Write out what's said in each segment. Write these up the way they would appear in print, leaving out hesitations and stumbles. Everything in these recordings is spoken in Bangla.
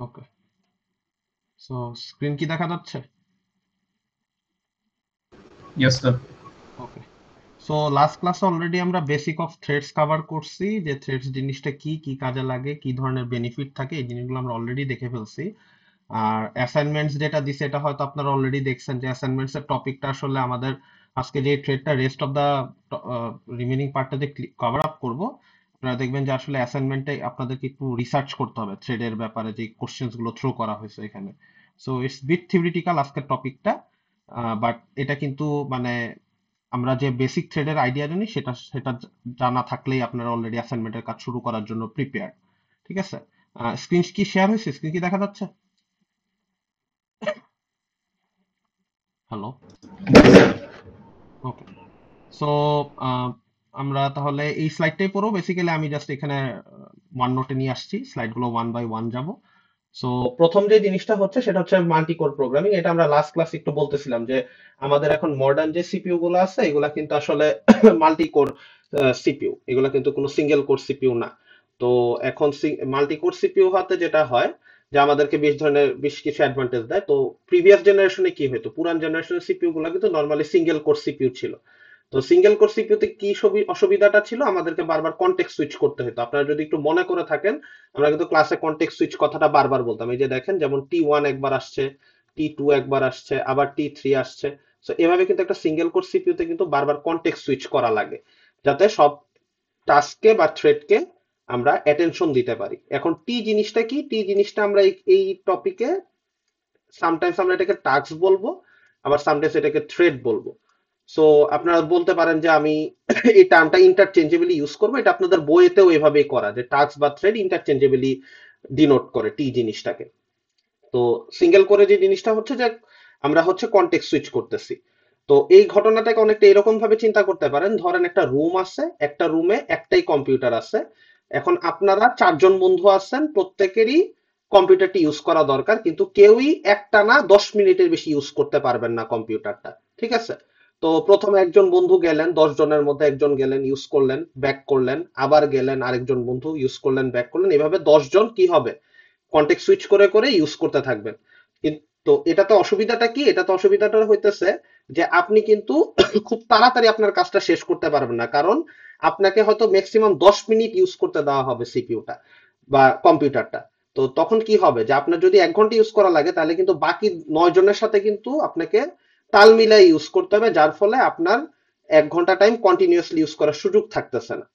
ওকে, সো স্ক্রিন কি দেখা যাচ্ছে? Yes sir. Okay, so last ক্লাসে অলরেডি আমরা বেসিক অফ থ্রেডস কভার করছি, যে থ্রেডস জিনিসটা কি, কি কাজে লাগে, কি ধরনের বেনিফিট থাকে, এই জিনিসগুলো আমরা অলরেডি দেখে ফেলছি। আর অ্যাসাইনমেন্টস যেটা দিছে এটা হয়তো আপনারা অলরেডি দেখছেন, যে অ্যাসাইনমেন্টস এর টপিকটা আসলে আমাদের আজকে যে থ্রেডটা রেস্ট অফ দা রিমেনিং পার্টটা যে কভার আপ করব, আপনারা দেখবেন যে আসলে অ্যাসাইনমেন্টে আপনাদেরকে একটু রিসার্চ করতে হবে থ্রেডের ব্যাপারে, যে কোশ্চেন্স গুলো থ্রো করা হয়েছে এখানে। সো ইটস বিট থিওরিটিক্যাল আজকের টপিকটা, বাট এটা কিন্তু মানে আমরা যে বেসিক থ্রেডের আইডিয়া জানি সেটা সেটা জানা থাকলেই আপনারা অলরেডি অ্যাসাইনমেন্টের কাজ শুরু করার জন্য প্রিপেয়ার। ঠিক আছে, স্ক্রিন কি শেয়ার হয়েছে? স্ক্রিন কি দেখা যাচ্ছে? হ্যালো? ওকে, সো আমরা তাহলে এই স্লাইডটাই পড়বো। বেসিক্যালি আমি জাস্ট এখানে ওয়ান নোটে নিয়ে আসছি, স্লাইডগুলো ওয়ান বাই ওয়ান যাব। সো প্রথম যে জিনিসটা হচ্ছে সেটা হচ্ছে মাল্টি কোর প্রোগ্রামিং। এটা আমরা লাস্ট ক্লাস একটু বলতেছিলাম যে আমাদের এখন মডার্ন যে সিপিইউ গুলো আছে এগুলা কিন্তু আসলে মাল্টি কোর সিপিইউ, এগুলা কিন্তু কোনো সিঙ্গেল কোর সিপিইউ না। তো এখন মাল্টি কোর সিপিইউ হতে যেটা হয় যে আমাদেরকে বেশ কিছু অ্যাডভান্টেজ দেয়। তো প্রিভিয়াস জেনারেশনে কি হতো, পুরান জেনারেশনের সিপিইউ গুলো কিন্তু নর্মালি সিঙ্গেল কোর সিপিইউ ছিল। তো সিঙ্গেল কোর সিপিইউতে কি অসুবিধাটা ছিল, আমাদেরকে বারবার কনটেক্সট সুইচ করতে হতো। আপনারা যদি একটু মনে করে থাকেন, আমরা কিন্তু ক্লাসে কনটেক্সট সুইচ কথাটা বারবার বলতাম। এই যে দেখেন, যেমন T1 একবার আসছে, T2 একবার আসছে, আবার T3 আসছে। সো এভাবে কিন্তু একটা সিঙ্গেল কোর সিপিইউতে কিন্তু বারবার কনটেক্সট সুইচ করা লাগে, যাতে সব টাস্ককে বা থ্রেডকে আমরা অ্যাটেনশন দিতে পারি। এখন টি জিনিসটা কি, টি জিনিসটা আমরা এই টপিকে সামটাইমস আমরা এটাকে টাস্ক বলবো, আবার সামটাইমস এটাকে থ্রেড বলবো। সো আপনারা বলতে পারেন যে আমি এই টার্মটা ইন্টারচেঞ্জেবলি ইউজ করবো, এটা আপনাদের বইয়েতেও এভাবেই করা, যে টাস্ক বা থ্রেড ইন্টারচেঞ্জেবলি ডিনোট করে টি জিনিসটাকে। তো সিঙ্গেল করে যে জিনিসটা হচ্ছে যে আমরা হচ্ছে কন্টেক্সট সুইচ করতেছি। তো এই ঘটনাটাকে অনেকটা এরকম ভাবে চিন্তা করতে পারেন, ধরেন একটা রুম আছে, একটা রুমে একটাই কম্পিউটার আছে। এখন আপনারা চারজন বন্ধু আছেন, প্রত্যেকেরই কম্পিউটারটি ইউজ করা দরকার, কিন্তু কেউই একটানা 10 মিনিটের বেশি ইউজ করতে পারবেন না কম্পিউটারটা। ঠিক আছে, তো প্রথমে একজন বন্ধু গেলেন, 10 জনের মধ্যে একজন গেলেন, ইউজ করলেন, ব্যাক করলেন, আবার গেলেন আরেকজন বন্ধু, ইউজ করলেন, ব্যাক করলেন, এভাবে 10 জন কি হবে, কন্টেক্সট সুইচ করে করে ইউজ করতে থাকবেন। কিন্তু এটাতে অসুবিধাটা কি, এটাতে অসুবিধাটা হইতেছে যে আপনি কিন্তু খুব তাড়াতাড়ি আপনার কাজটা শেষ করতে পারবেন না, কারণ আপনাকে হয়তো ম্যাক্সিমাম 10 মিনিট ইউজ করতে দেওয়া হবে সিপিইউটা বা কম্পিউটারটা। তো তখন কি হবে, যে আপনার যদি 1 ঘন্টা ইউজ করা লাগে, তাহলে কিন্তু বাকি 9 জনের সাথে কিন্তু আপনাকে তাল মিলাই ইউজ করতে হবে, যার ফলে আপনার 1 ঘন্টা টাইম কন্টিনিউয়াসলি ইউজ করার সুযোগ থাকতেছে না।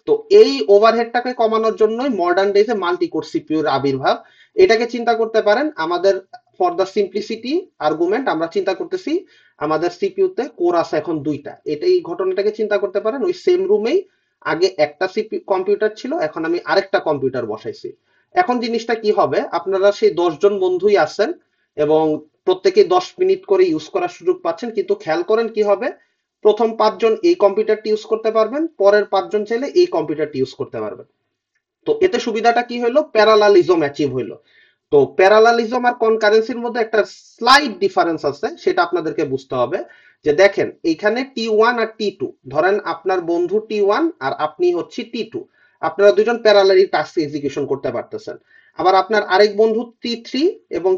তো এই ওভারহেডটাকে কমানোর জন্যই মডার্ন ডেজে মাল্টি কোর সিপিইউর আবির্ভাব। এটাকে চিন্তা করতে পারেন আমাদের, ফর দ্য সিম্পলিসিটি আর্গুমেন্ট আমরা চিন্তা করতেছি আমাদের সিপিইউতে কোর আছে এখন 2টা, এই ঘটনাটাকে চিন্তা করতে পারেন ওই সেম রুমেই আগে একটা সিপিইউ কম্পিউটার ছিল, এখন আমি আরেকটা কম্পিউটার বসাইছি। এখন জিনিসটা কি হবে, আপনারা সেই 10 জন বন্ধুই আছেন এবং প্রত্যেকে 10 মিনিট করে ইউজ করার সুযোগ পাচ্ছেন, কিন্তু খেয়াল করেন কি হবে, প্রথম 5 জন এই কম্পিউটারটি ইউজ করতে পারবেন, পরের 5 জন চাইলে এই কম্পিউটারটি ইউজ করতে পারবেন। তো এতে সুবিধাটা কি হলো, প্যারালালিজম অ্যাচিভ হইলো। তো প্যারালালিজম আর কনকারেন্সির মধ্যে একটা স্লাইড ডিফারেন্স আছে, সেটা আপনাদেরকে বুঝতে হবে। যে দেখেন এইখানে T1 আর T2, ধরেন আপনার বন্ধু T1 আর আপনি হচ্ছে T2, আপনারা দুজন প্যারালালি টাস্ক এক্সিকিউশন করতে পারতেছেন। আবার আপনার আরেক বন্ধু T3 এবং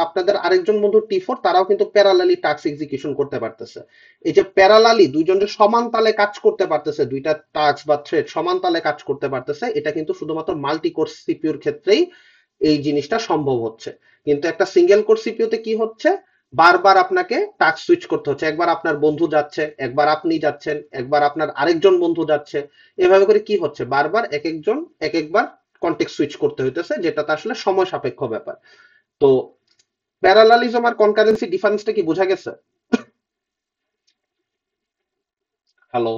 আপনাদের আরেকজন বন্ধু T4, তারাও কিন্তু প্যারালালি টাস্ক এক্সিকিউশন করতে পারতেছে। এই যে প্যারালালি দুইজন যে সমান তালে কাজ করতে পারতেছে, দুইটা টাস্ক বা থ্রেড সমান তালে কাজ করতে পারতেছে, এটা কিন্তু শুধুমাত্র মাল্টি কোর সিপিইউর ক্ষেত্রেই এই জিনিসটা সম্ভব হচ্ছে। কিন্তু একটা সিঙ্গেল কোর সিপিইউতে কি হচ্ছে, বারবার আপনাকে টাস্ক সুইচ করতে হচ্ছে, একবার আপনার বন্ধু যাচ্ছে, একবার আপনি যাচ্ছেন, একবার আপনার আরেকজন বন্ধু যাচ্ছে, এভাবে করে কি হচ্ছে, বারবার এক একজন এক একবার কন্টেক্সট সুইচ করতে হইতেছে, যেটাতে আসলে সময় সাপেক্ষ ব্যাপার। তো প্যারালালিজম আর কনকারেন্সি ডিফারেন্সটা কি বোঝা গেছে? হ্যালো?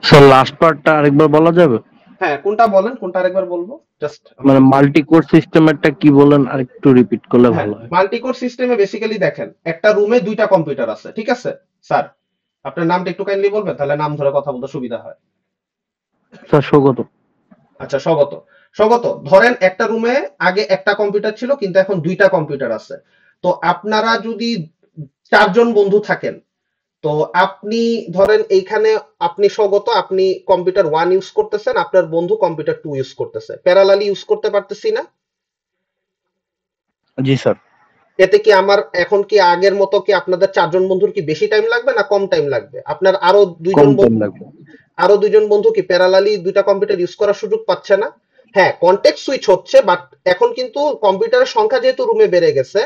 স্যার লাস্ট পার্টটা আরেকবার বলা যাবে? হ্যাঁ, কোনটা বলেন, কোনটা আরেকবার বলবো, জাস্ট আমি মানে একটু। মাল্টি কোর সিস্টেমেরটা কি বলেন, আরেকটু রিপিট করলে হ্যাঁ, ভালো হয়। মাল্টিকোর সিস্টেমে বেসিক্যালি দেখেন একটা রুমে 2টা কম্পিউটার আছে, ঠিক আছে? স্যার, আপনার নামটা একটু কাইন্ডলি বলবেন, তাহলে নাম ধরে কথা বলতে সুবিধা হয়। স্যার স্বাগত। আচ্ছা, স্বগত। স্বগত, ধরেন একটা রুমে আগে একটা কম্পিউটার ছিল, কিন্তু এখন 2টা কম্পিউটার আছে। তো আপনারা যদি 4 জন বন্ধু থাকেন, তো আপনি ধরেন এইখানে আপনি স্বগত আপনি কম্পিউটার 1 ইউজ করতেছেন, আপনার বন্ধু কম্পিউটার 2 ইউজ করতেছে, প্যারালালি ইউজ করতে পারতেছি না। জি স্যার। এতে কি আমার এখন কি আগের মতো কি আপনাদের 4 জন বন্ধুর কি বেশি টাইম লাগবে না কম টাইম লাগবে? আপনার আরো কম দুইজন টাইম বন্ধু, লাগবে। কি প্যারালালি দুইটা কম্পিউটার ইউজ করার সুযোগ পাচ্ছে না? হ্যাঁ, কন্টেক্সট সুইচ হচ্ছে, বাট এখন কিন্তু কম্পিউটারের সংখ্যা যেহেতু রুমে বেড়ে গেছে,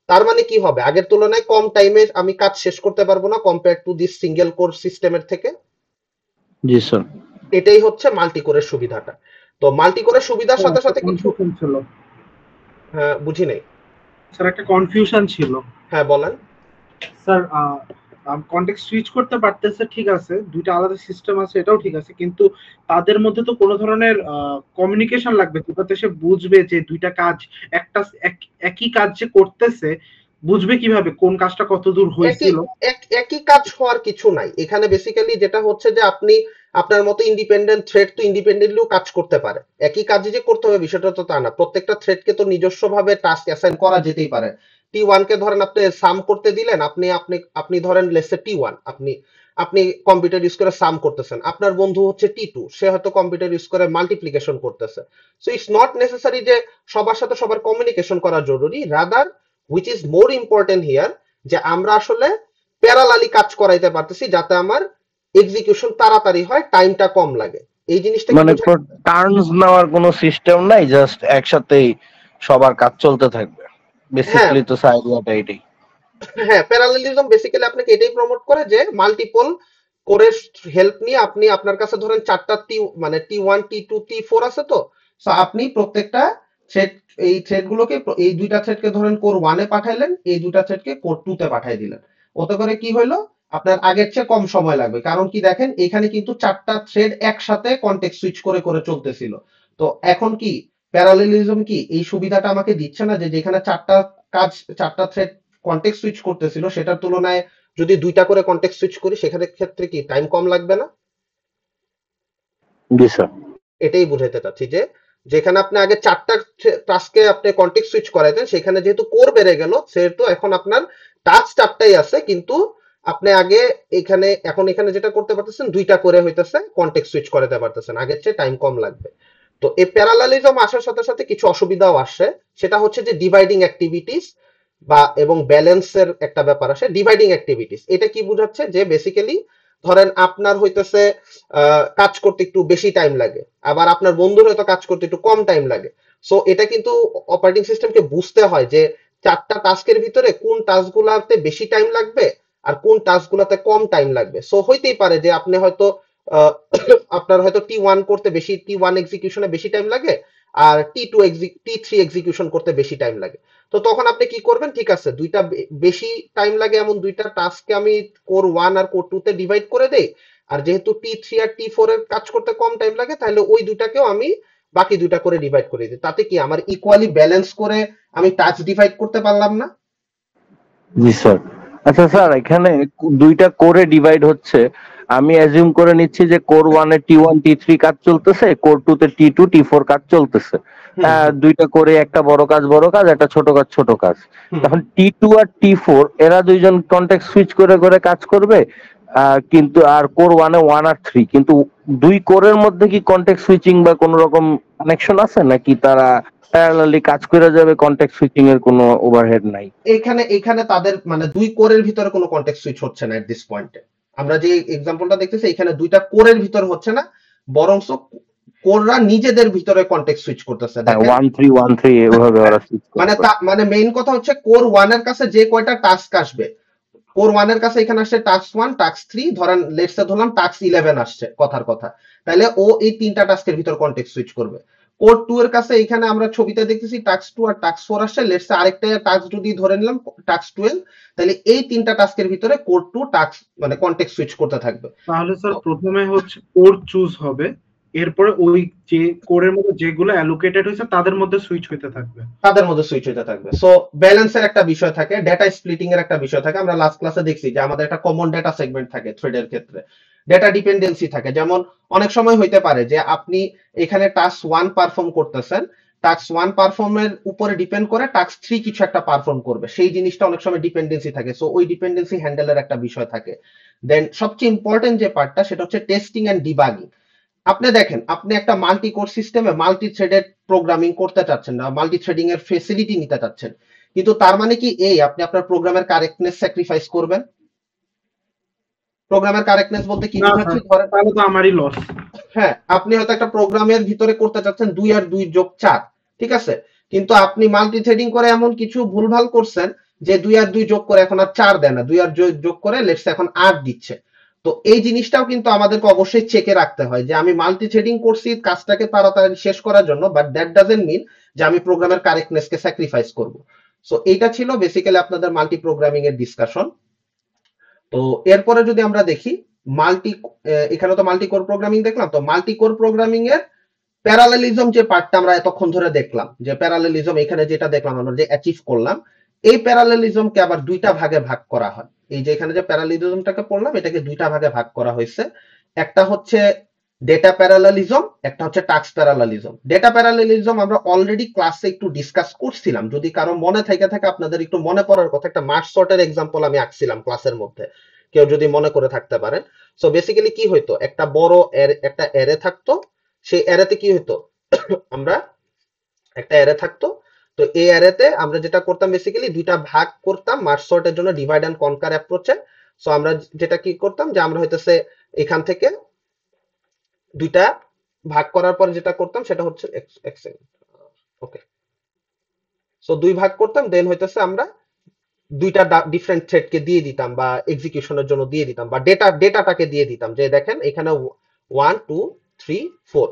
তার মানে কি হবে, আগের তুলনায় কম টাইমে আমি কাজ শেষ করতে পারবো না compare to this single core সিস্টেমের থেকে। জি স্যার। এটাই হচ্ছে মাল্টি কোরের সুবিধাটা। তো মাল্টি কোরের সুবিধার স্যার সাথে একটা সাথে কিছু, কনফিউশন ছিল। হ্যাঁ বুঝি নাই। স্যার একটা কনফিউশন ছিল। হ্যাঁ বলেন। স্যার কন্টেক্সট সুইচ করতে পারতেছে, ঠিক আছে, দুইটা আলাদা সিস্টেম আছে, এটাও ঠিক আছে, কিন্তু তাদের মধ্যে তো কোনো ধরনের কমিউনিকেশন লাগবে, যাতে সে বুঝবে যে দুইটা কাজ একটা একই কাজ যে করতেছে, বুঝবে কিভাবে কোন কাজটা কত দূর একই হয়েছিল। একই কাজ হওয়ার কিছু নাই এখানে, বেসিক্যালি যেটা হচ্ছে যে আপনি আপনার মতো ইন্ডিপেন্ডেন্ট থ্রেড তো ইন্ডিপেন্ডেন্টলিও কাজ করতে পারে, একই কাজ যে করতে হবে বিষয়টা তো তা না, প্রত্যেকটা থ্রেডকে তো নিজস্ব ভাবে টাস্ক অ্যাসাইন করা যেতেই পারে। T1 কে ধরেন আপনি সাম করতে দিলেন, আপনি আপনি আপনি ধরেন লেটস সে T1, আপনি আপনি কম্পিউটার ইউজ করে সাম করতেছেন, আপনার বন্ধু হচ্ছে T2, সে হয়তো কম্পিউটার ইউজ করে মাল্টিপ্লিকেশন করতেছে। সো ইটস নট নেসেসারি যে সবার সাথে সবার কমিউনিকেশন করা জরুরি, rather which is more important here, যে আমরা আসলে প্যারালালি কাজ করাইতে পারতেছি যাতে আমার এক্সিকিউশন তাড়াতাড়ি হয়, টাইমটা কম লাগে। এই জিনিসটা কি মানে বোঝা? টার্নস নেওয়ার কোনো সিস্টেম নাই, জাস্ট একসাথেই সবার কাজ চলতে থাকবে। হ্যাঁ, বেসিক্যালি তো আইডিয়াটা এটাই। হ্যাঁ, প্যারালেলিজম বেসিক্যালি আপনাকে এটাই প্রমোট করে যে মাল্টিপল কোরের হেল্প নিয়ে আপনি আপনার কাছে ধরেন 4টা মানে T1 T2 T4 আছে, তো সো আপনি প্রত্যেকটা থ্রেড, এই থ্রেড গুলোকে এই দুইটা থ্রেডকে ধরেন কোর 1 এ পাঠাইলেন, এই দুইটা থ্রেডকে কোর 2 তে পাঠাই দিলেন। ওতে করে কি হইলো, আপনার আগের চেয়ে কম সময় লাগবে, কারণ কি দেখেন এখানে কিন্তু 4টা থ্রেড একসাথে কন্টেক্সট সুইচ করে করে চলতেছিল। তো এখন কি প্যারালেলিজম কি এই সুবিধাটা আমাকে দিচ্ছে না, যে যেখানে 4টা থ্রেড কন্টেক্সট সুইচ করতেছিল সেটার তুলনায় যদি দুইটা করে কন্টেক্সট সুইচ করি সেখানে ক্ষেত্রে কি টাইম কম লাগবে না? জি স্যার। এটাই বুঝাইতে চাচ্ছি যে যেখানে আপনি আগে 4টা টাস্কে আপনি কন্টেক্সট সুইচ করাইতেন, সেখানে যেহেতু কোর বেড়ে গেল সেহেতু এখন আপনার টাস্ক 4টাই আছে, কিন্তু আপনি আগে এখানে এখন এখানে যেটা করতে পারতেছেন দুইটা করে হইতেছে কন্টেক্সট সুইচ করাতে পারতেছেন, আগের চেয়ে টাইম কম লাগবে। তো এই প্যারালালিজম আসার সাথে সাথে কিছু অসুবিধাও আসে, সেটা হচ্ছে যে ডিভাইডিং অ্যাক্টিভিটিস বা এবং ব্যালেন্সের একটা ব্যাপার আসে। ডিভাইডিং অ্যাক্টিভিটিস এটা কি বোঝাচ্ছে, যে বেসিক্যালি ধরেন আপনার হইতেছে কাজ করতে একটু বেশি টাইম লাগে, আবার আপনার বন্ধুর হয়তো কাজ করতে একটু কম টাইম লাগে। সো এটা কিন্তু অপারেটিং সিস্টেমকে বুঝতে হয় যে 4টা টাস্কের ভিতরে কোন টাস্ক গুলাতে বেশি টাইম লাগবে আর কোন টাস্ক গুলাতে কম টাইম লাগবে। সো হইতেই পারে যে আপনি হয়তো আহ, আপনার হয়তো T1 করতে বেশি, T1 এক্সিকিউশনে বেশি টাইম লাগে, আর T3 এক্সিকিউশন করতে বেশি টাইম লাগে। তো তখন আপনি কি করবেন, ঠিক আছে দুইটা বেশি টাইম লাগে এমন দুইটা টাস্ককে আমি কোর 1 আর কোর 2 তে ডিভাইড করে দেই, আর যেহেতু T3 আর T4 এর কাজ করতে কম টাইম লাগে তাহলে ওই দুইটাকেও আমি বাকি দুইটা করে ডিভাইড করে দিই, তাতে কি আমার ইকুয়ালি ব্যালেন্স করে আমি টাস্ক ডিভাইড করতে পারলাম না? জি স্যার। আচ্ছা স্যার, এখানে দুইটা কোরে ডিভাইড হচ্ছে, আমি অ্যাজিউম করে নিচ্ছি যে কোর 1 এ T1 T3 কাজ চলতেছে, কোর 2 তে T2 T4 কাজ চলতেছে। হুম হুম দুইটা করে, একটা বড় কাজ বড় কাজ, একটা ছোট কাজ ছোট কাজ। হুম তখন T2 আর T4 এরা দুইজন কন্টেক্ট সুইচ করে করে কাজ করবে। কিন্তু আর কোর 1 এ 1 আর 3, কিন্তু দুই কোরের মধ্যে কি কন্টেক্ট সুইচিং বা কোনো রকম কানেকশন আছে, নাকি তারা প্যারালালি কাজ করে যাবে, কন্টেক্ট সুইচিং এর কোনো ওভারহেড নাই? এখানে এখানে তাদের মানে দুই কোরের ভিতরে কোনো কন্টেক্সট সুইচ হচ্ছে না এট দিস পয়েন্টে। আমরা যে এক্সাম্পলটা দেখতেছি এখানে দুইটা কোরের ভিতর হচ্ছে না, বরং কোররা নিজেদের ভিতরে কন্টেক্সট সুইচ করতেছে, হ্যাঁ, দেখেন। 1 3 1 3 এভাবে হ্যাঁ, ওরা সুইচ মানে করবে। মানে মেইন কথা হচ্ছে কোর 1 এর কাছে যে কয়টা টাস্ক আসবে, কোর 1 এর কাছে এখানে আসছে টাস্ক 1 টাস্ক 3, ধরেন লেটস সে ধরলাম টাস্ক 11 আসছে কথার কথা, তাহলে ও এই তিনটা টাস্কের ভিতর কন্টেক্সট সুইচ করবে। কোর 2 এর কাছে এখানে আমরা ছবিতে দেখতেছি টাস্ক 2 আর টাস্ক 4 আসছে, লেটস সে আরেকটা টাস্ক যদি ধরে নিলাম টাস্ক 12, তাহলে এই তিনটা টাস্কের ভিতরে কোর 2 টাস্ক মানে কন্টেক্সট সুইচ করতে থাকবে। তাহলে স্যার প্রথমে হচ্ছে কোর চুজ হবে, এরপরে ওই যে কোরের মধ্যে যেগুলো অ্যালোকেটেড হয়েছে তাদের মধ্যে সুইচ হইতে থাকবে। তাদের মধ্যে সুইচ হতে থাকবে। সো ব্যালেন্সের একটা বিষয় থাকে, ডেটা স্প্লিটিং এর একটা বিষয় থাকে, আমরা লাস্ট ক্লাসে দেখছি যে আমাদের একটা কমন ডেটা সেগমেন্ট থাকে থ্রেডের ক্ষেত্রে, ডেটা ডিপেন্ডেন্সি থাকে। যেমন অনেক সময় হইতে পারে যে আপনি এখানে টাস্ক 1 পারফর্ম করতেছেন, টাস্ক 1 পারফর্মের উপরে ডিপেন্ড করে টাস্ক 3 কিছু একটা পারফর্ম করবে, সেই জিনিসটা অনেক সময় ডিপেন্ডেন্সি থাকে, সো ওই ডিপেন্ডেন্সি হ্যান্ডেলের একটা বিষয় থাকে। দেন সবচেয়ে ইম্পর্টেন্ট যে পার্টটা সেটা হচ্ছে টেস্টিং এন্ড ডিবাগিং। আপনি দেখেন, আপনি একটা মাল্টি কোর সিস্টেমে মাল্টি থ্রেডেড প্রোগ্রামিং করতে চাচ্ছেন না, মাল্টি থ্রেডিং এর ফেসিলিটি নিতে চাচ্ছেন, কিন্তু তার মানে কি এই আপনি আপনার প্রোগ্রামের কারেক্টনেস স্যাক্রিফাইস করবেন? প্রোগ্রামের কারেক্টনেস বলতে কি না বোঝাচ্ছি, স্যার, ধরেন তাহলে তো আমারই লস। হ্যাঁ, আপনি হয়তো একটা প্রোগ্রামের ভিতরে করতে চাচ্ছেন 2 আর 2 যোগ 4, ঠিক আছে, কিন্তু আপনি মাল্টি থ্রেডিং করে এমন কিছু ভুলভাল করছেন যে 2 আর 2 যোগ করে এখন আর 4 দেয় না, 2 আর যোগ করে লেটস এখন 8 দিচ্ছে। তো এই জিনিসটাও কিন্তু আমাদেরকে অবশ্যই চেকে রাখতে হয় যে আমি মাল্টি থ্রেডিং করছি কাজটাকে তাড়াতাড়ি শেষ করার জন্য, বাট দ্যাট ডাজন্ট মিন যে আমি প্রোগ্রামের কারেক্টনেসকে স্যাক্রিফাইস করব। সো এইটা ছিল বেসিক্যালি আপনাদের মাল্টি প্রোগ্রামিং এর ডিসকাশন। তো এরপরে যদি আমরা দেখি মাল্টি, এখানে তো মাল্টি কোর প্রোগ্রামিং দেখলাম, তো মাল্টি কোর প্রোগ্রামিং এর প্যারালেলিজম যে পার্টটা আমরা এতক্ষণ ধরে দেখলাম, যে প্যারালেলিজম এখানে যেটা দেখলাম আমরা যে অ্যাচিভ করলাম, এই প্যারালেলিজমকে আবার দুইটা ভাগে ভাগ করা হয়। এই যে এখানে যে প্যারালেলিজমটাকে পড়লাম এটাকে দুইটা ভাগে ভাগ করা হয়েছে, একটা হচ্ছে ডেটা প্যারালেলিজম, একটা হচ্ছে টাস্ক প্যারালেলিজম। ডেটা প্যারালেলিজম আমরা অলরেডি ক্লাসে একটু ডিসকাস করছিলাম, যদি কারো মনে থাকে আপনাদের একটু মনে পড়ার কথা, একটা মার্জ সর্টের এক্সাম্পল আমি আঁকছিলাম ক্লাসের মধ্যে, কেউ যদি মনে করে থাকতে পারেন। সো বেসিক্যালি কি হইতো, একটা বড় একটা অ্যারে থাকতো, সেই অ্যারেতে কি হতো আমরা একটা অ্যারে থাকতো, তো এই অ্যারেতে আমরা যেটা করতাম বেসিক্যালি দুইটা ভাগ করতাম মার্জ সর্টের জন্য ডিভাইড এন্ড কনকার অ্যাপ্রোচে। সো আমরা যেটা কি করতাম যে আমরা হইতেছে এখান থেকে দুইটা ভাগ করার পরে যেটা করতাম সেটা হচ্ছে এক সেকেন্ড, ওকে, সো দুই ভাগ করতাম, দেন হইতেছে আমরা দুইটা ডিফারেন্ট থ্রেডকে দিয়ে দিতাম বা এক্সিকিউশনের জন্য দিয়ে দিতাম বা ডেটাটাকে দিয়ে দিতাম, যে দেখেন এখানে 1 2 3 4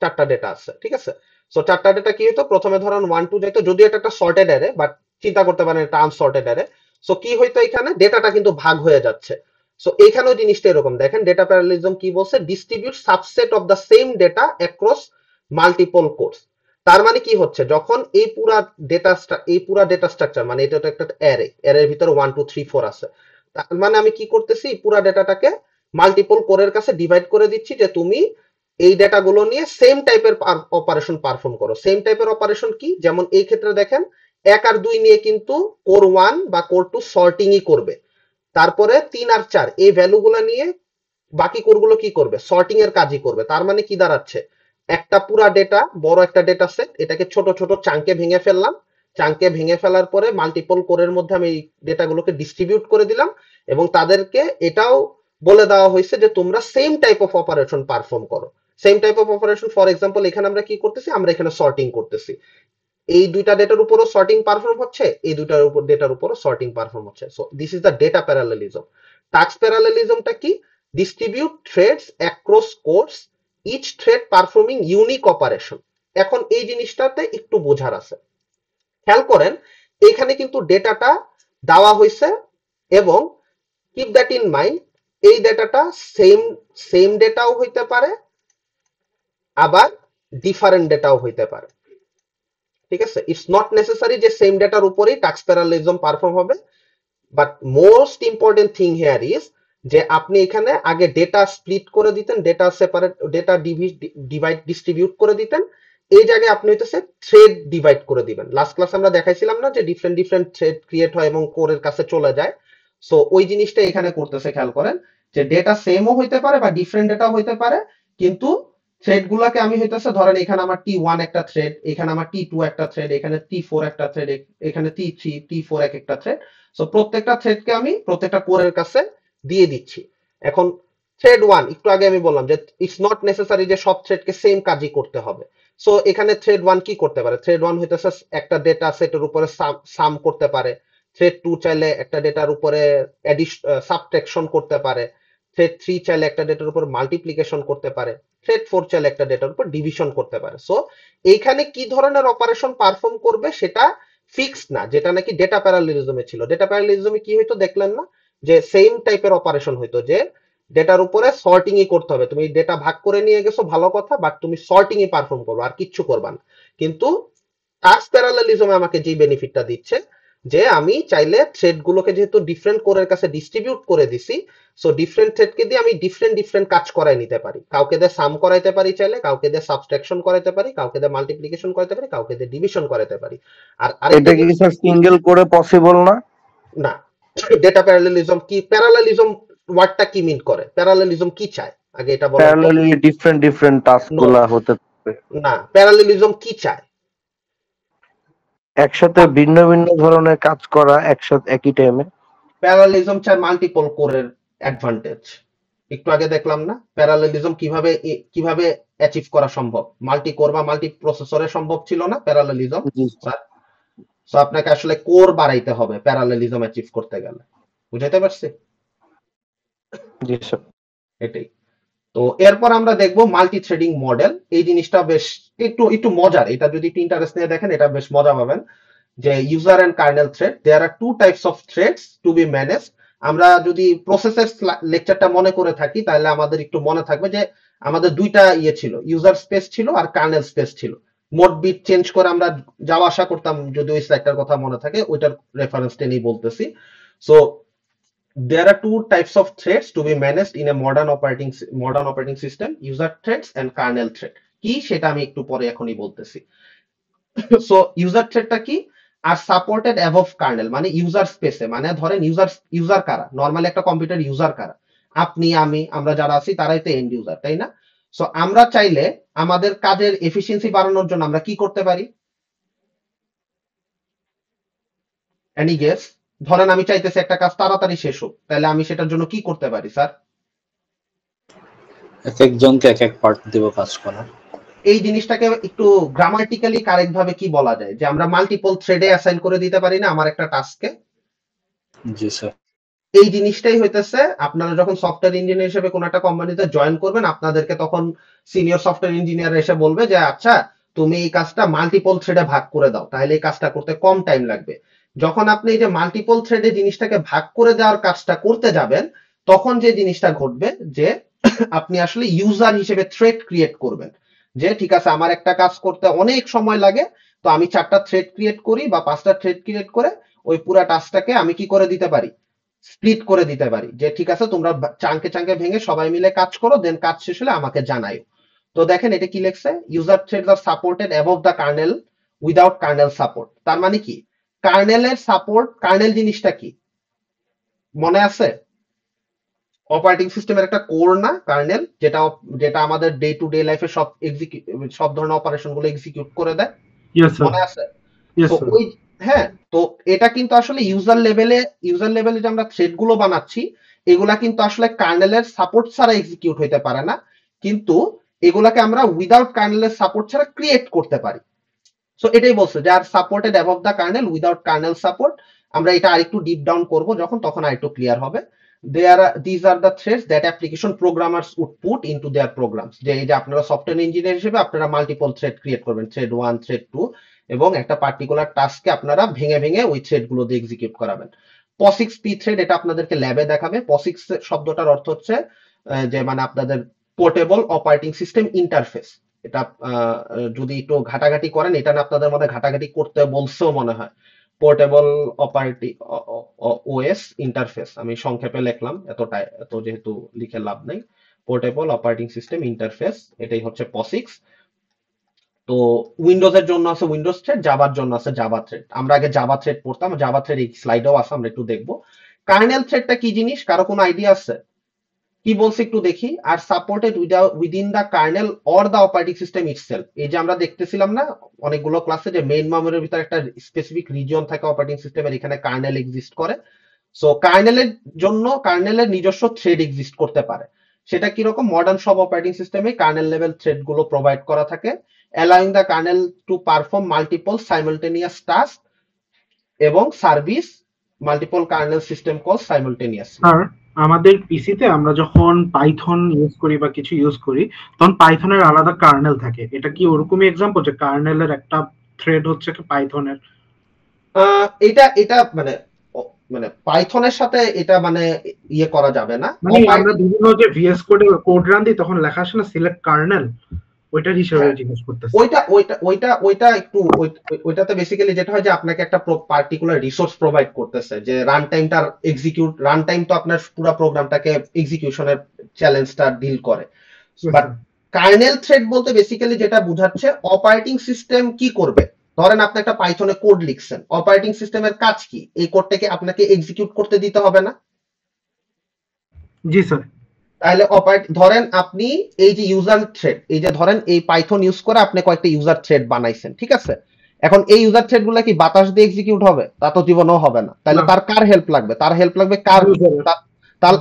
চারটা ডেটা আছে, ঠিক আছে। সো চারটা ডেটা কি হতো, প্রথমে ধরেন 1 2 যেত, যদিও এটা একটা সর্টেড অ্যারে, বাট চিন্তা করতে পারেন এটা আনসর্টেড অ্যারে। সো কি হইতো, এখানে ডেটাটা কিন্তু ভাগ হয়ে যাচ্ছে। সো এখানেও জিনিসটা এরকম, দেখেন ডেটা প্যারালেলিজম কি বলছে, distribute subset of the same data across multiple course. তার মানে কি হচ্ছে, যখন এই পুরা ডেটা স্ট্রাকচার মানে এটা তো একটা অ্যারের ভিতরে 1 2 3 4 আছে, তার মানে আমি কি করতেছি, পুরা ডেটাটাকে মাল্টিপল কোরের কাছে ডিভাইড করে দিচ্ছি, যে তুমি এই ডেটাগুলো নিয়ে সেম টাইপের অপারেশন পারফর্ম করো। সেম টাইপের অপারেশন কি, যেমন এই ক্ষেত্রে দেখেন 1 আর 2 নিয়ে কিন্তু কোর 1 বা কোর 2 সর্টিংই করবে, তারপরে 3 আর 4 এই ভ্যালুগুলো নিয়ে বাকি কোরগুলো কি করবে, সর্টিং এর কাজই করবে। তার মানে কি দাঁড়াচ্ছে, একটা পুরা ডেটা, বড় একটা ডেটা সেট, এটাকে ছোট ছোট চাঙ্কে ভেঙে ফেললাম, চাঙ্কে ভেঙে ফেলার পরে মাল্টিপল কোরের মধ্যে আমি এই ডেটাগুলোকে ডিস্ট্রিবিউট করে দিলাম, এবং তাদেরকে এটাও বলে দেওয়া হয়েছে যে তোমরা same type of operation perform করো। Same type of operation, for example এখানে আমরা কি করতেছি, আমরা এখানে সর্টিং করতেছি, এই দুইটা ডেটার উপরও সর্টিং পারফর্ম হচ্ছে, এই দুইটার উপর ডেটার উপরও সর্টিং পারফর্ম হচ্ছে। So this is the data parallelism. Task প্যারালেলিজমটা কি, distribute threads across cores, each thread performing unique operation. এখন এই জিনিসটাতে একটু বোঝার আছে, খেয়াল করেন এখানে কিন্তু ডেটাটা দেওয়া হয়েছে, এবং কিপ দ্যাট ইন মাইন্ড, এই ডেটাটা সেম সেম ডেটাও হইতে পারে, আবার ডিফারেন্ট ডেটাও হইতে পারে, ঠিক আছে। ইটস নট নেসেসারি যে সেম ডেটার উপরেই টাস্ক প্যারালেলিজম পারফর্ম হবে, but most important thing hair is যে আপনি এখানে আগে ডেটা স্প্লিট করে দিতেন, data separate, data divide distribute করে দিতেন, এই জায়গায় আপনি হইতেছে থ্রেড ডিভাইড করে দিবেন। লাস্ট ক্লাস আমরা দেখাইছিলাম না যে ডিফারেন্ট ডিফারেন্ট থ্রেড ক্রিয়েট হয় এবং কোরের কাছে চলে যায়। সো ওই জিনিসটা এখানে করতেছে, খেয়াল করেন যে ডেটা সেমও হইতে পারে বা ডিফারেন্ট ডেটাও হইতে পারে, কিন্তু থ্রেড গুলাকে আমি হইতেছে ধরেন এখানে আমার T1 একটা থ্রেড, এখানে আমার T2 একটা থ্রেড, এখানে T4 একটা থ্রেড, এখানে T3 T4 এক একটা থ্রেড। সো প্রত্যেকটা থ্রেডকে আমি প্রত্যেকটা কোরের কাছে দিয়ে দিচ্ছি। এখন থ্রেড 1, একটু আগে আমি বললাম যে ইটস নট নেসেসারি যে সব থ্রেডকে সেম কাজই করতে হবে। সো এখানে থ্রেড 1 কি করতে পারে, থ্রেড 1 হইতেছে একটা ডেটা সেটের উপরে সাম করতে পারে, থ্রেড 2 চাইলে একটা ডেটার উপরে সাবট্রাকশন করতে পারে, থ্রেড 3 চাইলে একটা ডেটার উপর মাল্টিপ্লিকেশন করতে পারে, থ্রেড 4 চাইলে একটা ডেটার উপর ডিভিশন করতে পারে। সো এইখানে কি ধরনের অপারেশন পারফর্ম করবে সেটা ফিক্সড না, যেটা নাকি ডেটা প্যারালেলিজমে ছিল। ডেটা প্যারালেলিজমে কি হইতো দেখলেন না, যে সেম টাইপের অপারেশন হইতো, যে ডেটার উপরে সর্টিংই করতে হবে, তুমি ডেটা ভাগ করে নিয়ে গেছো ভালো কথা, বাট তুমি সর্টিংই পারফর্ম করবে আর কিচ্ছু করবা না। কিন্তু টাস্ক প্যারালেলিজমে আমাকে যে বেনিফিটটা দিচ্ছে, যে আমি চাইলে থ্রেড গুলোকে যেহেতু ডিফারেন্ট কোরের কাছে ডিস্ট্রিবিউট করে দিছি, সো ডিফারেন্ট থ্রেডকে দিয়ে আমি ডিফারেন্ট কাজ করাই নিতে পারি। কাউকে দিয়ে সাম করাইতে পারি, চাইলে কাউকে দিয়ে সাবট্রাকশন করাইতে পারি, কাউকে দিয়ে মাল্টিপ্লিকেশন করাইতে পারি, কাউকে দিয়ে ডিভিশন করাইতে পারি। আর আরেকটা এটা কি জিনিস, স্যার সিঙ্গেল করে পসিবল না? না, ডেটা প্যারালেলিজম কি, প্যারালেলিজম ওয়ার্ডটা কি মিন করে, প্যারালেলিজম কি চায় আগে এটা বলেন তো। প্যারালালি ডিফারেন্ট টাস্ক নো, গুলা হতে পারে, না, প্যারালেলিজম কি চায়? একসাথে ভিন্ন ভিন্ন ধরনের কাজ করা একসাথে একই টাইমে। প্যারালেলিজম চায় মাল্টিপল কোরের অ্যাডভান্টেজ। একটু আগে দেখলাম না প্যারালেলিজম কিভাবে অ্যাচিভ করা সম্ভব, মাল্টি কোর বা মাল্টি প্রসেসরে সম্ভব ছিল না প্যারালেলিজম। জি সো আপনাকে আসলে কোর বাড়াইতে হবে প্যারালেলিজম অ্যাচিভ করতে গেলে, বুঝাইতে পারছি? জি স্যার। এটাই। তো এরপর আমরা দেখবো মাল্টি থ্রেডিং মডেল। এই জিনিসটা বেশ একটু মজার, এটা যদি একটু ইন্টারেস্ট নিয়ে দেখেন এটা বেশ মজা পাবেন। যে user and kernel thread, there are two types of threads to be manage. আমরা যদি প্রসেসের লেকচারটা মনে করে থাকি তাহলে আমাদের একটু মনে থাকবে যে আমাদের দুইটা ইয়ে ছিল, ইউজার স্পেস ছিল আর কার্নেল স্পেস ছিল। মোড বিট চেঞ্জ করে আমরা যাওয়া আসা করতাম, যদি ওই স্লাইডটার কথা মনে থাকে, ওইটার রেফারেন্স টেনেই বলতেছি। So there are two types of threads to be managed in a modern operating system: user threads and kernel thread. কি সেটা আমি একটু পরে এখনই বলতেছি। সো ইউজার থ্রেডটা কি, আর সাপোর্টেড অ্যাবভ কার্নেল, মানে ইউজার স্পেসে, মানে ধরেন ইউজার কারা, নরমালি একটা কম্পিউটার ইউজার কারা, আপনি আমি আমরা যারা আছি তারাই তো এন্ড ইউজার, তাই না? সো আমরা চাইলে আমাদের কাজের এফিসিয়েন্সি বাড়ানোর জন্য আমরা কি করতে পারি? Any guess? ধরেন আমি চাইতেছি একটা কাজ তাড়াতাড়ি শেষ হোক, তাহলে আমি সেটার জন্য কি করতে পারি স্যার? এক একজনকে এক এক পার্ট দেব কাজ করার। এই জিনিসটাকে একটু গ্রামাটিক্যালি কারেক্ট ভাবে কি বলা যায়, যে আমরা মাল্টিপল থ্রেডে অ্যাসাইন করে দিতে পারি না আমার একটা টাস্ককে? জি স্যার। এই জিনিসটাই হইতেছে, আপনারা যখন সফটওয়্যার ইঞ্জিনিয়ার হিসেবে কোনো একটা কোম্পানিতে জয়েন করবেন, আপনাদেরকে তখন সিনিয়র সফটওয়্যার ইঞ্জিনিয়ার এসে বলবে যে আচ্ছা তুমি এই কাজটা মাল্টিপল থ্রেডে ভাগ করে দাও, তাহলে এই কাজটা করতে কম টাইম লাগবে। যখন আপনি এই যে মাল্টিপল থ্রেডে জিনিসটাকে ভাগ করে দেওয়ার কাজটা করতে যাবেন, তখন যে জিনিসটা ঘটবে যে আপনি আসলে ইউজার হিসেবে থ্রেড ক্রিয়েট করবেন। যে ঠিক আছে আমার একটা কাজ করতে অনেক সময় লাগে, তো আমি 4টা থ্রেড ক্রিয়েট করি বা 5টা থ্রেড ক্রিয়েট করে ওই পুরা টাস্কটাকে আমি কি করে দিতে পারি, স্প্লিট করে দিতে পারি, যে ঠিক আছে তোমরা চাঙ্কে চাঙ্কে ভেঙে সবাই মিলে কাজ করো, দেন কাজ শেষ হলে আমাকে জানাই। তো দেখেন এটা কি লেখছে, user threads R supported above the kernel without kernel support. তার মানে কি, কার্নেলের সাপোর্ট, কার্নেল জিনিসটা কি মনে আছে? অপারেটিং সিস্টেমের একটা কোর না কার্নেল, যেটা যেটা আমাদের ডে টু ডে লাইফে সব ধরনের অপারেশন গুলো এক্সিকিউট করে দেয়, ইয়েস স্যার, মনে আছে? ইয়েস তো স্যার। ওই, হ্যাঁ, তো এটা কিন্তু আসলে ইউজার লেভেলে যে আমরা থ্রেড গুলো বানাচ্ছি, এগুলা কিন্তু আসলে কার্নেলের সাপোর্ট ছাড়া এক্সিকিউট হইতে পারে না, কিন্তু এগুলাকে আমরা উইদাউট কার্নেলের সাপোর্ট ছাড়া ক্রিয়েট করতে পারি। সো এটাই বলছে যে আর supported above the kernel without kernel support. আমরা এটা আরেকটু ডিপ ডাউন করব যখন, তখন আরেকটু ক্লিয়ার হবে। These are the threads that application programmers would put into their programs. যে এই যে আপনারা সফটওয়্যার ইঞ্জিনিয়ার হিসেবে আপনারা মাল্টিপল থ্রেড ক্রিয়েট করবেন, থ্রেড 1, থ্রেড 2, এবং একটা পার্টিকুলার টাস্ককে আপনারা ভেঙে ভেঙে ওই থ্রেড গুলো দিয়ে এক্সিকিউট করাবেন। POSIX P থ্রেড, এটা আপনাদেরকে ল্যাবে দেখাবে। POSIX শব্দটার অর্থ হচ্ছে যে মানে আপনাদের পোর্টেবল অপারেটিং সিস্টেম ইন্টারফেস। এটা যদি একটু ঘাটাঘাটি করেন, এটা না আপনাদের মধ্যে ঘাটাঘাটি করতে বলছেও মনে হয়, পোর্টেবল অপারেটিং ওএস ইন্টারফেস। আমি সংক্ষেপে লিখলাম, এত যেহেতু লিখে লাভ নাই। পোর্টেবল অপারেটিং সিস্টেম ইন্টারফেস, এটাই হচ্ছে POSIX। তো উইন্ডোজের জন্য আছে উইন্ডোজ থ্রেড, জাভার জন্য আছে জাভা থ্রেড। আমরা আগে জাভা থ্রেড পড়তাম, জাভা থ্রেড এই স্লাইডেও আছে, আমরা একটু দেখবো। কার্নেল থ্রেডটা কি জিনিস, কারো কোনো আইডিয়া আছে? কি বলছে একটু দেখি। আর supported within the kernel or the operating system itself. এই যে আমরা দেখতেছিলাম না অনেকগুলো ক্লাসে যে মেইন মেমোরির ভিতরে একটা স্পেসিফিক রিজিয়ন থাকে অপারেটিং সিস্টেমের, এখানে কার্নেল এক্সিস্ট করে। সো কার্নেলের জন্য কার্নেলের নিজস্ব থ্রেড এক্সিস্ট করতে পারে। সেটা কিরকম, মডার্ন সব অপারেটিং সিস্টেমে কার্নেল লেভেল থ্রেড গুলো প্রোভাইড করা থাকে, allowing the kernel to perform multiple simultaneous task এবং service multiple kernel system call simultaneously. Sir, আমাদের পিসিতে আমরা যখন পাইথন ইউজ করি বা কিছু ইউজ করি, তখন পাইথনের আলাদা কার্নেল থাকে। এটা কি ওরকমই এক্সাম্পল যে কার্নেলের একটা থ্রেড হচ্ছে কি পাইথনের? এটা মানে মানে পাইথনের সাথে এটা মানে ইয়ে করা যাবে না। মানে আমরা বিভিন্ন যে ভিএস কোডে কোড রান দিই তখন লেখা আসে না সিলেক্ট কার্নেল, ওইটার হিসাবে হ্যাঁ, জিজ্ঞেস করতেছি। ওইটা একটু ওইটাতে বেসিক্যালি যেটা হয় যে আপনাকে একটা পার্টিকুলার রিসোর্স প্রোভাইড করতেছে, যে রান টাইম তো আপনার পুরো প্রোগ্রামটাকে এক্সিকিউশনের চ্যালেঞ্জটা ডিল করে। বাট কার্নেল থ্রেড বলতে বেসিক্যালি যেটা বোঝাচ্ছে অপারেটিং সিস্টেম কি করবে। ধরেন আপনি একটা পাইথনে কোড লিখছেন, অপারেটিং সিস্টেমের কাজ কি, এই কোডটাকে আপনাকে এক্সিকিউট করতে দিতে হবে না? জি স্যার। তাহলে ধরেন আপনি এই যে ইউজার থ্রেড, এই যে ধরেন এই পাইথন ইউজ করে আপনি কয়েকটা ইউজার থ্রেড বানাইছেন, ঠিক আছে? এখন এই ইউজার থ্রেড গুলা কি বাতাস দিয়ে এক্সিকিউট হবে? তা তো জীবনেও হবে না। তাহলে না। তার কার হেল্প লাগবে? তার হেল্প লাগবে কার? User-এর। তার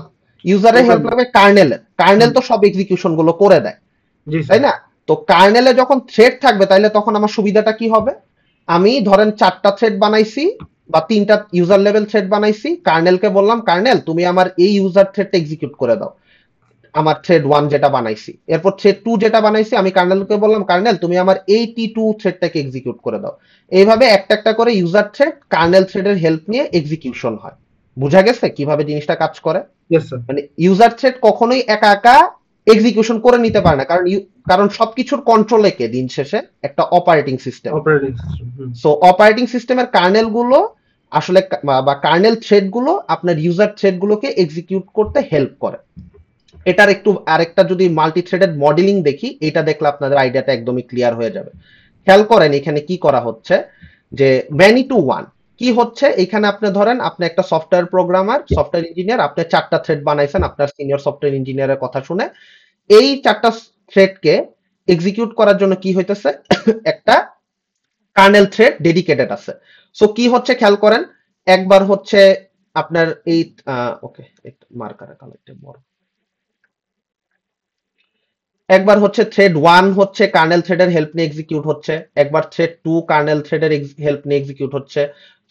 ইউজারের হেল্প লাগবে কার্নেলের। কার্নেল তো সব এক্সিকিউশন গুলো করে দেয়, জি তাই স্যার। না? তো কার্নেলে যখন থ্রেড থাকবে তাহলে তখন আমার সুবিধাটা কি হবে? আমি ধরেন 4টা থ্রেড বানাইছি বা 3টা ইউজার লেভেল থ্রেড বানাইছি, কার্নেলকে বললাম কার্নেল তুমি আমার এই ইউজার থ্রেডটা এক্সিকিউট করে দাও, আমার থ্রেড 1 যেটা বানাইছি। এরপর থ্রেড 2 যেটা বানাইছি আমি কার্নেলকে বললাম কার্নেল তুমি আমার এই T2 থ্রেডটাকে এক্সিকিউট করে দাও। এইভাবে একটা একটা করে ইউজার থ্রেড কার্নেল থ্রেডের হেল্প নিয়ে এক্সিকিউশন হয়। বুঝা গেছে কিভাবে জিনিসটা কাজ করে? Yes sir. মানে ইউজার থ্রেড কখনোই একা একা এক্সিকিউশন করে নিতে পারে না, কারণ সবকিছুর কন্ট্রোলে কে দিন শেষে? একটা operating system. Operating system. So operating সিস্টেমের কার্নেল গুলো আসলে বা কার্নেল থ্রেড গুলো আপনার ইউজার থ্রেড গুলোকে এক্সিকিউট করতে হেল্প করে। এটার একটু আরেকটা যদি মাল্টি থ্রেডেড মডেলিং দেখি, এটা দেখলে আপনাদের আইডিয়াটা একদমই ক্লিয়ার হয়ে যাবে। খেয়াল করেন এখানে কি করা হচ্ছে, যে ম্যানি টু ওয়ান কি হচ্ছে এখানে। আপনি ধরেন আপনি একটা সফটওয়্যার প্রোগ্রামার, সফটওয়্যার ইঞ্জিনিয়ার, আপনি 4টা থ্রেড বানাইছেন আপনার সিনিয়র সফটওয়্যার ইঞ্জিনিয়ারের কথা শুনে। এই 4টা থ্রেডকে এক্সিকিউট করার জন্য কি হইতেছে, একটা কার্নেল থ্রেড ডেডিকেটেড আছে। সো কি হচ্ছে খেয়াল করেন, একবার হচ্ছে আপনার এই ওকে মার্কারে কালেক্টে বড়, একবার হচ্ছে থ্রেড 1 হচ্ছে কার্নেল থ্রেডের হেল্প নিয়ে এক্সিকিউট হচ্ছে, একবার থ্রেড 2 কার্নেল থ্রেডের হেল্প নিয়ে এক্সিকিউট হচ্ছে,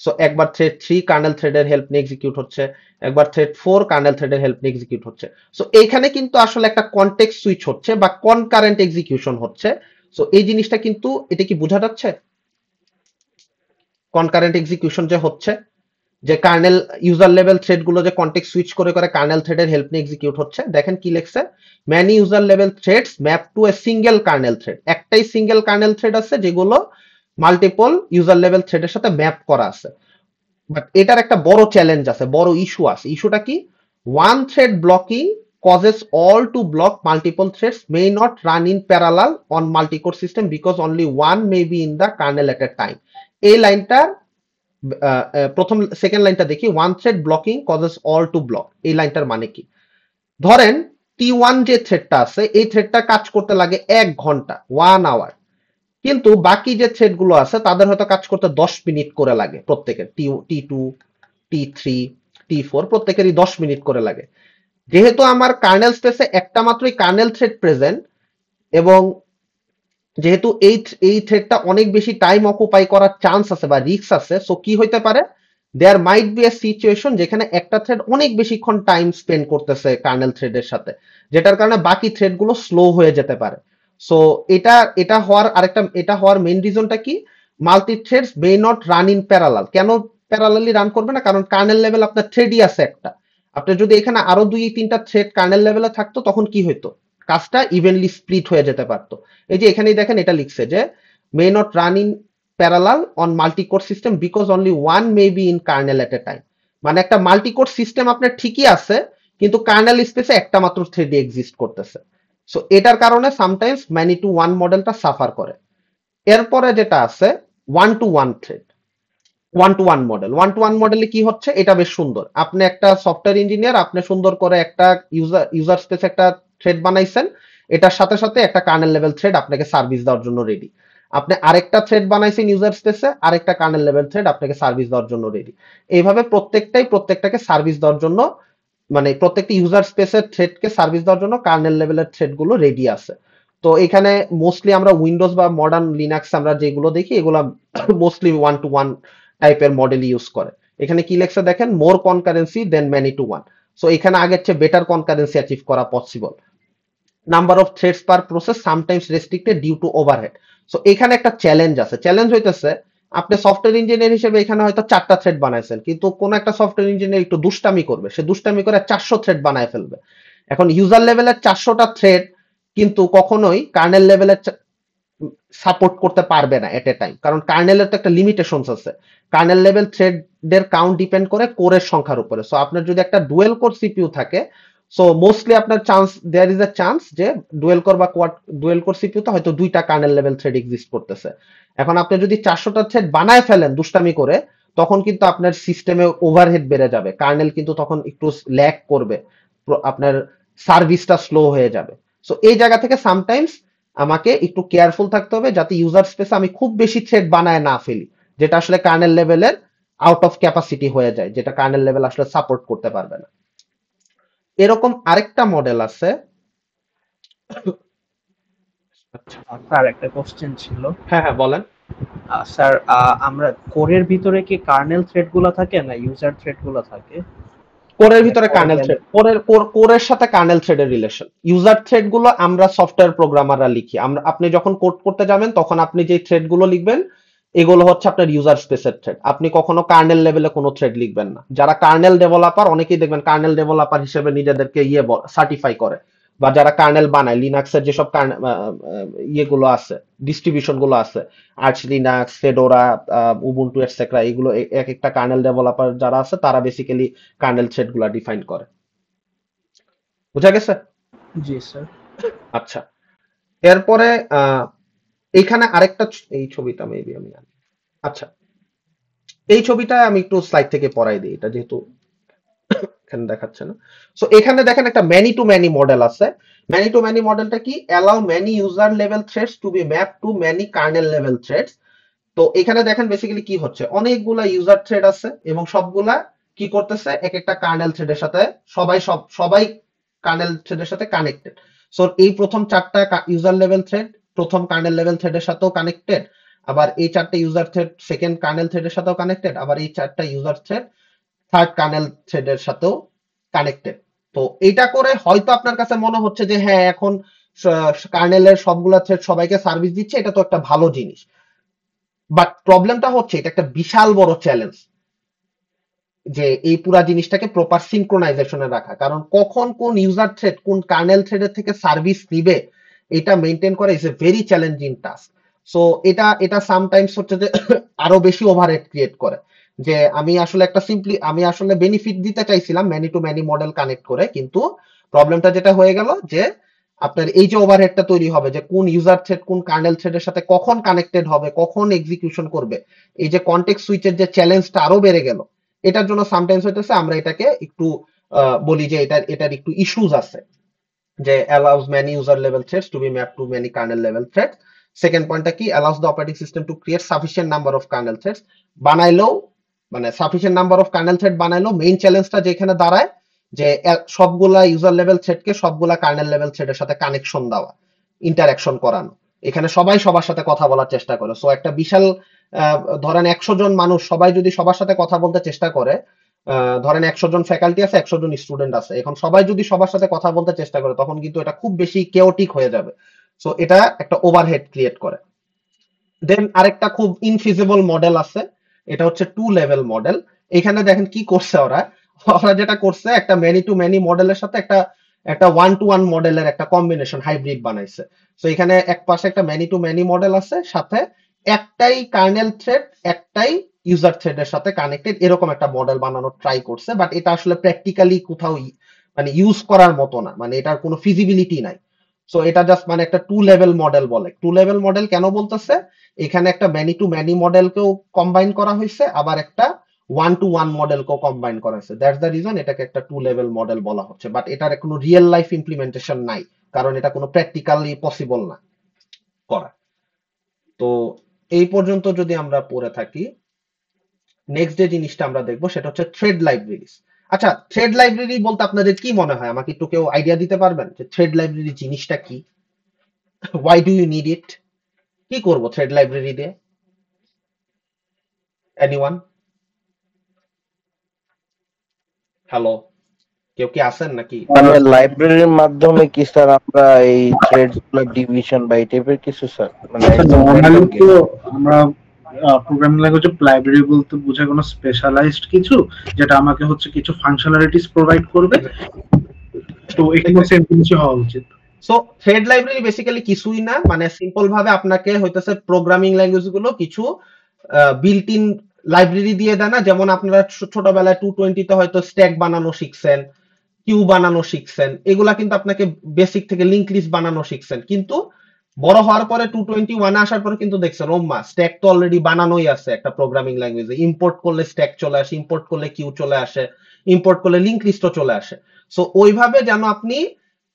সো একবার থ্রেড 3 কার্নেল থ্রেডের হেল্প নিয়ে এক্সিকিউট হচ্ছে, একবার থ্রেড 4 কার্নেল থ্রেডের হেল্প নিয়ে এক্সিকিউট হচ্ছে। সো এইখানে কিন্তু আসলে একটা কনটেক্সট সুইচ হচ্ছে বা কনকারেন্ট এক্সিকিউশন হচ্ছে। সো এই জিনিসটা কিন্তু, এটা কি বোঝা যাচ্ছে কনকারেন্ট এক্সিকিউশন যে হচ্ছে, যে কার্নেল ইউজার লেভেল থ্রেড গুলো যে কন্টেক্সট সুইচ করে করে কার্নেল থ্রেডের হেল্প নিয়ে এক্সিকিউট হচ্ছে। দেখেন কি লেখছে, many user level threads map to a single kernel thread. একটাই সিঙ্গেল কার্নেল থ্রেড আছে যেগুলো মাল্টিপল ইউজার লেভেল থ্রেডের সাথে ম্যাপ করা আছে। বাট এটার একটা বড় চ্যালেঞ্জ আছে, বড় ইস্যু আছে। ইস্যুটা কি? One thread blocking causes all to block multiple threads may not run in parallel on multi-core system because only one may be in the kernel at a time। এই লাইনটা প্রথম সেকেন্ড লাইনটা দেখি, one thread blocking causes all two block, এই লাইনটার মানে কি? ধরেন T1 যে থ্রেডটা আছে এই থ্রেডটা কাজ করতে লাগে 1 ঘন্টা, 1 আওয়ার, কিন্তু বাকি যে থ্রেড গুলো আছে তাদের হয়তো কাজ করতে 10 মিনিট করে লাগে। প্রত্যেকের T2 T3 T4 প্রত্যেকেরই 10 মিনিট করে লাগে। যেহেতু আমার কার্নেল স্পেসে একটা মাত্রই কার্নেল থ্রেড প্রেজেন্ট, এবং যেহেতু এই থ্রেডটা অনেক বেশি টাইম অকুপাই করার চান্স আছে বা রিস্ক আছে, সো কি হইতে পারে, দেয়ার মাইট বি এ সিচুয়েশন যেখানে একটা থ্রেড অনেক বেশিক্ষণ টাইম স্পেন্ড করতেছে কার্নেল থ্রেডের সাথে, যেটার কারণে বাকি থ্রেড গুলো স্লো হয়ে যেতে পারে। সো এটা হওয়ার মেইন রিজনটা কি, multi threads may not run in parallel. কেন প্যারালালি রান করবে না? কারণ কার্নেল লেভেল আপনার থ্রেডই আছে একটা। আপনার যদি এখানে আরো 2-3টা থ্রেড কার্নেল লেভেলে থাকতো তখন কি হইতো, কাজটা ইভেনলি স্প্লিট হয়ে যেতে পারতো। এই যে এখানেই দেখেন এটা লিখছে যে may not run in parallel on multi core system because only one may be in kernel at A time. মানে একটা মাল্টি কোর সিস্টেম আপনার ঠিকই আছে কিন্তু কার্নেল স্পেসে একটা মাত্র থ্রেড এক্সিস্ট করতেছে। সো এটার কারণে সামটাইমস ম্যানি টু ওয়ান মডেলটা সাফার করে। এরপরে যেটা আছে one to one thread, one to one model. One to one মডেলে কি হচ্ছে, এটা বেশ সুন্দর। আপনি একটা সফটওয়্যার ইঞ্জিনিয়ার, আপনি সুন্দর করে একটা ইউজার স্পেসে একটা থ্রেড বানাইছেন, এটার সাথে সাথে একটা কার্নেল লেভেল থ্রেড আপনাকে সার্ভিস দেওয়ার জন্য রেডি। আপনি আরেকটা থ্রেড বানাইছেন ইউজার স্পেসে, আরেকটা কার্নেল লেভেল থ্রেড আপনাকে সার্ভিস দেওয়ার জন্য রেডি। এইভাবে প্রত্যেকটাকে সার্ভিস দেওয়ার জন্য, মানে প্রত্যেকটা ইউজার স্পেসের থ্রেডকে সার্ভিস দেওয়ার জন্য কার্নেল লেভেলের থ্রেড গুলো রেডি আছে। তো এখানে মোস্টলি আমরা উইন্ডোজ বা মডার্ন লিনাক্স আমরা যেগুলো দেখি এগুলো মোস্টলি ওয়ান টু ওয়ান টাইপের মডেল ইউজ করে। এখানে কি লেখছে দেখেন, more concurrency than many to one. So এখানে আগের চেয়ে বেটার কনকারেন্সি অ্যাচিভ করা possible. Number of threads per process sometimes restricted due to overhead. So এখানে একটা চ্যালেঞ্জ আছে। চ্যালেঞ্জ হইতেছে, আপনি সফটওয়্যার ইঞ্জিনিয়ার হিসেবে এখানে হয়তো 4টা থ্রেড বানাইছেন, কিন্তু কোন একটা সফটওয়্যার ইঞ্জিনিয়ার একটু দুষ্টামি করবে, সে দুষ্টামি করে 400 থ্রেড বানায় ফেলবে। এখন ইউজার লেভেলের 400টা থ্রেড কিন্তু কখনোই কার্নেল লেভেলের সাপোর্ট করতে পারবে না এট এ টাইম, কারণ কার্নেলের তো একটা লিমিটেশনস আছে। কার্নেল লেভেল থ্রেডের কাউন্ট ডিপেন্ড করে কোরের সংখ্যার উপরে। সো আপনার যদি একটা ডুয়েল কোর সিপিইউ থাকে, সো মোস্টলি আপনার chance, there is a chance যে ডুয়েল কোর বা ডুয়েল কোর সিপিইউতে হয়তো 2টা কার্নেল লেভেল থ্রেড এক্সিস্ট করতেছে। এখন আপনি যদি 400টা থ্রেড বানায় ফেলেন দুষ্টামি করে, তখন কিন্তু আপনার সিস্টেমে ওভারহেড বেড়ে যাবে, কার্নেল কিন্তু তখন একটু ল্যাগ করবে, আপনার সার্ভিসটা স্লো হয়ে যাবে। সো এই জায়গা থেকে সামটাইমস আমাকে একটু কেয়ারফুল থাকতে হবে যাতে ইউজার স্পেসে আমি খুব বেশি থ্রেড বানায় না ফেলি, যেটা আসলে কার্নেল লেভেলের আউট অফ ক্যাপাসিটি হয়ে যায়, যেটা কার্নেল লেভেল আসলে সাপোর্ট করতে পারবে না। এরকম আরেকটা মডেল আছে। স্যার একটা কোশ্চেন ছিল। হ্যাঁ হ্যাঁ বলেন। স্যার আমরা কোরের ভিতরে কি কার্নেল থ্রেড গুলো থাকে না ইউজার থ্রেড গুলো থাকে? কোরের ভিতরে কার্নেল থ্রেড, কোরের সাথে কার্নেল থ্রেডের রিলেশন। ইউজার থ্রেড গুলো আমরা সফটওয়্যার প্রোগ্রামাররা লিখি। আপনি যখন কোড করতে যাবেন তখন আপনি যে থ্রেড গুলো লিখবেন এগুলো হচ্ছে আপনার ইউজার স্পেসের থ্রেড। আপনি কখনো কার্নেল লেভেলে কোনো থ্রেড লিখবেন না। যারা কার্নেল ডেভেলপার, অনেকেই দেখবেন কার্নেল ডেভেলপার হিসেবে নিজেদেরকে সার্টিফাই করে, বা যারা কার্নেল বানায় লিনাক্সের যেসব ইয়েগুলো আছে, ডিস্ট্রিবিউশন গুলো আছে, arch Linux, Fedora, Ubuntu etcetera, এগুলো এক একটা কার্নেল ডেভেলপার যারা আছে তারা বেসিক্যালি কার্নেল থ্রেড গুলা ডিফাইন করে। বুঝা গেছে? জি স্যার। আচ্ছা, এরপরে এইখানে আরেকটা এই ছবিটা মেবি আমি আচ্ছা, এই ছবিটা আমি একটু স্লাইড থেকে পড়াই দিই, এটা যেহেতু এখানে দেখাচ্ছে না। সো এখানে দেখেন একটা ম্যানি টু ম্যানি মডেল আছে। ম্যানি টু ম্যানি মডেলটা কি? Allow many user level threads to be map to many kernel level threads. তো এখানে দেখেন বেসিক্যালি কি হচ্ছে, অনেকগুলা ইউজার থ্রেড আছে এবং সবগুলা কি করতেছে, এক একটা কার্নেল থ্রেডের সাথে সবাই কার্নেল থ্রেডের সাথে কানেক্টেড। সো এই প্রথম 4টা ইউজার লেভেল থ্রেড প্রথম কার্নেল লেভেল থ্রেডের সাথেও কানেক্টেড, আবার এই 4টা ইউজার থ্রেড সেকেন্ড কার্নেল থ্রেডের সাথেও কানেক্টেড, আবার এই 4টা ইউজার থ্রেড থার্ড কার্নেল থ্রেডের সাথেও কানেক্টেড। তো এটা করে হয়তো আপনার কাছে মনে হচ্ছে যে হ্যাঁ এখন কার্নেলের সবগুলা থ্রেড সবাইকে সার্ভিস দিচ্ছে, এটা তো একটা ভালো জিনিস। বাট প্রবলেমটা হচ্ছে এটা একটা বিশাল বড় চ্যালেঞ্জ যে এই পুরা জিনিসটাকে প্রপার সিনক্রোনাইজেশনে রাখা, কারণ কখন কোন ইউজার থ্রেড কোন কার্নেল থ্রেডের থেকে সার্ভিস নিবে এটা মেনটেন করা is a very challenging task. So এটা সামটাইমস হচ্ছে যে আরো বেশি ওভারহেড ক্রিয়েট করে, যে আমি আসলে বেনিফিট দিতে চাইছিলাম many to many model connect করে, কিন্তু প্রবলেমটা যেটা হয়ে গেল যে আপনার এই যে ওভারহেডটা তৈরি হবে যে কোন ইউজার থ্রেড কোন কার্নেল থ্রেডের সাথে কখন কানেক্টেড হবে, কখন এক্সিকিউশন করবে, এই যে কনটেক্সট সুইচের যে চ্যালেঞ্জটা আরো বেড়ে গেল। এটার জন্য সামটাইমস হইতেছে আমরা এটাকে একটু বলি যে এটার একটু ইস্যুস আছে, যে allows many user level threads to be mapped to many kernel level threads. Second পয়েন্টটা কি? allows the operating system to create sufficient number of kernel threads। বানাইলেও মানে sufficient number of kernel thread বানাইলেও মেইন চ্যালেঞ্জটা যেখানে দাঁড়ায় যে সবগুলা ইউজার লেভেল থ্রেডকে সবগুলা কার্নেল লেভেল থ্রেডের সাথে কানেকশন দেওয়া, ইন্টারাকশন করানো। এখানে সবাই সবার সাথে কথা বলার চেষ্টা করে। সো একটা বিশাল ধরেন 100 জন মানুষ সবাই যদি সবার সাথে কথা বলতে চেষ্টা করে, ধরেন 100 জন ফ্যাকাল্টি আছে, 100 জন স্টুডেন্ট আছে, এখন সবাই যদি সবার সাথে কথা বলতে চেষ্টা করে তখন কিন্তু এটা খুব বেশি কেওটিক হয়ে যাবে। সো এটা একটা ওভারহেড ক্রিয়েট করে। দেন আরেকটা খুব ইনফিজিবল মডেল আছে, এটা হচ্ছে 2 লেভেল মডেল। এখানে দেখেন কি করছে ওরা যেটা করছে একটা ম্যানি টু ম্যানি মডেলের সাথে একটা 1 to 1 মডেলের একটা কম্বিনেশন হাইব্রিড বানাইছে। সো এখানে এক পাশে একটা ম্যানি টু ম্যানি মডেল আছে, সাথে একটাই কার্নেল থ্রেড একটাই ইউজার থ্রেডের সাথে কানেক্টেড, এরকম একটা মডেল বানানোর ট্রাই করছে। বাট এটা আসলে প্র্যাকটিক্যালি কোথাও মানে ইউজ করার মতো না, মানে এটার কোনো ফিজিবিলিটি নাই। সো এটা জাস্ট মানে একটা 2 লেভেল মডেল বলে। 2 লেভেল মডেল কেন বলতেছে? এখানে একটা ম্যানি টু ম্যানি মডেলকেও কম্বাইন করা হয়েছে, আবার একটা 1 to 1 মডেলকেও কম্বাইন করা হয়েছে। দ্যাটস দ্য রিজন এটাকে একটা 2 লেভেল মডেল বলা হচ্ছে। বাট এটার কোনো রিয়েল লাইফ ইমপ্লিমেন্টেশন নাই, কারণ এটা কোনো প্র্যাকটিক্যালি পসিবল না করা। তো এই পর্যন্ত যদি আমরা পড়ে থাকি, নেক্সট যে জিনিসটা আমরা দেখবো সেটা হচ্ছে থ্রেড লাইব্রেরিজ। আচ্ছা, থ্রেড লাইব্রেরি বলতে আপনাদের কি মনে হয়? আমাকে একটু কেউ আইডিয়া দিতে পারবেন যে থ্রেড লাইব্রেরি জিনিসটা কি? Why do you need it? কি করব থ্রেড লাইব্রেরি দিয়ে? এনিওয়ান? হ্যালো, কেউ কি আছেন নাকি? মানে লাইব্রেরির মাধ্যমে কি স্যার আমরা এই থ্রেডস গুলো ডিভিশন বা এই টাইপের কিছু স্যার? মানে নরমালি তো আমরা প্রোগ্রামিং ল্যাঙ্গুয়েজে লাইব্রেরি বলতে বোঝায় কোনো স্পেশালাইজড কিছু যেটা আমাকে হচ্ছে কিছু ফাংশনালিটিস প্রোভাইড করবে। তো এখানে সেম কিছু হওয়া উচিত। সো থ্রেড লাইব্রেরি বেসিক্যালি কিছুই না, মানে সিম্পল ভাবে আপনাকে হইতেছে প্রোগ্রামিং ল্যাঙ্গুয়েজ গুলো কিছু বিল্ট ইন লাইব্রেরি দিয়ে দেয় না, যেমন আপনারা ছোটবেলায় 220 তে হয়তো স্ট্যাক বানানো শিখছেন, কিউ বানানো শিখছেন, এগুলা কিন্তু আপনাকে বেসিক থেকে লিঙ্ক লিস্ট বানানো শিখছেন, কিন্তু বড় হওয়ার পরে 221 আসার পরে কিন্তু দেখছেন ওম্মা স্ট্যাক তো অলরেডি বানানোই আছে একটা প্রোগ্রামিং ল্যাঙ্গুয়েজে, ইম্পোর্ট করলে স্ট্যাক চলে আসে, ইম্পোর্ট করলে কিউ চলে আসে, ইম্পোর্ট করলে লিঙ্ক লিস্টও চলে আসে। সো ওইভাবে যেন আপনি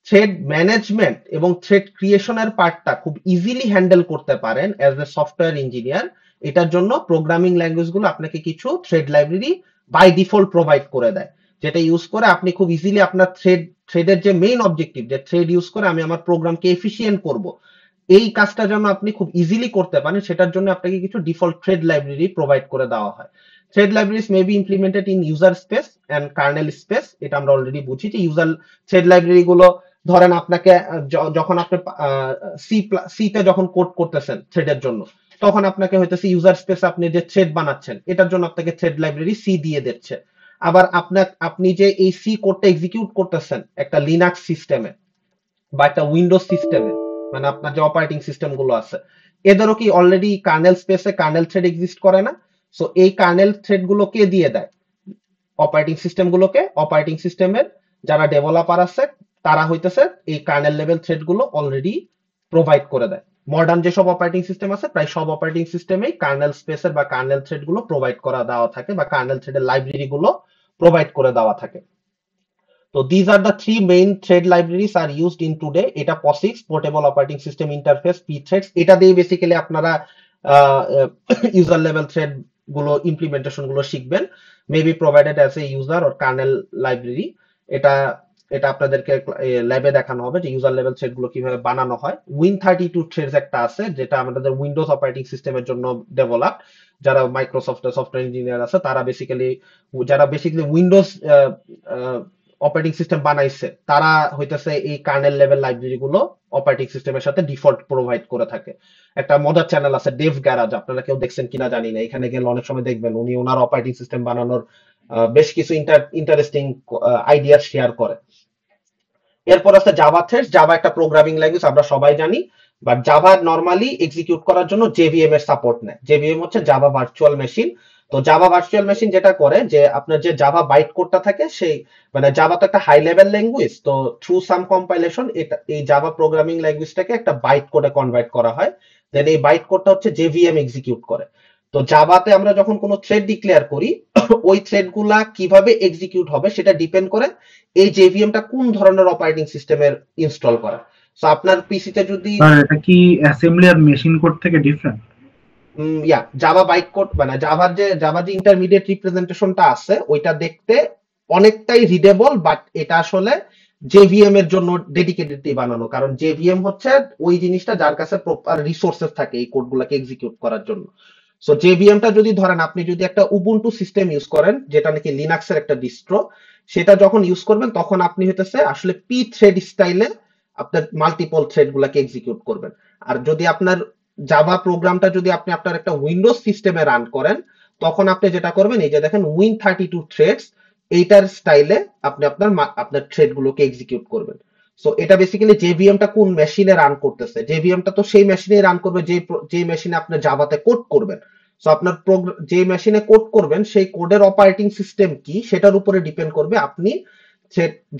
থ্রেড ম্যানেজমেন্ট এবং থ্রেড ক্রিয়েশনের পার্টটা খুব ইজিলি হ্যান্ডেল করতে পারেন অ্যাজ এ সফটওয়্যার ইঞ্জিনিয়ার, এটার জন্য প্রোগ্রামিং ল্যাঙ্গুয়েজ গুলো আপনাকে কিছু thread library by default provide করে দেয়, যেটা ইউজ করে আপনি খুব ইজিলি আপনার থ্রেডের যে মেইন অবজেক্টিভ, যে থ্রেড ইউজ করে আমি আমার প্রোগ্রামকে এফিসিয়েন্ট করব, এই কাজটা যেন আপনি খুব ইজিলি করতে পারেন, সেটার জন্য আপনাকে কিছু ডিফল্ট থ্রেড লাইব্রেরি প্রোভাইড করে দেওয়া হয়। Thread libraries may be implemented in user space and kernel space, এটা আমরা অলরেডি বুঝি যে ইউজার থ্রেড লাইব্রেরি গুলো ধরেন আপনাকে যখন আপনি সি তে যখন কোড করতেছেন থ্রেডের জন্য, তখন আপনাকে হইতেছে ইউজার স্পেস আপনি যে থ্রেড বানাচ্ছেন এটার জন্য আপনাকে থ্রেড লাইব্রেরি সি দিয়ে দিচ্ছে। আবার আপনি যে এই সি কোডটা এক্সিকিউট করতেছেন একটা লিনাক্স সিস্টেমে বা একটা উইন্ডোজ সিস্টেমে, মানে আপনার যে অপারেটিং সিস্টেম গুলো আছে এদেরও কি অলরেডি কার্নেল স্পেসে কার্নেল থ্রেড এক্সিস্ট করে না? সো এই কার্নেল থ্রেড গুলো কে দিয়ে দেয়? অপারেটিং সিস্টেম গুলোকে। অপারেটিং সিস্টেমের যারা ডেভেলপার আছে তারা হইতেছে এই কার্নেল লেভেল থ্রেড গুলো অলরেডি প্রোভাইড করে দেয়। মডার্ন যেসব অপারেটিং সিস্টেম আছে প্রায় সব অপারেটিং সিস্টেমেই কার্নেল স্পেসের বা কার্নেল থ্রেড গুলো প্রোভাইড করা দেওয়া থাকে, বা কার্নেল থ্রেডের লাইব্রেরি গুলো প্রোভাইড করে দেওয়া থাকে। তো these are the three main thread libraries are used in today. এটা POSIX, Portable Operating System Interface, pthreads, এটা দিয়ে বেসিক্যালি আপনারা ইউজার লেভেল থ্রেড গুলো ইমপ্লিমেন্টেশন গুলো শিখবেন, maybe provided as a user or kernel library. এটা এটা আপনাদেরকে ল্যাবে দেখানো হবে যে ইউজার লেভেল থ্রেড গুলো কিভাবে বানানো হয়। Win32 থ্রেডস একটা আছে যেটা আমাদের উইন্ডোজ অপারেটিং সিস্টেমের জন্য ডেভেলপ। যারা মাইক্রোসফটের সফটওয়্যার ইঞ্জিনিয়ার আছে তারা বেসিক্যালি উইন্ডোজ অপারেটিং সিস্টেম বানাইছে, তারা হইতেছে এই কার্নেল লেভেল লাইব্রেরি গুলো অপারেটিং সিস্টেমের সাথে ডিফল্ট প্রোভাইড করে থাকে। একটা মজার চ্যানেল আছে ডেভ গ্যারাজ, আপনারা কেউ দেখছেন কিনা জানি না, এখানে গেলে অনেক সময় দেখবেন উনি ওনার অপারেটিং সিস্টেম বানানোর বেশ কিছু ইন্টারেস্টিং আইডিয়া শেয়ার করে। এরপর আছে জাভা থ্রেডস। জাভা একটা প্রোগ্রামিং ল্যাঙ্গুয়েজ আমরা সবাই জানি, বাট জাভা নরমালি এক্সিকিউট করার জন্য জেভিএম এর সাপোর্ট নেয়। জেভিএম হচ্ছে জাভা ভার্চুয়াল মেশিন। তো জাভা ভার্চুয়াল মেশিন যেটা করে যে আপনার যে জাভা বাইট কোডটা থাকে সেই, মানে জাভা তো একটা হাই লেভেল ল্যাঙ্গুয়েজ, তো থ্রু সাম কম্পাইলেশন এটা এই জাভা প্রোগ্রামিং ল্যাঙ্গুয়েজটাকে একটা বাইট কোডে কনভার্ট করা হয়, দেন এই বাইট কোডটা হচ্ছে জেভিএম এক্সিকিউট করে। তো জাভাতে আমরা যখন কোনো থ্রেড ডিক্লেয়ার করি ওই থ্রেড গুলা কিভাবে এক্সিকিউট হবে সেটা ডিপেন্ড করে এই জেভিএমটা কোন ধরনের অপারেটিং সিস্টেমের ইনস্টল করা। সো আপনার পিসিতে যদি এটা কি অ্যাসেম্বলি আর মেশিন কোড থেকে ডিফারেন্ট? জাভা বাইট কোড, মানে জাভা যে ইন্টারমিডিয়েট রিপ্রেজেন্টেশনটা আছে ওইটা দেখতে অনেকটাই রিডেবল, বাট এটা আসলে জেভিএম এর জন্য ডেডিকেটেডলি বানানো, কারণ জেভিএম হচ্ছে ওই জিনিসটা যার কাছে প্রপার রিসোর্সেস থাকে এই কোডগুলোকে এক্সিকিউট করার জন্য। সো জেভিএমটা যদি ধরেন আপনি যদি একটা উবুন্টু সিস্টেম ইউজ করেন যেটা নাকি লিনাক্সের একটা ডিস্ট্রো, সেটা যখন ইউজ করবেন তখন আপনি হইতেছে আসলে পি থ্রেড স্টাইলে আপনার মাল্টিপল থ্রেড গুলাকে এক্সিকিউট করবেন। আর যদি আপনার জাভা প্রোগ্রামটা যদি আপনি আপনার একটা উইন্ডোজ সিস্টেমে রান করেন তখন আপনি যেটা করবেন এই যে দেখেন Win32 থ্রেডস, এইটার স্টাইলে আপনি আপনার থ্রেড গুলোকে এক্সিকিউট করবেন। সো এটা বেসিক্যালি জেভিএমটা কোন মেশিনে রান করতেছে, জেভিএমটা তো সেই মেশিনে রান করবে যে মেশিনে আপনি জাভাতে কোড করবেন। সো আপনার যে মেশিনে কোড করবেন সেই কোডের অপারেটিং সিস্টেম কি সেটার উপরে ডিপেন্ড করবে আপনি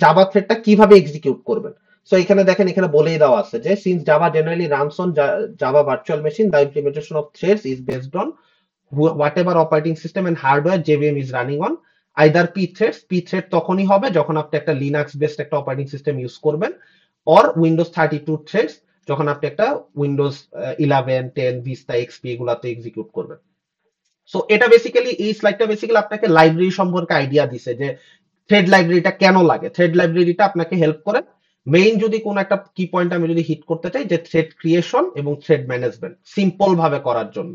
জাভা থ্রেডটা কিভাবে এক্সিকিউট করবেন। সো এখানে দেখেন এখানে বলেই দেওয়া আছে যে since Java generally runs on Java virtual machine, the implementation of threads is based on whatever operating system and hardware JVM is running on, either pthreads, pthread তখনই হবে যখন আপনি একটা লিনাক্স বেসড একটা অপারেটিং সিস্টেম ইউজ করবেন, অর উইন্ডোজ 32 থ্রেডস যখন আপনি একটা উইন্ডোজ 11, 10, ভিস্তা, এক্সপি এগুলাতে এক্সিকিউট করবেন। সো এটা বেসিক্যালি এই স্লাইডটা বেসিক্যালি আপনাকে লাইব্রেরি সম্পর্কে আইডিয়া দিছে যে থ্রেড লাইব্রেরিটা কেন লাগে। থ্রেড লাইব্রেরিটা আপনাকে হেল্প করে মেইন যদি কোন একটা কি পয়েন্ট আমি যদি হিট করতে চাই যে থ্রেড ক্রিয়েশন এবং থ্রেড ম্যানেজমেন্ট সিম্পল ভাবে করার জন্য।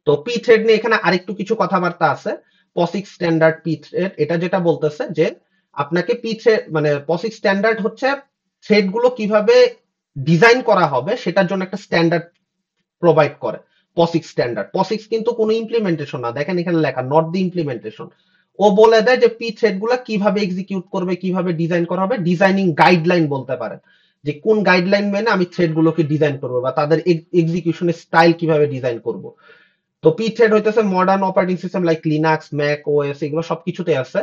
তো পি থ্রেড নিয়ে এখানে আরেকটু কিছু কথাবার্তা আছে। POSIX স্ট্যান্ডার্ড পি থ্রেড, এটা যেটা বলতেছে যে আপনাকে পি থ্রেড মানে POSIX স্ট্যান্ডার্ড হচ্ছে থ্রেড গুলো কিভাবে ডিজাইন করা হবে সেটার জন্য একটা স্ট্যান্ডার্ড প্রোভাইড করে POSIX স্ট্যান্ডার্ড। POSIX কিন্তু কোনো ইমপ্লিমেন্টেশন না, দেখেন এখানে লেখা নট দি ইমপ্লিমেন্টেশন। ও বলে দেয় যে পি থ্রেড গুলা কিভাবে এক্সিকিউট করবে, কিভাবে ডিজাইন করা হবে, ডিজাইনিং গাইডলাইন বলতে পারেন, যে কোন গাইডলাইন মেনে আমি থ্রেড গুলোকে ডিজাইন করবো বা তাদের এক্সিকিউশনের স্টাইল কিভাবে ডিজাইন করব। তো পি থ্রেড হইতেছে modern operating system like Linux, Mac OS, এগুলো সবকিছুতে আছে।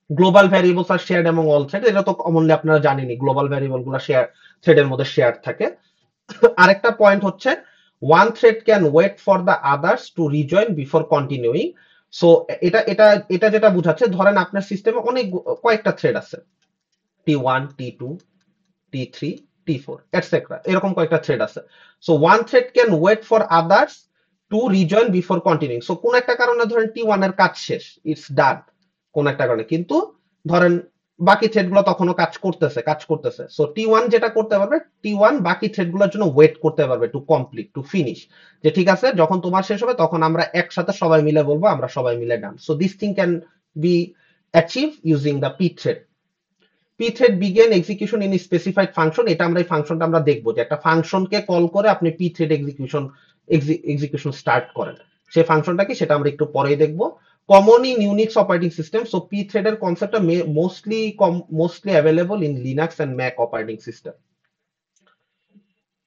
গ্লোবাল ভ্যারিয়েবলস আর শেয়ার্ড এমং অল থ্রেড, এটা তো কমনলি আপনারা জানেনই, গ্লোবাল ভ্যারিয়েবল গুলো শেয়ার থ্রেডের মধ্যে শেয়ার থাকে। আরেকটা পয়েন্ট হচ্ছে one thread can wait for the others to rejoin before continuing. So এটা এটা এটা যেটা বোঝাচ্ছে, ধরেন আপনার সিস্টেমে অনেক কয়েকটা থ্রেড আছে, T1, T2, T3, T4 etcetera, এরকম কয়েকটা থ্রেড আছে। So one thread can wait for others to rejoin before continuing. So কোন একটা কারণে ধরেন T1 এর কাজ শেষ, ইটস ডান কোন একটা কারণে, কিন্তু ধরেন বাকি থ্রেড গুলো তখনও কাজ করতেছে। সো T1 যেটা করতে পারবে, T1 বাকি থ্রেড গুলোর জন্য ওয়েট করতে পারবে টু কমপ্লিট, টু ফিনিশ, যে ঠিক আছে যখন তোমার শেষ হবে তখন আমরা একসাথে সবাই মিলে বলবো আমরা সবাই মিলে done. So this thing can be achieve using the P thread. P thread begin execution in specified function, এটা আমরা এই ফাংশনটা আমরা দেখবো, যে একটা ফাংশনকে কল করে আপনি পি থ্রেড এক্সিকিউশন স্টার্ট করেন, সেই ফাংশনটা কি সেটা আমরা একটু পরেই দেখবো। Common in Unix operating system, so P thread এর কনসেপ্টটা mostly available in Linux and Mac operating system.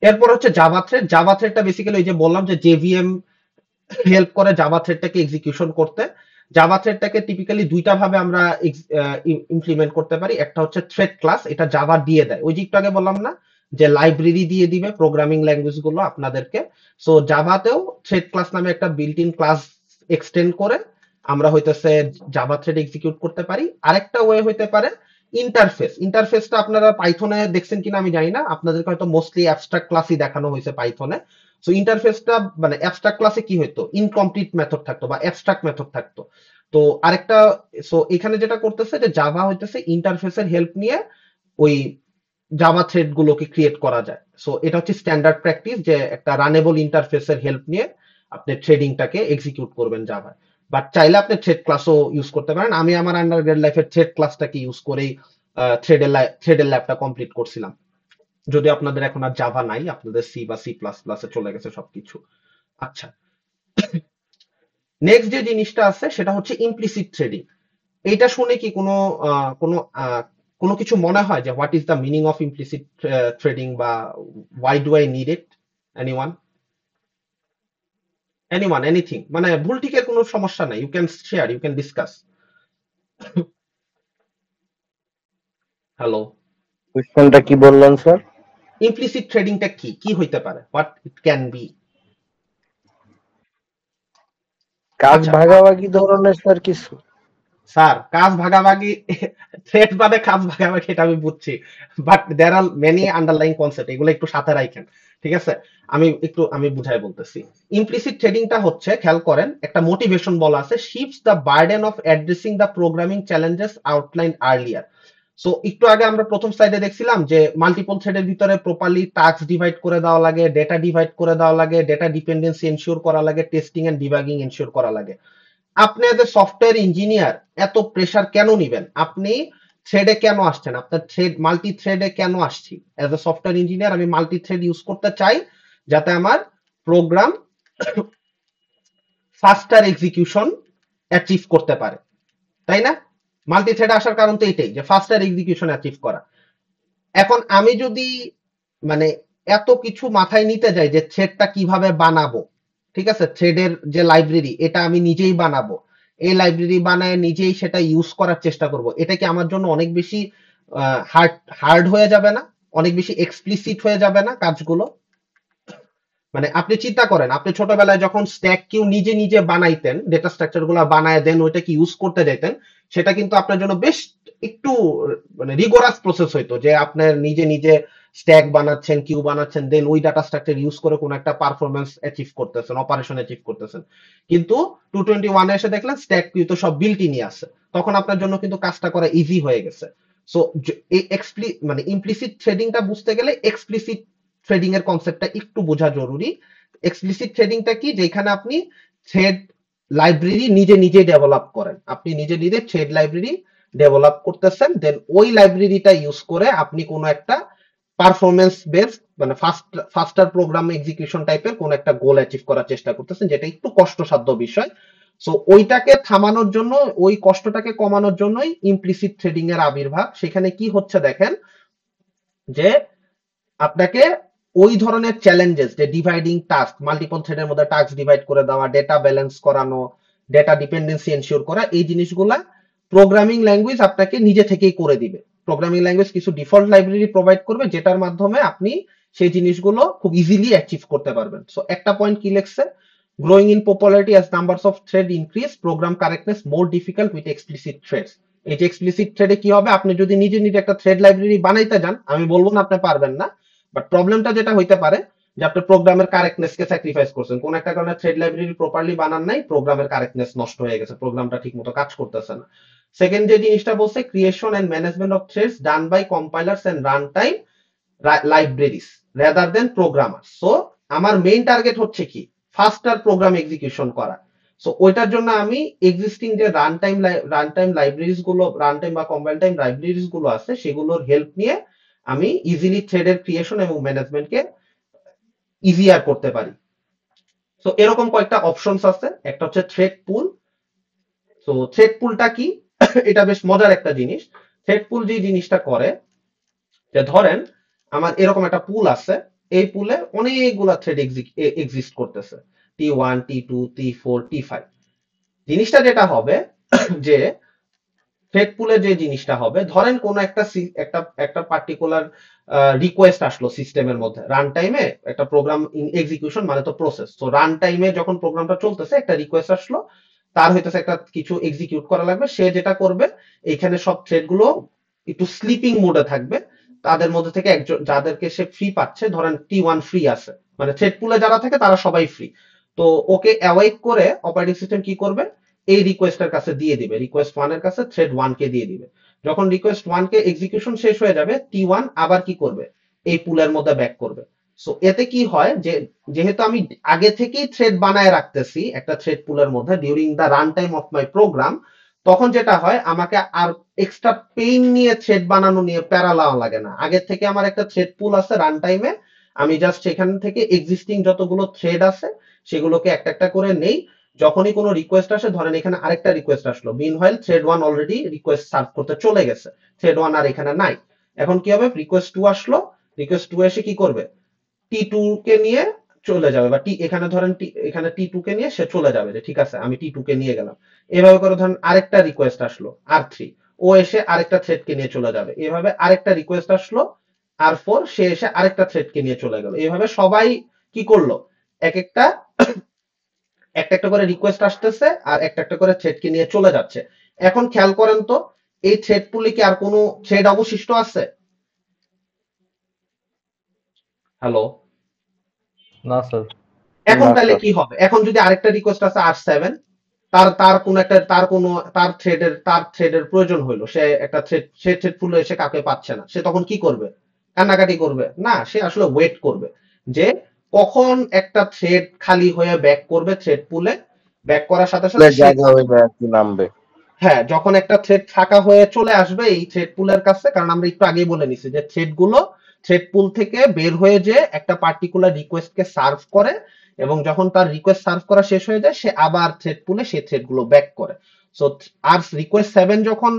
এরপর হচ্ছে জাভা থ্রেড। জাভা থ্রেডটা বেসিক্যালি ওই যে বললাম যে জেভিএম হেল্প করে জাভা থ্রেডটাকে এক্সিকিউশন করতে। জাভা থ্রেডটাকে টিপিক্যালি দুইটা ভাবে আমরা ইমপ্লিমেন্ট করতে পারি। একটা হচ্ছে থ্রেড ক্লাস, এটা জাভা দিয়ে দেয়, ওই যে একটু আগে বললাম না যে লাইব্রেরি দিয়ে দিবে প্রোগ্রামিং ল্যাঙ্গুয়েজ গুলো আপনাদেরকে। সো জাভাতেও থ্রেড ক্লাস নামে একটা বিল্ট ইন ক্লাস এক্সটেন্ড করে আমরা হইতেছে জাভা থ্রেড এক্সিকিউট করতে পারি। আরেকটা ওয়ে হইতে পারে ইন্টারফেসটা আপনারা পাইথনে দেখছেন কিনা আমি জানি না, আপনাদেরকে হয়তো মোস্টলি অ্যাবস্ট্রাক্ট ক্লাসই দেখানো হয়েছে পাইথনে। সো ইন্টারফেসটা মানে অ্যাবস্ট্রাক্ট ক্লাসে কি হইতো, ইনকমপ্লিট মেথড থাকতো বা অ্যাবস্ট্রাক্ট মেথড থাকতো। তো আরেকটা, সো এখানে যেটা করতেছে যে জাভা হইতেছে ইন্টারফেসের হেল্প নিয়ে ওই জাভা থ্রেড গুলোকে ক্রিয়েট করা যায়। সো এটা হচ্ছে স্ট্যান্ডার্ড প্র্যাকটিস, যে একটা রানেবল ইন্টারফেসের হেল্প নিয়ে আপনি ট্রেডিংটাকে এক্সিকিউট করবেন জাভায়। বাট চাইলে আপনি থ্রেড ক্লাসও ইউজ করতে পারেন। আমি আমার আন্ডারগ্রেড লাইফের থ্রেড ক্লাসটাকে ইউজ করেই থ্রেডের ল্যাবটা কমপ্লিট করছিলাম, যদি আপনাদের এখন আর জাভা নাই, আপনাদের সি বা C++ চলে গেছে সবকিছু। আচ্ছা, নেক্সট যে জিনিসটা আছে সেটা হচ্ছে ইমপ্লিসিট থ্রেডিং। এইটা শুনে কি কোনো কিছু মনে হয় যে what is the meaning of implicit threading বা why do I need it? Anyone anything, মানে ভুল ঠিকের কোনো সমস্যা নাই, you can share, you can discuss. Hello, কোয়েশ্চেনটা কি বললেন স্যার? ইমপ্লিসিট ট্রেডিংটা কি কি হইতে পারে, হোয়াট ইট ক্যান বি? কাজ আচ্ছা ভাগাভাগি ধরনের স্যার কিছু? স্যার, কাজ ভাগাভাগি, থ্রেড বাদে কাজ ভাগাভাগি এটা আমি বুঝছি, but there are many underlying concept, এগুলো একটু সাথে রাখেন, ঠিক আছে? আমি বুঝাই বলতেছি। ইমপ্লিসিট ট্রেডিংটা হচ্ছে, খেয়াল করেন, একটা মোটিভেশন বলা আছে, shifts the burden of addressing the programming challenges outline earlier. So একটু আগে আমরা প্রথম স্লাইডে দেখছিলাম যে মাল্টিপল থ্রেডের ভিতরে প্রপারলি টাস্ক ডিভাইড করে দেওয়া লাগে, ডেটা ডিভাইড করে দেওয়া লাগে, ডেটা ডিপেন্ডেন্সি এনশিওর করা লাগে, টেস্টিং এন্ড ডিবাগিং এনশিওর করা লাগে। আপনি এজ এ সফটওয়্যার ইঞ্জিনিয়ার এত প্রেসার কেন নিবেন? আপনি থ্রেডে কেন আসছেন? আপনার থ্রেড মাল্টি থ্রেডে কেন আসছি? এজ এ সফটওয়্যার ইঞ্জিনিয়ার আমি মাল্টি থ্রেড ইউজ করতে চাই, যাতে আমার প্রোগ্রাম ফাস্টার এক্সিকিউশন অ্যাচিভ করতে পারে, তাই না? মাল্টি থ্রেডে আসার কারণ তো এটাই, যে ফাস্টার এক্সিকিউশন অ্যাচিভ করা। এখন আমি যদি মানে এত কিছু মাথায় নিতে যাই যে থ্রেডটা কিভাবে বানাবো, ঠিক আছে, থ্রেডের যে লাইব্রেরি এটা আমি নিজেই বানাবো, এই লাইব্রেরি বানায় নিজেই সেটা ইউজ করার চেষ্টা করব, এটা কি আমার জন্য অনেক বেশি হার্ড হয়ে যাবে না? অনেক বেশি এক্সপ্লিসিট হয়ে যাবে না কাজগুলো? মানে আপনি চিন্তা করেন, আপনি ছোটবেলায় যখন স্ট্যাক কিউ নিজে নিজে বানাইতেন, ডেটা স্ট্রাকচার গুলো বানায় দেন ওইটা কি ইউজ করতে যাইতেন, সেটা কিন্তু আপনার জন্য বেশ একটু মানে রিগোরাস প্রসেস হইতো, যে আপনার নিজে নিজে স্ট্যাক বানাচ্ছেন, কিউ বানাচ্ছেন, দেন ওই ডাটা স্ট্রাকচার ইউজ করে কোন একটা পারফরমেন্স অ্যাচিভ করতেছেন, অপারেশন অ্যাচিভ করতেছেন। কিন্তু 221 এ এসে দেখলেন স্ট্যাক কিউ তো সব বিল্ট ইনই আছে, তখন আপনার জন্য কিন্তু কাজটা করা ইজি হয়ে গেছে। সো এই মানে ইমপ্লিসিট থ্রেডিংটা বুঝতে গেলে এক্সপ্লিসিট থ্রেডিং এর কনসেপ্টটা একটু বোঝা জরুরি। এক্সপ্লিসিট থ্রেডিংটা কি? যেখানে আপনি থ্রেড লাইব্রেরি নিজে নিজে ডেভেলপ করেন, আপনি নিজে নিজে থ্রেড লাইব্রেরি ডেভেলপ করতেছেন, দেন ওই লাইব্রেরিটা ইউজ করে আপনি কোনো একটা পারফরমেন্স বেসড মানে ফাস্টার প্রোগ্রাম এক্সিকিউশন টাইপের কোন একটা গোল অ্যাচিভ করার চেষ্টা করতেছেন, যেটা একটু কষ্টসাধ্য বিষয়। সো ওইটাকে থামানোর জন্য, ওই কষ্টটাকে কমানোর জন্যই ইমপ্লিসিট থ্রেডিং এর আবির্ভাব। সেখানে কি হচ্ছে দেখেন, যে আপনাকে ওই ধরনের চ্যালেঞ্জেস, যে ডিভাইডিং টাস্ক, মাল্টিপল থ্রেডের মধ্যে টাস্ক ডিভাইড করে দেওয়া, ডেটা ব্যালেন্স করানো, ডেটা ডিপেন্ডেন্সি এনশিওর করা, এই জিনিসগুলা প্রোগ্রামিং ল্যাঙ্গুয়েজ আপনাকে নিজে থেকেই করে দিবে। প্রোগ্রামিং ল্যাঙ্গুয়েজ কিছু ডিফল্ট লাইব্রেরি প্রোভাইড করবে, যেটার মাধ্যমে আপনি সেই জিনিসগুলো খুব ইজিলি অ্যাচিভ করতে পারবেন। সো একটা পয়েন্ট কি লিখছে, growing in popularity as numbers of thread increase, program correctness more difficult with explicit threads. এই যে এক্সপ্লিসিট থ্রেডে কি হবে, আপনি যদি নিজে নিজে একটা থ্রেড লাইব্রেরি বানাইতে যান, আমি বলবো না আপনি পারবেন না, বাট প্রবলেমটা যেটা হইতে পারে যে আপনি প্রোগ্রামের কারেক্টনেস কে স্যাক্রিফাইস করছেন, কোন একটা কারণে থ্রেড লাইব্রেরি প্রপারলি বানান নাই, প্রোগ্রামের কারেক্টনেস নষ্ট হয়ে গেছে, প্রোগ্রামটা ঠিক মতো কাজ করতেছে না। সেকেন্ড যে জিনিসটা বলছে, creation and management of threads done by compilers and run time libraries rather than programmer. So আমার মেইন টার্গেট হচ্ছে কি, ফাস্টার প্রোগ্রাম এক্সিকিউশন করা। সো ওইটার জন্য আমি এক্সিস্টিং যে রান টাইম লাইব্রেরিজ গুলো, রান টাইম বা কম্পাইল টাইম লাইব্রেরিজ গুলো আছে, সেগুলোর হেল্প নিয়ে আমি ইজিলি থ্রেডের ক্রিয়েশন এবং ম্যানেজমেন্টকে ইজিয়ার করতে পারি। তো এরকম কয়েকটা অপশনস আছে, একটা হচ্ছে থ্রেড পুল। তো থ্রেড পুলটা কি, এটা বেশ মজার একটা জিনিস। থ্রেড পুল যে জিনিসটা করে, যে ধরেন আমার এরকম একটা পুল আছে, এই পুলে অনেকগুলা থ্রেড এক্সিস্ট করতেছে, T1, T2, T4, T5। জিনিসটা যেটা হবে যে থ্রেড পুলে যে জিনিসটা হবে, ধরেন কোন একটা একটা পার্টিকুলার রিকোয়েস্ট আসলো সিস্টেমের মধ্যে রান টাইমে, একটা প্রোগ্রাম এক্সিকিউশন মানে তো প্রসেস। তো রান টাইমে যখন প্রোগ্রামটা চলতেছে, একটা রিকোয়েস্ট আসলো, তার হইতেছে একটা কিছু এক্সিকিউট করা লাগবে। সে যেটা করবে, এখানে সব থ্রেড গুলো একটু স্লিপিং মোডে থাকবে। তাদের মধ্যে থেকে একজন যাদেরকে সে ফ্রি পাচ্ছে, ধরেন T1 ফ্রি আছে, মানে থ্রেড পুলে যারা থাকে তারা সবাই ফ্রি। তো ওকে অ্যাওয়েক করে অপারেটিং সিস্টেম কি করবে, এই রিকোয়েস্টের কাছে দিয়ে দিবে, রিকোয়েস্ট 1 এর কাছে থ্রেড 1 কে দিয়ে দিবে। যখন রিকোয়েস্ট 1 কে এক্সিকিউশন শেষ হয়ে যাবে, T1 আবার কি করবে, এই পুলের মধ্যে ব্যাক করবে। সো এতে কি হয়, যে যেহেতু আমি আগে থেকেই থ্রেড বানায় রাখতেছি একটা থ্রেড পুলের মধ্যে during the run time of my program, তখন যেটা হয়, আমাকে আর এক্সট্রা পেইন নিয়ে থ্রেড বানানো নিয়ে প্যারা লওয়া লাগে না। আগে থেকে আমার একটা থ্রেড পুল আছে রান টাইমে, আমি জাস্ট সেখান থেকে এক্সিস্টিং যতগুলো থ্রেড আছে সেগুলোকে একটা একটা করে নেই। যখনই কোনো রিকোয়েস্ট আসে, ধরেন এখানে আরেকটা রিকোয়েস্ট আসলো, মিনহোয়াইল থ্রেড 1 অলরেডি রিকোয়েস্ট সার্ভ করতে চলে গেছে, থ্রেড 1 আর এখানে নাই। এখন কি হবে, রিকোয়েস্ট 2 আসলো, রিকোয়েস্ট 2 এসে কি করবে, T2 কে নিয়ে চলে যাবে, বা এখানে ধরেন এখানে T2 কে নিয়ে সে চলে যাবে, যে ঠিক আছে আমি T2 কে নিয়ে গেলাম। এভাবে করে ধরেন আরেকটা রিকোয়েস্ট আসলো R3, ও এসে আরেকটা থ্রেড কে নিয়ে চলে যাবে। এভাবে আরেকটা রিকোয়েস্ট আসলো R4, সে এসে আরেকটা থ্রেড কে নিয়ে চলে গেল। এভাবে সবাই কি করলো, এক একটা একটা একটা করে রিকোয়েস্ট আসতেছে, আর একটা একটা করে থ্রেড কে নিয়ে চলে যাচ্ছে। এখন খেয়াল করেন তো, এই থ্রেড পুলে কি আর কোনো থ্রেড অবশিষ্ট আছে? হ্যালো, না স্যার। এখন না তাহলে স্যার। কি হবে, এখন যদি আরেকটা রিকোয়েস্ট আছে R7, তার তার কোন একটা তার থ্রেডের প্রয়োজন হইলো, সে একটা থ্রেড, সে থ্রেড পুলে এসে কাকে পাচ্ছে না, সে তখন কি করবে, কান্নাকাটি করবে না, সে আসলে ওয়েট করবে যে কখন একটা থ্রেড খালি হয়ে ব্যাক করবে থ্রেড পুলে। ব্যাক করার সাথে সাথে সে, জায়গা হয়ে যায় আর কি, নামবে। হ্যাঁ, যখন একটা থ্রেড ফাঁকা হয়ে চলে আসবে এই থ্রেড পুলের কাছে, কারণ আমরা একটু আগেই বলে নিছি যে থ্রেড গুলো থ্রেড পুল থেকে বের হয়ে যে একটা পার্টিকুলার রিকোয়েস্টকে সার্ভ করে, এবং যখন তার রিকোয়েস্ট সার্ভ করা শেষ হয়ে যায়, সে আবার থ্রেড পুলে সেই থ্রেড গুলো ব্যাক করে। সো আর রিকোয়েস্ট 7 যখন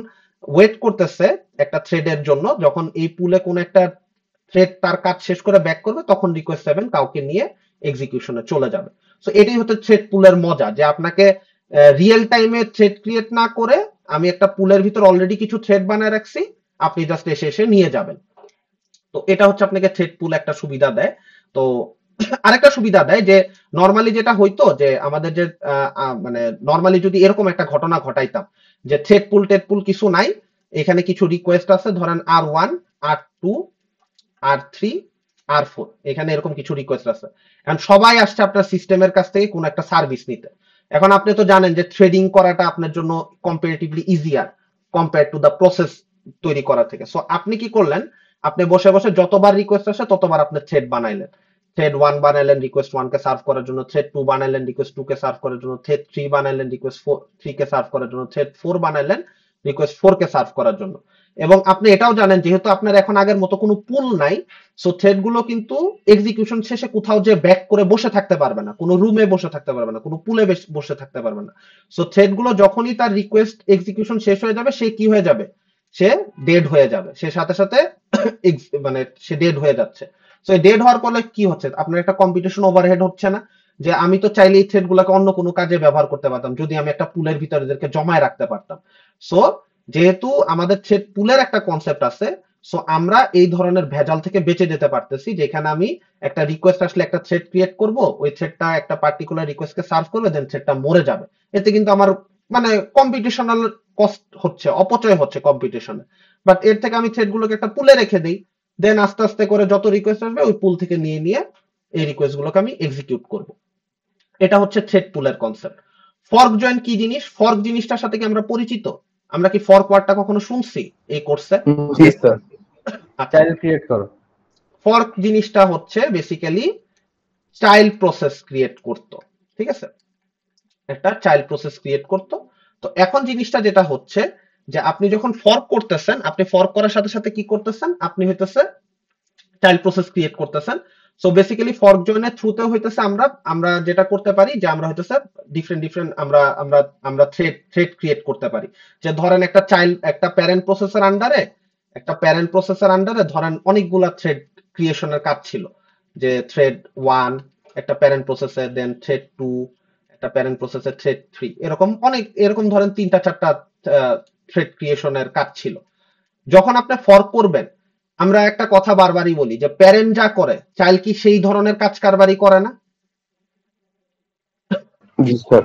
ওয়েট করতেছে একটা থ্রেডের জন্য, যখন এই পুলে কোন একটা থ্রেড তার কাজ শেষ করে ব্যাক করবে, তখন রিকোয়েস্ট 7 কাউকে নিয়ে এক্সিকিউশনে চলে যাবে। সো এটাই হচ্ছে থ্রেড পুলের মজা, যে আপনাকে রিয়েল টাইমে থ্রেড ক্রিয়েট না করে, আমি একটা পুলের ভিতর অলরেডি কিছু থ্রেড বানায় রাখছি, আপনি জাস্ট এসে এসে নিয়ে যাবেন। তো এটা হচ্ছে আপনাকে থ্রেড পুল একটা সুবিধা দেয়। তো আরেকটা সুবিধা দেয়, যে নর্মালি যেটা হইতো, যে আমাদের যে মানে নর্মালি যদি এরকম একটা ঘটনা ঘটাইতাম, যে থ্রেড পুল টেড পুল কিছু নাই, এখানে কিছু রিকোয়েস্ট আছে, ধরেন R1, R2, R3, R4, এখানে এরকম কিছু রিকোয়েস্ট আছে। এখন সবাই আসছে আপনার সিস্টেমের কাছ থেকে কোন একটা সার্ভিস নিতে। এখন আপনি তো জানেন যে ট্রেডিং করাটা আপনার জন্য comparatively easier compare to the process তৈরি করা থেকে। সো আপনি কি করলেন, আপনি বসে বসে যতবার রিকোয়েস্ট আসে ততবার আপনি থ্রেড বানাইলেন। থ্রেড 1 বানাইলেন রিকোয়েস্ট 1 কে সার্ভ করার জন্য, থ্রেড 2 বানাইলেন রিকোয়েস্ট 2 কে সার্ভ করার জন্য, থ্রেড 3 বানাইলেন রিকোয়েস্ট 3 কে সার্ভ করার জন্য, থ্রেড 4 বানাইলেন রিকোয়েস্ট 4 কে সার্ভ করার জন্য। এবং আপনি এটাও জানেন যেহেতু আপনার এখন আগের মতো কোনো পুল নাই, সো থ্রেড গুলো কিন্তু এক্সিকিউশন শেষে কোথাও যে ব্যাক করে বসে থাকতে পারবে না, কোনো রুমে বসে থাকতে পারবে না, কোনো পুলে বসে থাকতে পারবে না। সো থ্রেড গুলো যখনই তার রিকোয়েস্ট এক্সিকিউশন শেষ হয়ে যাবে, সে কি হয়ে যাবে, সে ডেড হয়ে যাবে, সে সাথে সাথে মানে সে ডেড হয়ে যাচ্ছে। সো এই ডেড হওয়ার ফলে কি হচ্ছে, আপনার একটা কম্পিটিশন ওভারহেড হচ্ছে না, যে আমি তো চাইলে এই থ্রেড গুলোকে অন্য কোনো কাজে ব্যবহার করতে পারতাম যদি আমি একটা পুলের ভিতরে এদেরকে জমায় রাখতে পারতাম। সো যেহেতু আমাদের থ্রেড পুলের একটা কনসেপ্ট আছে, সো আমরা এই ধরনের ভেজাল থেকে বেঁচে যেতে পারতেছি, যেখানে আমি একটা রিকোয়েস্ট আসলে একটা থ্রেড ক্রিয়েট করব, ওই থ্রেডটা একটা পার্টিকুলার রিকোয়েস্টকে সার্ভ করবে, দেন থ্রেডটা মরে যাবে। এতে কিন্তু আমার মানে কম্পিটিশনাল কস্ট হচ্ছে, অপচয় হচ্ছে কম্পিটিশনে। বাট এর থেকে আমি থ্রেড গুলোকে একটা পুলে রেখে দিই, দেন আস্তে আস্তে করে যত রিকোয়েস্ট আসবে ওই পুল থেকে নিয়ে নিয়ে এই রিকোয়েস্ট গুলোকে আমি এক্সিকিউট করব। এটা হচ্ছে থ্রেড পুলের কনসেপ্ট। ফর্ক জয়েন কি জিনিস, ফর্ক জিনিসটার সাথে কি আমরা পরিচিত? আমরা কি ফর্ক ওয়ার্ডটা কখনো শুনছি এই কোর্সে? জি স্যার। আচ্ছা, চাইল্ড ক্রিয়েট করো। ফর্ক জিনিসটা হচ্ছে বেসিক্যালি চাইল্ড প্রসেস ক্রিয়েট করতো, ঠিক আছে, একটা চাইল্ড প্রসেস ক্রিয়েট করতো। তো এখন জিনিসটা যেটা হচ্ছে যে আপনি যখন ফর্ক করতেছেন, আপনি ফর্ক করার সাথে সাথে কি করতেছেন, আপনি হইতেছে চাইল্ড প্রসেস ক্রিয়েট করতেছেন। সো বেসিক্যালি ফর্ক জয়েনের থ্রুতে হইতেছে আমরা যেটা করতে পারি যে আমরা হইতেছে ডিফারেন্ট আমরা আমরা আমরা থ্রেড ক্রিয়েট করতে পারি। যে ধরেন একটা প্যারেন্ট প্রসেসর আন্ডারে ধরেন অনেকগুলা থ্রেড ক্রিয়েশনের কাজ ছিল, যে থ্রেড 1 একটা প্যারেন্ট প্রসেসে, দেন থ্রেড 2 একটা প্যারেন্ট প্রসেসে, থ্রেড 3, এরকম ধরেন 3-4টা থ্রেড ক্রিয়েশনের কাজ ছিল। যখন আপনি ফর্ক করবেন, আমরা একটা কথা বারবারই বলি যে প্যারেন্ট যা করে চাইল্ড কি সেই ধরনের কাজ কারবারই করে না? জি স্যার।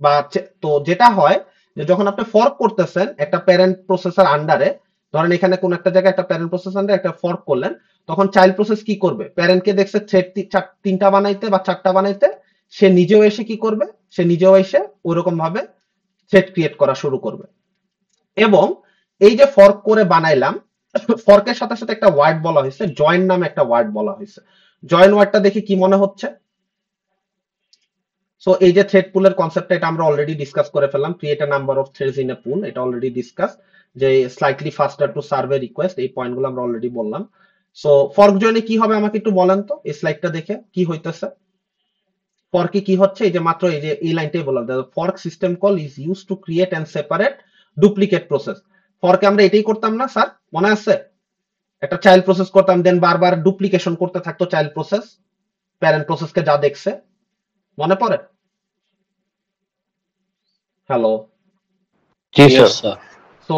মানে তো যেটা হয় যে যখন আপনি ফর্ক করতেছেন একটা প্যারেন্ট প্রসেসর আন্ডারে, ধরেন এখানে কোন একটা জায়গায় একটা প্যারেন্ট প্রসেস আন্ডারে একটা ফর্ক করলেন, তখন চাইল্ড প্রসেস কি করবে, প্যারেন্টকে দেখছে থ্রেড 3টা বানাইতে বা 4টা বানাইতে, সে নিজেও এসে কি করবে, সে নিজেও এসে ওইরকম ভাবে থ্রেড ক্রিয়েট করা শুরু করবে। এবং এই যে ফর্ক করে বানাইলাম, ফর্কের সাথে সাথে একটা ওয়ার্ড বলা হয়েছে, জয়েন নামে একটা ওয়ার্ড বলা হয়েছে। জয়েন ওয়ার্ডটা দেখে কি মনে হচ্ছে? সো এই যে থ্রেড পুলের কনসেপ্টটা, এটা আমরা অলরেডি ডিসকাস করে ফেললাম, create a number of threads in a pool, এটা অলরেডি ডিসকাস, যে slightly faster to serve a request, এই পয়েন্টগুলো আমরা অলরেডি বললাম। সো ফর্ক জয়েনে কি হবে আমাকে একটু বলেন তো, এই স্লাইডটা দেখে কি হইতেছে, ফর্কে কি হচ্ছে? এই যে মাত্র এই যে এই লাইনটাই বললাম, fork system call is use to create and separate duplicate process. ফর্কে আমরা এটাই করতাম না স্যার, মনে আছে? একটা চাইল্ড প্রসেস করতাম, দেন বারবার ডুপ্লিকেশন করতে থাকতো চাইল্ড প্রসেস, প্যারেন্ট প্রসেসকে যা দেখছে, মনে পড়ে? হ্যালো? জি sir. Yes sir. So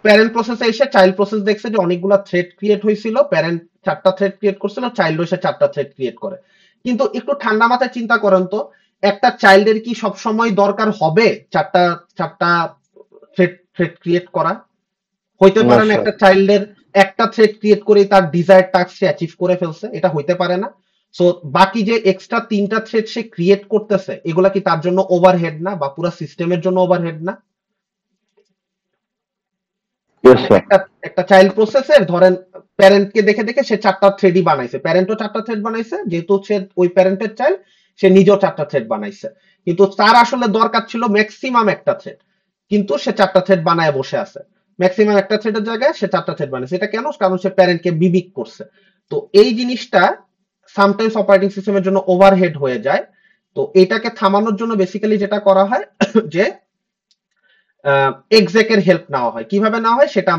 parent প্রসেসে এসে চাইল্ড প্রসেস দেখছে যে অনেকগুলো থ্রেড ক্রিয়েট হয়েছিল, প্যারেন্ট 4টা থ্রেড ক্রিয়েট করছিল, চাইল্ড এসে 4টা থ্রেড ক্রিয়েট করে। কিন্তু একটু ঠান্ডা মাথায় চিন্তা করেন তো, একটা চাইল্ডের কি সব সময় দরকার হবে চারটা চারটা থ্রেড ক্রিয়েট করা? হইতে না পারে না স্যার। একটা চাইল্ডের একটা থ্রেড ক্রিয়েট করে তার ডিজায়ার টাস্ক সে অ্যাচিভ করে ফেলছে, এটা হইতে পারে না। সো বাকি যে এক্সট্রা 3টা থ্রেড সে ক্রিয়েট করতেছে, এগুলা কি তার জন্য ওভারহেড না, বা পুরো সিস্টেমের জন্য ওভারহেড না? ইয়েস মানে স্যার। একটা চাইল্ড প্রসেসের ধরেন প্যারেন্টকে দেখে দেখে সে 4টা থ্রেডই বানাইছে, প্যারেন্টও 4টা থ্রেড বানাইছে, যেহেতু সে ওই প্যারেন্টের চাইল্ড, সে নিজেও 4টা থ্রেড বানাইছে, কিন্তু তার আসলে দরকার ছিল ম্যাক্সিমাম একটা থ্রেড, কিন্তু সে 4টা থ্রেড বানায় বসে আছে, ম্যাক্সিমাম একটা থ্রেডের জায়গায় সে 4টা থ্রেড বানাইছে। এটা কেন? কারণ সে প্যারেন্টকে বিবিক করছে। তো এই জিনিসটা সামটাইমস অপারেটিং সিস্টেমের জন্য ওভারহেড হয়ে যায়। তো এটাকে থামানোর জন্য বেসিক্যালি যেটা করা হয় যে এক্সেকের হেল্প নেওয়া হয়। কিভাবে নেওয়া হয় সেটা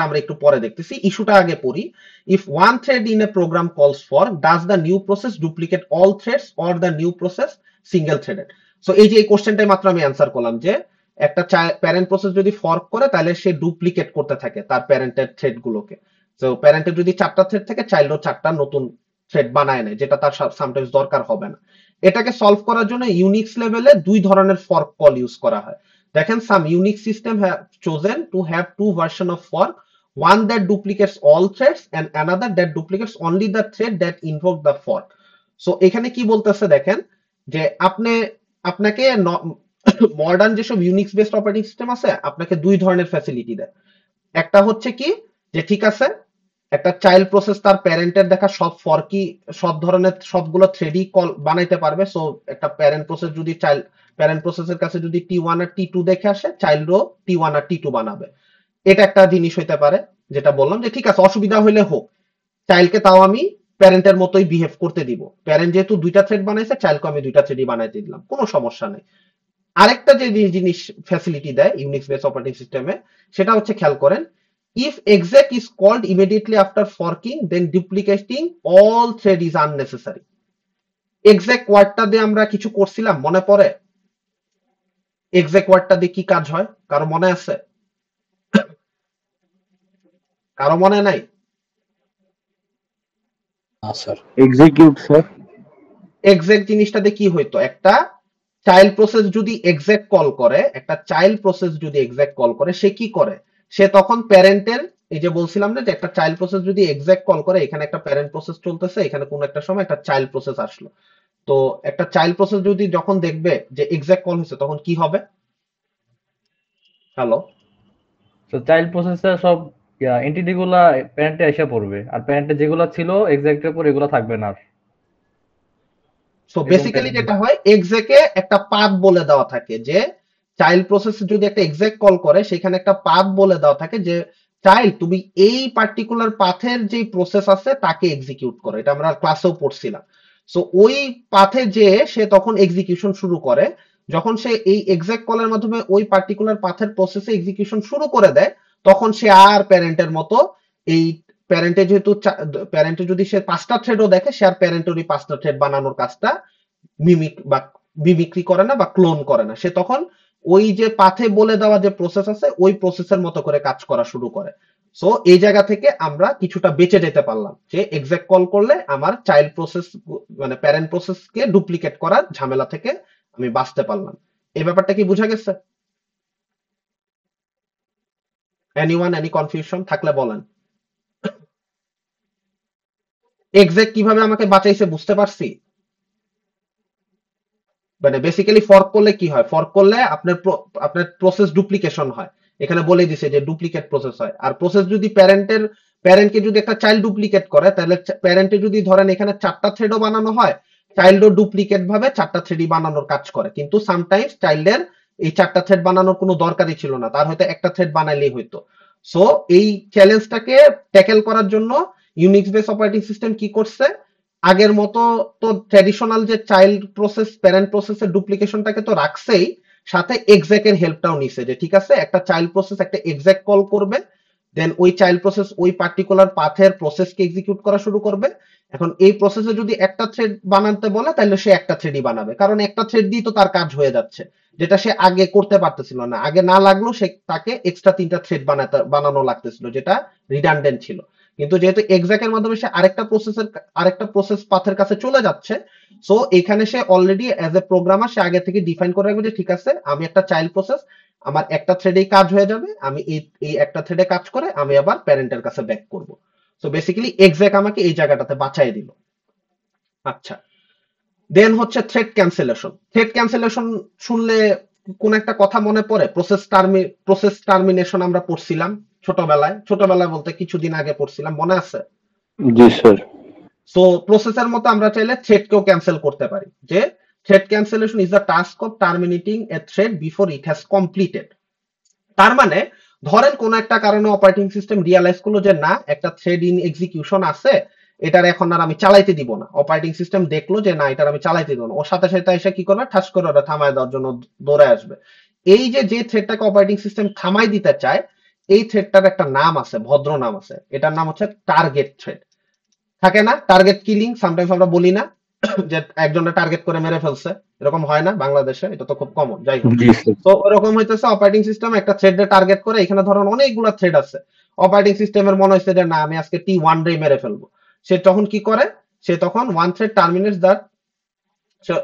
আমরা একটু পরে দেখতেছি, ইস্যুটা আগে পড়ি। If one thread in a program calls fork, does the new process duplicate all threads or the new process single threaded? So এই যে এই কোশ্চেনটাই মাত্র আমি অ্যান্সার করলাম, যে একটা প্যারেন্ট প্রসেস যদি ফর্ক করে, তাহলে সে ডুপ্লিকেট করতে থাকে তার প্যারেন্টের থ্রেড গুলোকে। তো প্যারেন্টের যদি 4টা থ্রেড থাকে, চাইল্ডও 4টা নতুন থ্রেড বানায় নেয়, যেটা তার সামটাইমস দরকার হবে না। এটাকে সলভ করার জন্য ইউনিক্স লেভেলে 2 ধরনের ফর্ক কল ইউজ করা হয়। দেখেন, some Unix system have chosen to have 2 version of fork, one that duplicates all threads and another that duplicates only the thread that invoke the fork. So এখানে কি বলতেছে দেখেন, যে আপনাকে মডার্ন যেসব ইউনিক্স বেসড অপারেটিং সিস্টেম আছে, আপনাকে 2 ধরনের ফ্যাসিলিটি দেয়। একটা হচ্ছে কি, যে ঠিক আছে, একটা চাইল্ড প্রসেস তার প্যারেন্টের দেখা সব ধরনের সবগুলো থ্রেডই কল বানাইতে পারবে। সো একটা প্যারেন্ট প্রসেস যদি প্যারেন্ট প্রসেসের কাছে যদি T1 আর T2 দেখে আসে, চাইল্ডও T1 আর T2 বানাবে। এটা একটা জিনিস হইতে পারে, যেটা বললাম যে ঠিক আছে অসুবিধা হইলে হোক, চাইল্ডকে তাও আমি প্যারেন্টের মতোই বিহেভ করতে দিব। প্যারেন্ট যেহেতু দুইটা থ্রেড বানাইছে, চাইল্ডকে আমি দুইটা থ্রেডই বানাইতে দিলাম, কোনো সমস্যা নেই। আরেকটা যে জিনিস ফ্যাসিলিটি দেয় ইউনিক্স বেস অপারেটিং সিস্টেমে, সেটা হচ্ছে খেয়াল করেন, if exec is called immediately after forking then duplicating all thread is unnecessary। exec ওয়ার্ডটা দিয়ে আমরা কিছু করছিলাম মনে পড়ে? exec ওয়ার্ডটা দিয়ে কি কাজ হয় কারো মনে আছে? কারো মনে নাই? না স্যার। Execute sir. exec জিনিসটা দিয়ে কি হইতো, একটা চাইল্ড প্রসেস যদি exec কল করে, একটা চাইল্ড প্রসেস যদি exec কল করে, সে কি করে, সে তখন প্যারেন্টের, এই যে বলছিলাম না যে একটা চাইল্ড প্রসেস যদি exec কল করে, এখানে একটা প্যারেন্ট প্রসেস চলতেছে, এখানে কোন একটা সময় একটা চাইল্ড প্রসেস আসলো, তো একটা চাইল্ড প্রসেস যদি যখন দেখবে যে exec কল হয়েছে, তখন কি হবে? হ্যালো, তো চাইল্ড প্রসেসে সব এন্টিটি গুলা প্যারেন্টে এসে পড়বে, আর প্যারেন্টে যেগুলো ছিল এক্সাক্টের পর এগুলো থাকবে না আর। সো এরকম বেসিক্যালি টাইপের। যেটা হয়, এক্সেকে একটা পাথ বলে দেওয়া থাকে, যে চাইল্ড প্রসেস যদি একটা এক্সেক কল করে, সেখানে একটা পাথ বলে দেওয়া থাকে যে চাইল্ড তুমি এই পার্টিকুলার পাথের যে প্রসেস আছে তাকে এক্সিকিউট করো। এটা আমরা ক্লাসেও পড়ছিলাম। সো ওই পাথে যে সে তখন এক্সিকিউশন শুরু করে, যখন সে এই এক্সেক কলের মাধ্যমে ওই পার্টিকুলার পাথের প্রসেসে এক্সিকিউশন শুরু করে দেয়, তখন সে আর প্যারেন্টের মতো এই প্যারেন্টে যেহেতু প্যারেন্টে যদি সে 5টা থ্রেডও দেখে, সে আর প্যারেন্টের ওই 5টা থ্রেড বানানোর কাজটা মিমিক্রি করে না বা ক্লোন করে না, সে তখন ওই যে পাথে বলে দেওয়া যে প্রসেস আছে ওই প্রসেসের মতো করে কাজ করা শুরু করে। সো এই জায়গা থেকে আমরা কিছুটা বেঁচে যেতে পারলাম, যে এক্সেক কল করলে আমার চাইল্ড প্রসেস মানে প্যারেন্ট প্রসেসকে ডুপ্লিকেট করার ঝামেলা থেকে আমি বাঁচতে পারলাম। এই ব্যাপারটা কি বোঝা গেছে? এনিওয়ান, এনি কনফিউশন থাকলে বলেন। এক্সেক কিভাবে আমাকে বাঁচাইছে বুঝতে পারছি? মানে বেসিক্যালি ফর্ক করলে কি হয়, ফর্ক করলে আপনার প্রসেস ডুপ্লিকেশন হয়, এখানে বলে দিছে যে ডুপ্লিকেট প্রসেস হয়। আর প্রসেস যদি প্যারেন্টকে যদি একটা চাইল্ড ডুপ্লিকেট করে, তাহলে প্যারেন্টে যদি ধরেন এখানে 4টা থ্রেডও বানানো হয়, চাইল্ডও ডুপ্লিকেট ভাবে 4টা থ্রেডই বানানোর কাজ করে, কিন্তু সামটাইমস চাইল্ডের এই 4টা থ্রেড বানানোর কোনো দরকারই ছিল না, তার হয়তো একটা থ্রেড বানাইলেই হইতো। সো এই চ্যালেঞ্জটাকে ট্যাকেল করার জন্য ইউনিক্স বেস অপারেটিং সিস্টেম কি করছে, আগের মতো তো ট্র্যাডিশনাল যে চাইল্ড প্রসেস প্যারেন্ট প্রসেসের ডুপ্লিকেশনটাকে তো রাখছেই, সাথে এক্সেকের হেল্পটাও নিছে, যে ঠিক আছে একটা চাইল্ড প্রসেস একটা এক্সেক কল করবে, দেন ওই চাইল্ড প্রসেস ওই পার্টিকুলার পাথের প্রসেসকে এক্সিকিউট করা শুরু করবে। এখন এই প্রসেসে যদি একটা থ্রেড বানাতে বলে, তাহলে সে একটা থ্রেডই বানাবে, কারণ একটা থ্রেড দিয়ে তো তার কাজ হয়ে যাচ্ছে, যেটা সে আগে করতে পারতেছিল না। আগে না লাগলো সে তাকে এক্সট্রা 3টা থ্রেড বানানো লাগতেছিল, যেটা রিডান্ডেন্ট ছিল। কিন্তু যেহেতু এক্সাকের মাধ্যমে সে আরেকটা প্রসেস পাথের কাছে চলে যাচ্ছে, সো এখানে সে অলরেডি অ্যাজ এ প্রোগ্রামার সে আগে থেকে ডিফাইন করে রাখবে যে ঠিক আছে আমি একটা চাইল্ড প্রসেস, আমার একটা থ্রেডেই কাজ হয়ে যাবে, আমি এই একটা থ্রেডে কাজ করে আমি আবার প্যারেন্টের কাছে ব্যাক করব। সো বেসিক্যালি এক্সাক আমাকে এই জায়গাটাতে বাঁচাই দিল। আচ্ছা, দেন হচ্ছে থ্রেড ক্যান্সেলেশন। থ্রেড ক্যান্সেলেশন শুনলে কোন একটা কথা মনে পড়ে? প্রসেস টার্মিনেশন আমরা পড়ছিলাম ছোটবেলায় বলতে কিছুদিন আগে পড়ছিলাম, মনে আছে? জি স্যার। সো প্রসেসের মতো আমরা চাইলে থ্রেডকেও ক্যান্সেল করতে পারি, যে thread cancellation is the task of terminating A thread before it has completed. তার মানে ধরেন কোন একটা কারণে অপারেটিং সিস্টেম রিয়ালাইজ করলো যে না, একটা থ্রেড ইন এক্সিকিউশন আছে, এটার এখন আর আমি চালাইতে দিব না। অপারেটিং সিস্টেম দেখলো যে না, এটার আমি চালাইতে দিব না, ওর সাথে সাথে এসে কি করবে, ঠাস করে ওটা থামায় দেওয়ার জন্য দৌড়ে আসবে। এই যে থ্রেডটাকে অপারেটিং সিস্টেম থামাই দিতে চায়, এই থ্রেডটার একটা নাম আছে, ভদ্র নাম আছে, এটার নাম হচ্ছে টার্গেট থ্রেড। থাকে না টার্গেট কিলিং, সামটাইমস আমরা বলি না যে একজনের টার্গেট করে মেরে ফেলছে, এরকম হয় না বাংলাদেশে? এটা তো খুব কমন। যাই হোক, জি স্যার। তো ওরকম হইতেছে অপারেটিং সিস্টেম একটা থ্রেড টার্গেট করে, এখানে ধরুন অনেকগুলো থ্রেড আছে, অপারেটিং সিস্টেমের মনে হচ্ছে যে না আমি আজকে T1 রে মেরে ফেলবো, সে তখন কি করে, সে তখন one thread terminates that,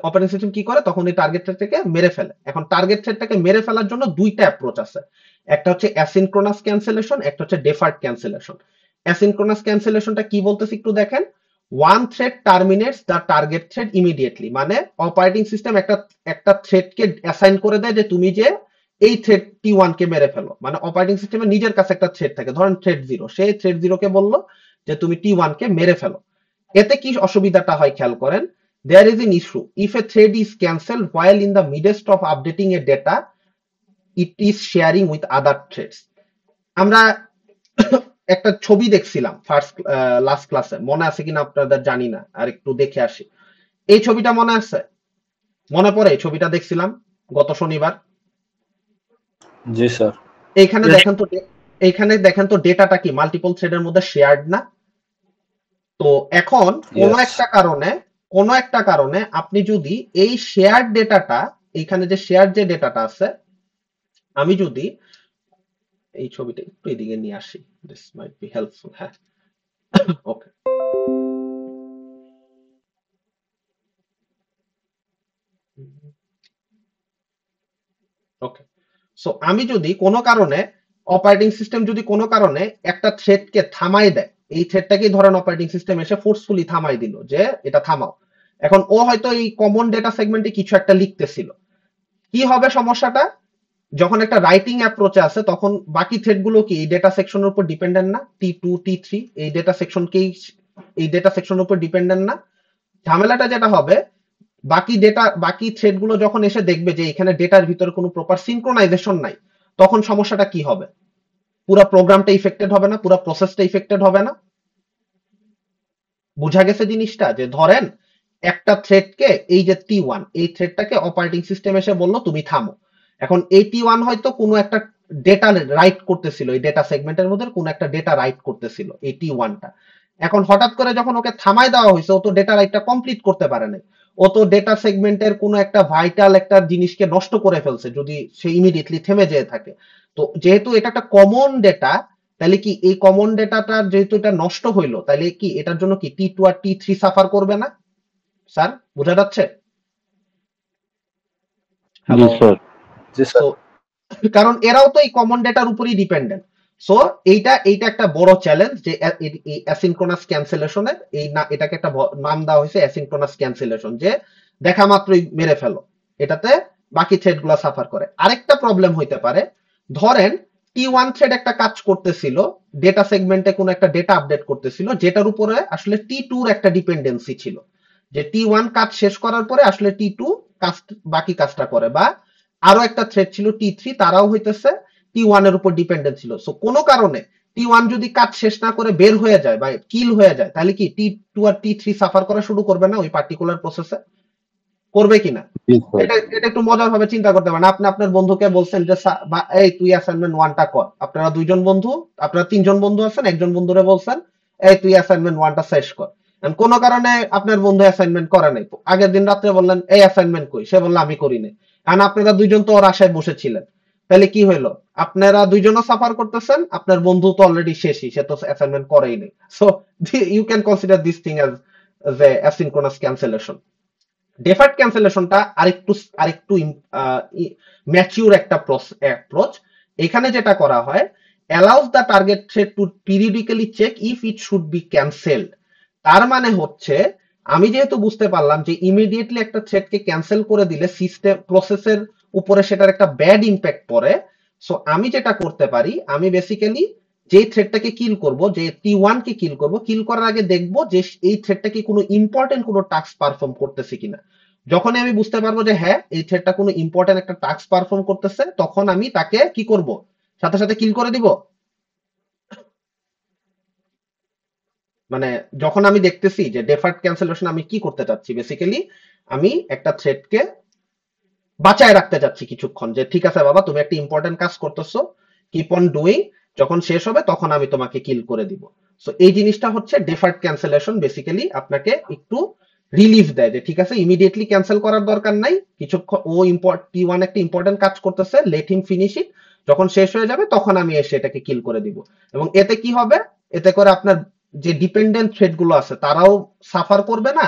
operating system কি করে তখন এই টার্গেট থ্রেডটাকে মেরে ফেলে। এখন টার্গেট থ্রেডটাকে মেরে ফেলার জন্য দুইটা অ্যাপ্রোচ আছে, একটা হচ্ছে অ্যাসিনক্রোনাস ক্যান্সেলেশন, একটা হচ্ছে ডেফার্ড ক্যান্সেলেশন। অ্যাসিনক্রোনাস ক্যান্সেলেশনটা কি বলতেছি একটু দেখেন, one thread terminates the target thread immediately, মানে অপারেটিং সিস্টেম একটা থ্রেডকে অ্যাসাইন করে দেয় যে তুমি যে এই থ্রেড T1 কে মেরে ফেলো, মানে অপারেটিং সিস্টেমের নিজের কাছে একটা থ্রেড থাকে, ধরেন থ্রেড 0, সেই থ্রেড 0 কে বললো যে তুমি T1 কে মেরে ফেলো। এতে কি অসুবিধাটা হয় খেয়াল করেন, there is an issue if a thread is cancelled while in the midst of updating a data it is sharing with other threads। আমরা একটা ছবি দেখছিলাম লাস্ট ক্লাসে, মনে আছে কিনা আপনাদের জানি না, আর একটু দেখে আসি। এই ছবিটা মনে আছে? মনে পড়ে এই ছবিটা দেখছিলাম গত শনিবার? জি স্যার। এইখানে দেখেন তো, এইখানে দেখেন তো ডেটাটা কি মাল্টিপল থ্রেডের মধ্যে শেয়ার্ড না? তো এখন ইয়েস। কোনো একটা কারণে আপনি যদি এই শেয়ার ডেটাটা, এইখানে যে শেয়ার যে ডেটাটা আছে, আমি যদি এই ছবিটা একটু এদিকে নিয়ে আসি, দিস মাইট বি হেল্পফুল। হ্যাঁ, ওকে। ওকে, সো আমি যদি কোনো কারণে, অপারেটিং সিস্টেম যদি কোনো কারণে একটা থ্রেডকে থামাই দেয়, এই থ্রেডটাকেই ধরেন অপারেটিং সিস্টেম এসে ফোর্সফুলি থামাই দিল যে এটা থামাও। এখন ও হয়তো এই কমন ডেটা সেগমেন্টে কিছু একটা লিখতেছিল। কি হবে সমস্যাটা? যখন একটা রাইটিং অ্যাপ্রোচে আছে তখন বাকি থ্রেড গুলো কি এই ডেটা সেকশনের উপর ডিপেন্ডেন্ট না? T2 T3 এই ডেটা সেকশনকেই, এই ডেটা সেকশনের উপর ডিপেন্ডেন্ট না? ঝামেলাটা যেটা হবে, বাকি থ্রেড গুলো যখন এসে দেখবে যে এখানে ডেটার ভিতরে কোনো প্রপার সিনক্রোনাইজেশন নাই, তখন সমস্যাটা কি হবে? পুরো প্রোগ্রামটা ইফেক্টেড হবে না? পুরো প্রসেসটা ইফেক্টেড হবে না? বোঝা গেছে জিনিসটা? যে ধরেন একটা থ্রেডকে, এই যে T1, এই থ্রেডটাকে অপারেটিং সিস্টেম এসে বললো তুমি থামো। এখন এই T1 হয়তো কোনো একটা ডেটা রাইট করতেছিল, এই ডেটা সেগমেন্টের মধ্যে কোনো একটা ডেটা রাইট করতেছিল এই T1টা। এখন হঠাৎ করে যখন ওকে থামাই দেওয়া হয়েছে, ও তো ডেটা রাইটটা কমপ্লিট করতে পারে নাই। ও তো ডেটা সেগমেন্টের কোনো একটা ভাইটাল একটা জিনিসকে নষ্ট করে ফেলছে যদি সে ইমিডিয়েটলি থেমে যেয়ে থাকে। তো যেহেতু এটা একটা কমন ডেটা, তাহলে কি এই কমন ডেটাটা যেহেতু এটা নষ্ট হইলো, তাহলে কি এটার জন্য কি T2 আর T3 সাফার করবে না? স্যার, বোঝা যাচ্ছে? জি হ্যালো? স্যার। জি স্যার। সো কারণ এরাও তো এই কমন ডেটার উপরই ডিপেন্ডেন্ট। সো এইটা একটা বড় চ্যালেঞ্জ যে এই অ্যাসিনক্রোনাস ক্যান্সেলেশনের, এটাকে একটা নাম দেওয়া হয়েছে অ্যাসিনক্রোনাস ক্যান্সেলেশন, যে দেখা মাত্রই মেরে ফেলো। এটাতে বাকি থ্রেড গুলা সাফার করে। আরেকটা প্রবলেম হইতে পারে, ধরেন T1 থ্রেড একটা কাজ করতেছিল, ডেটা সেগমেন্টে কোনো একটা ডেটা আপডেট করতেছিল, যেটার উপরে আসলে T2 এর একটা ডিপেন্ডেন্সি ছিল, যে T1 কাজ শেষ করার পরে আসলে T2 কাজ, বাকি কাজটা করে। বা আরো একটা থ্রেড ছিল T3, তারাও হইতেছে T1 এর উপর ডিপেন্ডেন্ট ছিল। সো কোনো কারণে T1 যদি কাজ শেষ না করে বের হয়ে যায় বা কিল হয়ে যায়, তাহলে কি T2 আর T3 সাফার করা শুরু করবে না ওই পার্টিকুলার প্রসেসে? করবে কিনা? জি স্যার। এটা এটা একটু মজার ভাবে চিন্তা করতে পারেন। আপনি আপনার বন্ধুকে বলছেন যে এই তুই অ্যাসাইনমেন্ট 1টা কর। আপনারা দুইজন বন্ধু, আপনারা তিনজন বন্ধু আছেন, একজন বন্ধুরে বলছেন এই তুই অ্যাসাইনমেন্ট 1টা শেষ কর। কোনো কারণে আপনার বন্ধু অ্যাসাইনমেন্ট করে নাই, আগের দিন রাত্রে বললেন এই অ্যাসাইনমেন্ট কই, সে বলল আমি করি নাই। কারণ আপনারা দুইজন তো ওর আশায় বসেছিলেন। তাহলে কি হইলো? আপনারা দুইজনও সাফার করতেছেন, আপনার বন্ধু তো অলরেডি শেষই, সে তো অ্যাসাইনমেন্ট করেই নাই। So you can consider this thing as a asynchronous cancellation. Deferred ক্যান্সেলেশনটা আরেকটু আরেকটু ম্যাচিউর একটা অ্যাপ্রোচ। এখানে যেটা করা হয়, allows the target thread to periodically check if it should be cancelled. তার মানে হচ্ছে, আমি যেহেতু বুঝতে পারলাম যে ইমিডিয়েটলি একটা থ্রেডকে ক্যান্সেল করে দিলে সিস্টেম প্রসেসের উপরে সেটার একটা ব্যাড ইম্প্যাক্ট পড়ে। সো আমি যেটা করতে পারি, আমি বেসিক্যালি যে থ্রেডটাকে কিল করব, যে T1 কে কিল করব, কিল করার আগে দেখবো যে এই থ্রেডটা কি কোনো ইম্পর্টেন্ট কোনো টাস্ক পারফর্ম করতেছে কিনা। যখনই আমি বুঝতে পারবো যে হ্যাঁ এই থ্রেডটা কোনো ইম্পর্টেন্ট একটা টাস্ক পারফর্ম করতেছে, তখন আমি তাকে কি করব, সাথে সাথে কিল করে দিব। মানে যখন আমি দেখতেছি যে ডেফার্ড ক্যান্সেলেশন আমি কি করতে চাচ্ছি, বেসিক্যালি আমি একটা থ্রেডকে বাঁচায় রাখতে চাচ্ছি কিছুক্ষণ, যে ঠিক আছে বাবা তুমি একটা ইম্পর্টেন্ট কাজ করতেছো, কিপ অন ডুইং, যখন শেষ হবে তখন আমি তোমাকে কিল করে দিব। সো এই জিনিসটা হচ্ছে ডেফার্ড ক্যান্সেলেশন, বেসিক্যালি আপনাকে একটু রিলিফ দেয় যে ঠিক আছে ইমিডিয়েটলি ক্যান্সেল করার দরকার নাই, কিছুক্ষণ ও T1 একটা ইম্পর্টেন্ট কাজ করতেছে, লেট হিম ফিনিশ ইট, যখন শেষ হয়ে যাবে তখন আমি এসে এটাকে কিল করে দিব। এবং এতে কি হবে, এতে করে আপনার যে ডিপেন্ডেন্ট থ্রেড গুলো আছে তারাও সাফার করবে না,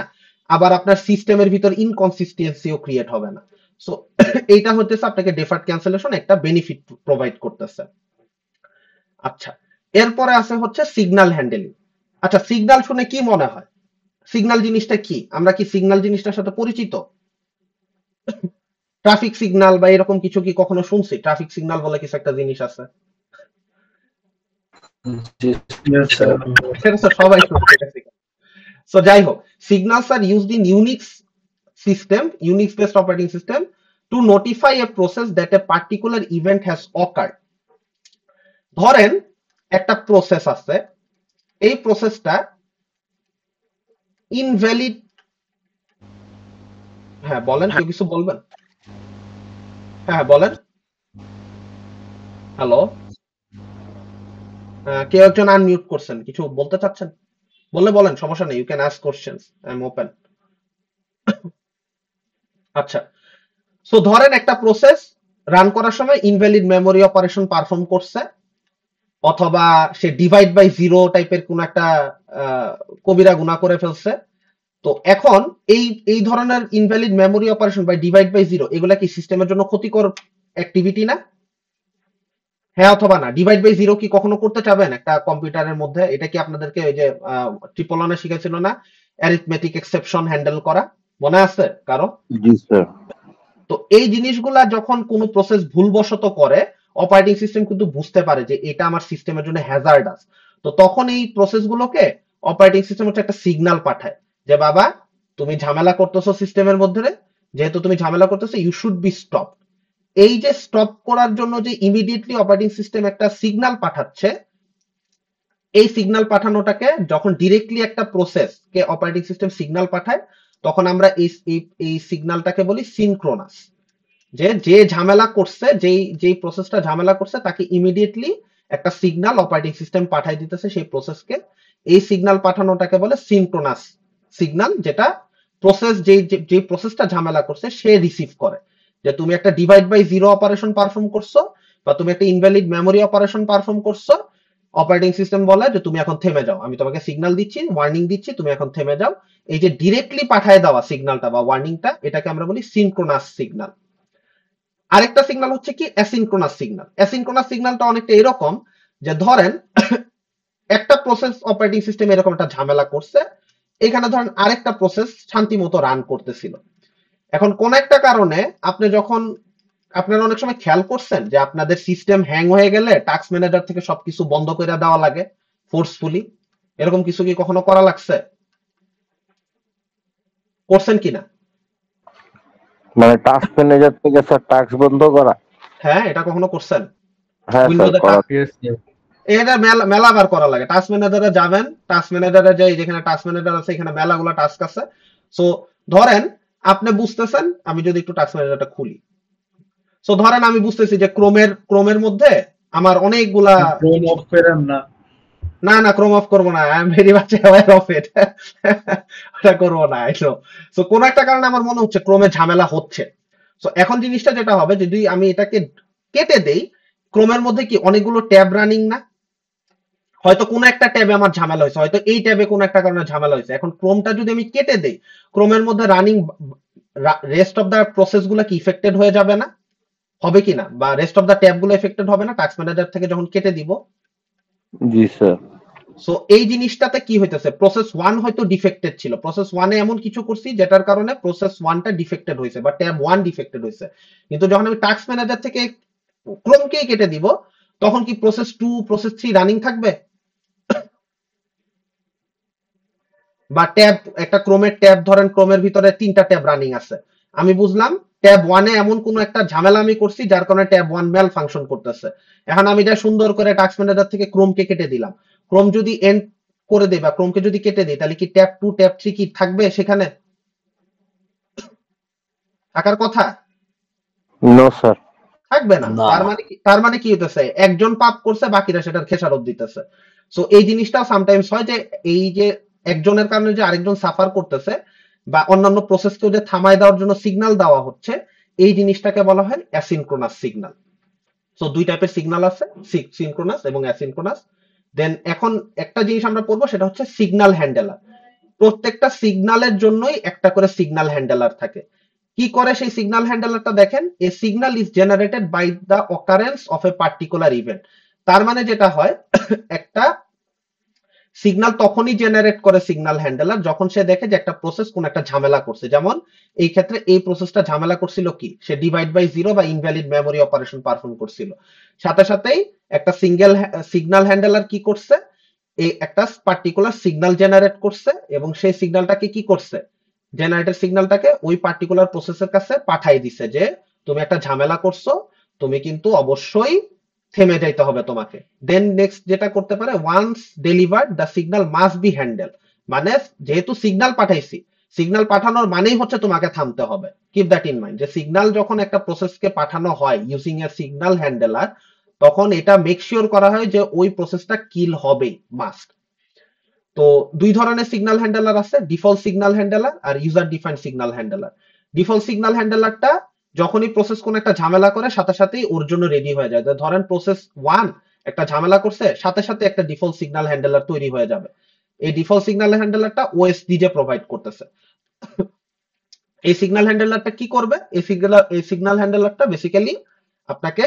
আবার আপনার সিস্টেমের ভিতর ইনকনসিস্টেন্সিও ক্রিয়েট হবে না। সো এইটা হচ্ছে আপনাকে ডেফার্ড ক্যান্সেলেশন একটা বেনিফিট প্রোভাইড করতেছে। আচ্ছা, এরপরে আছে হচ্ছে সিগন্যাল হ্যান্ডেলিং। আচ্ছা, সিগন্যাল শুনে কি মনে হয়? সিগন্যাল জিনিসটা কি? আমরা কি সিগন্যাল জিনিসটার সাথে পরিচিত? ট্রাফিক সিগন্যাল বা এরকম কিছু কি কখনো শুনছি? ট্রাফিক সিগন্যাল বলে কিছু একটা জিনিস আছে, জি Yes, স্যার। সেটা তো সবাই শুনছে। সো যাই হোক, signals are used in Unix based operating system to notify a process that a particular event has occurred. ধরেন একটা প্রসেস আছে, এই প্রসেসটা ইনভ্যালিড। হ্যাঁ বলেন, কেউ কিছু বলবেন? হ্যাঁ বলেন। হ্যালো, কেউ একজন আনমিউট করছেন, কিছু বলতে চাচ্ছেন? বললে বলেন, সমস্যা নেই, you can ask questions, I am open. আচ্ছা, সো ধরেন একটা প্রসেস রান করার সময় ইনভ্যালিড মেমোরি অপারেশন পারফর্ম করছে, অথবা সে ডিভাইড বাই জিরো টাইপের কোন একটা আহ, কবিরা গুনাহ করে ফেলছে। তো এখন এই এই ধরনের ইনভ্যালিড মেমোরি অপারেশন বা ডিভাইড বাই জিরো, এগুলা কি সিস্টেমের জন্য ক্ষতিকর অ্যাক্টিভিটি না? হ্যাঁ অথবা না? ডিভাইড বাই জিরো কি কখনো করতে চাবেন একটা কম্পিউটারের মধ্যে? এটা কি আপনাদেরকে ওই যে ট্রিপল ওয়ানে শিখেছিল না, অ্যারিথমেটিক এক্সেপশন হ্যান্ডেল করা, মনে আছে কারো? জি স্যার। তো এই জিনিসগুলা যখন কোনো প্রসেস ভুলবশত করে, অপারেটিং সিস্টেম কিন্তু বুঝতে পারে যে এটা আমার সিস্টেমের জন্য হ্যাজার্ডাস। তো তখন এই প্রসেসগুলোকে অপারেটিং সিস্টেম হচ্ছে একটা সিগন্যাল পাঠায় যে বাবা তুমি ঝামেলা করতেছো সিস্টেমের মধ্যে, যেহেতু তুমি ঝামেলা করতেছো ইউ শুড বি স্টপ। এই যে স্টপ করার জন্য যে ইমিডিয়েটলি অপারেটিং সিস্টেম একটা সিগন্যাল পাঠাচ্ছে, এই সিগন্যাল পাঠানোটাকে যখন ডিরেক্টলি একটা প্রসেস কে অপারেটিং সিস্টেম সিগন্যাল পাঠায়, তখন আমরা এই সিগন্যালটাকে বলি সিনক্রোনাস। যে যে ঝামেলা করছে, যেই যেই প্রসেসটা ঝামেলা করছে তাকে ইমিডিয়েটলি একটা সিগন্যাল অপারেটিং সিস্টেম পাঠাই দিতেছে সেই প্রসেসকে। এই সিগন্যাল পাঠানোটাকে বলে সিনক্রোনাস সিগন্যাল, যেটা প্রসেস যেই যে প্রসেসটা ঝামেলা করছে সে রিসিভ করে। যে তুমি একটা divide by zero operation perform করছো, বা তুমি একটা ইনভ্যালিড মেমোরি অপারেশন পারফর্ম করছো, অপারেটিং সিস্টেম বলে যে তুমি এখন থেমে যাও, আমি তোমাকে সিগন্যাল দিচ্ছি, ওয়ার্নিং দিচ্ছি, তুমি এখন থেমে যাও। এই যে ডিরেক্টলি পাঠায় দেওয়া সিগন্যালটা বা ওয়ার্নিংটা, এটাকে আমরা বলি সিনক্রোনাস সিগন্যাল। আরেকটা সিগন্যাল হচ্ছে কি অ্যাসিনক্রোনাস সিগন্যাল। অ্যাসিনক্রোনাস সিগন্যালটা অনেকটা এরকম যে ধরেন একটা প্রসেস অপারেটিং সিস্টেম এরকম একটা ঝামেলা করছে, এখানে ধরেন আরেকটা প্রসেস শান্তি মতো রান করতেছিল। এখন কোন একটা কারণে আপনি যখন, আপনারা অনেক সময় খেয়াল করছেন যে আপনাদের সিস্টেম হ্যাং হয়ে গেলে টাস্ক ম্যানেজার থেকে সবকিছু বন্ধ করে দেওয়া লাগে ফোর্সফুলি, এরকম কিছু কি কখনো করা লাগছে? করছেন কিনা? মানে টাস্ক ম্যানেজার থেকে স্যার টাস্ক বন্ধ করা? হ্যাঁ, এটা কখনো করছেন? হ্যাঁ স্যার উইন্ডোজে করা। Yes, yes. এটা মেলা মেলাবার করা লাগে। টাস্ক ম্যানেজারে যাবেন, টাস্ক ম্যানেজারে যাই, যেখানে টাস্ক ম্যানেজার আছে এখানে মেলাগুলো টাস্ক আছে। সো ধরেন আপনি বুঝতেছেন, আমি যদি একটু টাস্ক ম্যানেজারটা খুলি, সো ধরেন আমি বুঝতেছি যে ক্রোমের মধ্যে আমার অনেকগুলা ক্রোম অফ করেন না। না না, ক্রোম অফ করবো না, I am very much aware of it. ওটা করবো না, আই নো। সো কোন একটা কারণে আমার মনে হচ্ছে ক্রোমে ঝামেলা হচ্ছে। সো এখন জিনিসটা যেটা হবে, যদি আমি এটাকে কেটে দেই, ক্রোমের মধ্যে কি অনেকগুলো ট্যাব রানিং না? হয়তো কোনো একটা ট্যাবে আমার ঝামেলা হয়েছে, হয়তো এই ট্যাবে কোনো একটা কারণে ঝামেলা হয়েছে। এখন ক্রোমটা যদি আমি কেটে দেই, ক্রোমের মধ্যে running rest of the process গুলো কি ইফেক্টেড হয়ে যাবে না? হবে কি না? বা রেস্ট অফ দ্য ট্যাব গুলো এফেক্টেড হবে না টাস্ক ম্যানেজার থেকে যখন কেটে দিব? জি স্যার। সো এই জিনিসটাতে কি হইতেছে, প্রসেস ওয়ান হয়তো ডিফেক্টেড ছিল, প্রসেস ওয়ানে এমন কিছু করছি যেটার কারণে প্রসেস ওয়ানটা ডিফেক্টেড হয়েছে বা ট্যাব ওয়ান ডিফেক্টেড হয়েছে। কিন্তু যখন আমি টাস্ক ম্যানেজার থেকে ক্রোমকেই কেটে দিব, তখন কি process to process three running থাকবে? বা ট্যাব, একটা ক্রোমের ট্যাব ধরেন, ক্রোমের ভিতরে 3টা ট্যাব রানিং আছে, আমি বুঝলাম ট্যাব ওয়ানে এমন কোন একটা ঝামেলা আমি করছি যার কারণে ট্যাব ওয়ান মেল ফাংশন করতেছে। এখন আমি যা সুন্দর করে টাস্ক ম্যানেজার থেকে ক্রোমকে কেটে দিলাম, ক্রোম যদি এন্ড করে দেই বা ক্রোমকে যদি কেটে দিই, তাহলে কি ট্যাব টু ট্যাব থ্রি কি থাকবে সেখানে? থাকার কথা নো স্যার। থাকবে না। না। তার মানে কি হইতেছে, একজন পাপ করছে বাকিরা সেটার খেসারত দিতেছে। সো এই জিনিসটা সামটাইমস হয় যে এই যে একজনের কারণে যে আরেকজন সাফার করতেছে, বা অন্যান্য প্রসেসকেও যে থামায় দেওয়ার জন্য সিগন্যাল দেওয়া হচ্ছে, এই জিনিসটাকে বলা হয় অ্যাসিনক্রোনাস সিগন্যাল। সো দুই টাইপের সিগন্যাল আছে, সিনক্রোনাস এবং অ্যাসিনক্রোনাস। দেন এখন একটা জিনিস আমরা পড়বো, সেটা হচ্ছে সিগন্যাল হ্যান্ডেলার। প্রত্যেকটা সিগন্যালের জন্যই একটা করে সিগন্যাল হ্যান্ডেলার থাকে। কি করে সেই সিগন্যাল হ্যান্ডেলারটা দেখেন, a signal is generated by the occurrence of a particular event. তার মানে যেটা হয়, একটা সিগন্যাল তখনই জেনারেট করে সিগন্যাল হ্যান্ডেলার যখন সে দেখে যে একটা প্রসেস কোন একটা ঝামেলা করছে। যেমন এই ক্ষেত্রে এই প্রসেসটা ঝামেলা করছিল কি, সে ডিভাইড বাই জিরো বা ইনভ্যালিড মেমোরি অপারেশন পারফর্ম করছিল। সাথে সাথেই একটা সিগন্যাল হ্যান্ডেলার কি করছে, এই একটা পার্টিকুলার সিগন্যাল জেনারেট করছে, এবং সেই সিগন্যালটাকে কি করছে, জেনারেটেড সিগন্যালটাকে ওই পার্টিকুলার প্রসেসের কাছে পাঠাই দিছে যে তুমি একটা ঝামেলা করছো, তুমি কিন্তু অবশ্যই থেমে যাইতে হবে তোমাকে। দেন নেক্সট যেটা করতে পারে, once delivered the signal must be handle, মানে যেহেতু সিগন্যাল পাঠাইছি, সিগন্যাল পাঠানোর মানেই হচ্ছে তোমাকে থামতে হবে। কিপ দ্যাট ইন মাইন্ড, যে সিগন্যাল যখন একটা প্রসেসকে পাঠানো হয় ইউজিং এ সিগন্যাল হ্যান্ডেলার, তখন এটা মেক শিওর করা হয় যে ওই প্রসেসটা কিল হবেই, মাস্ট। তো দুই ধরনের সিগন্যাল হ্যান্ডেলার আছে, ডিফল্ট সিগন্যাল হ্যান্ডেলার আর user defined signal handler. Default signal হ্যান্ডেলারটা যখনই প্রসেস কোনো একটা ঝামেলা করে সাথে সাথেই ওর জন্য রেডি হয়ে যায়। ধরেন প্রসেস 1 একটা ঝামেলা করছে, সাথে সাথে একটা ডিফল্ট সিগন্যাল হ্যান্ডেলার তৈরি হয়ে যাবে। এই ডিফল্ট সিগন্যাল হ্যান্ডেলারটা ওএস নিজে প্রোভাইড করতেছে। এই সিগন্যাল হ্যান্ডেলারটা কি করবে, এই সিগন্যাল হ্যান্ডেলারটা বেসিক্যালি আপনাকে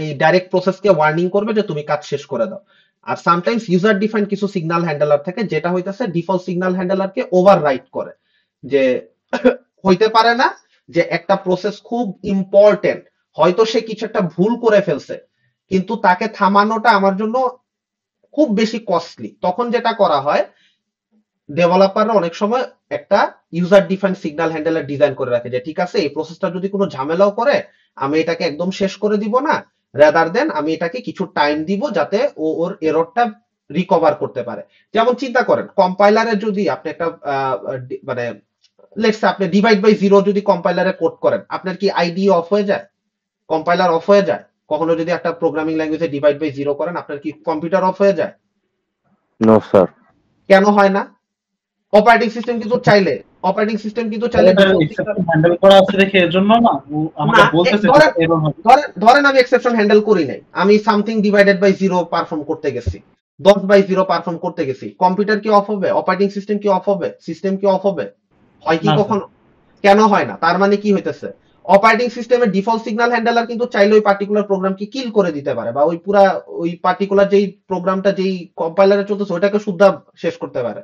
এই ডাইরেক্ট প্রসেসকে ওয়ার্নিং করবে যে তুমি কাজ শেষ করে দাও। আর সামটাইমস ইউজার ডিফাইন্ড কিছু সিগন্যাল হ্যান্ডেলার থাকে যেটা হইতেছে ডিফল্ট সিগন্যাল হ্যান্ডেলারকে ওভাররাইড করে, যে হইতে পারে না যে একটা প্রসেস খুব ইম্পর্টেন্ট, হয়তো সে কিছু একটা ভুল করে ফেলছে, কিন্তু তাকে থামানোটা আমার জন্য খুব বেশি কস্টলি। তখন যেটা করা হয়, ডেভেলপাররা অনেক সময় একটা user defined signal handler design করে রাখে, যে ঠিক আছে এই প্রসেসটা যদি কোনো ঝামেলাও করে আমি এটাকে একদম শেষ করে দিব না, রাদার দেন আমি এটাকে কিছু টাইম দিব যাতে ও ওর এররটা রিকভার করতে পারে। যেমন চিন্তা করেন কম্পাইলারে যদি আপনি একটা মানে লেটস আপনি ডিভাইড বাই জিরো যদি কম্পাইলারে কোড করেন, আপনার কি আইডি অফ হয়ে যায়, কম্পাইলার অফ হয়ে যায়? কখনো যদি একটা প্রোগ্রামিং ল্যাঙ্গুয়েজে ডিভাইড বাই জিরো করেন, আপনার কি কম্পিউটার অফ হয়ে যায়? No sir. কেন হয় না? অপারেটিং সিস্টেম কিন্তু চাইলে হ্যান্ডেল করা আছে দেখে এর জন্য না ও আমাকে না, বলতেছে এরকম হবে। ধরেন আমি এক্সেপশন হ্যান্ডেল করি নাই, আমি something divided by zero perform করতে গেছি, 10/0 পারফর্ম করতে গেছি, কম্পিউটার কি অফ হবে? অপারেটিং সিস্টেম কি অফ হবে? সিস্টেম কি অফ হবে? হয় কি না, কখনো? কেন হয় না? তার মানে কি হইতেছে, অপারেটিং সিস্টেমের ডিফল্ট সিগন্যাল হ্যান্ডেলার কিন্তু চাইলে ওই পার্টিকুলার প্রোগ্রামকে কিল করে দিতে পারে, বা ওই পার্টিকুলার যেই প্রোগ্রামটা যেই কম্পাইলারে চলতেছে ওইটাকে শুদ্ধ শেষ করতে পারে।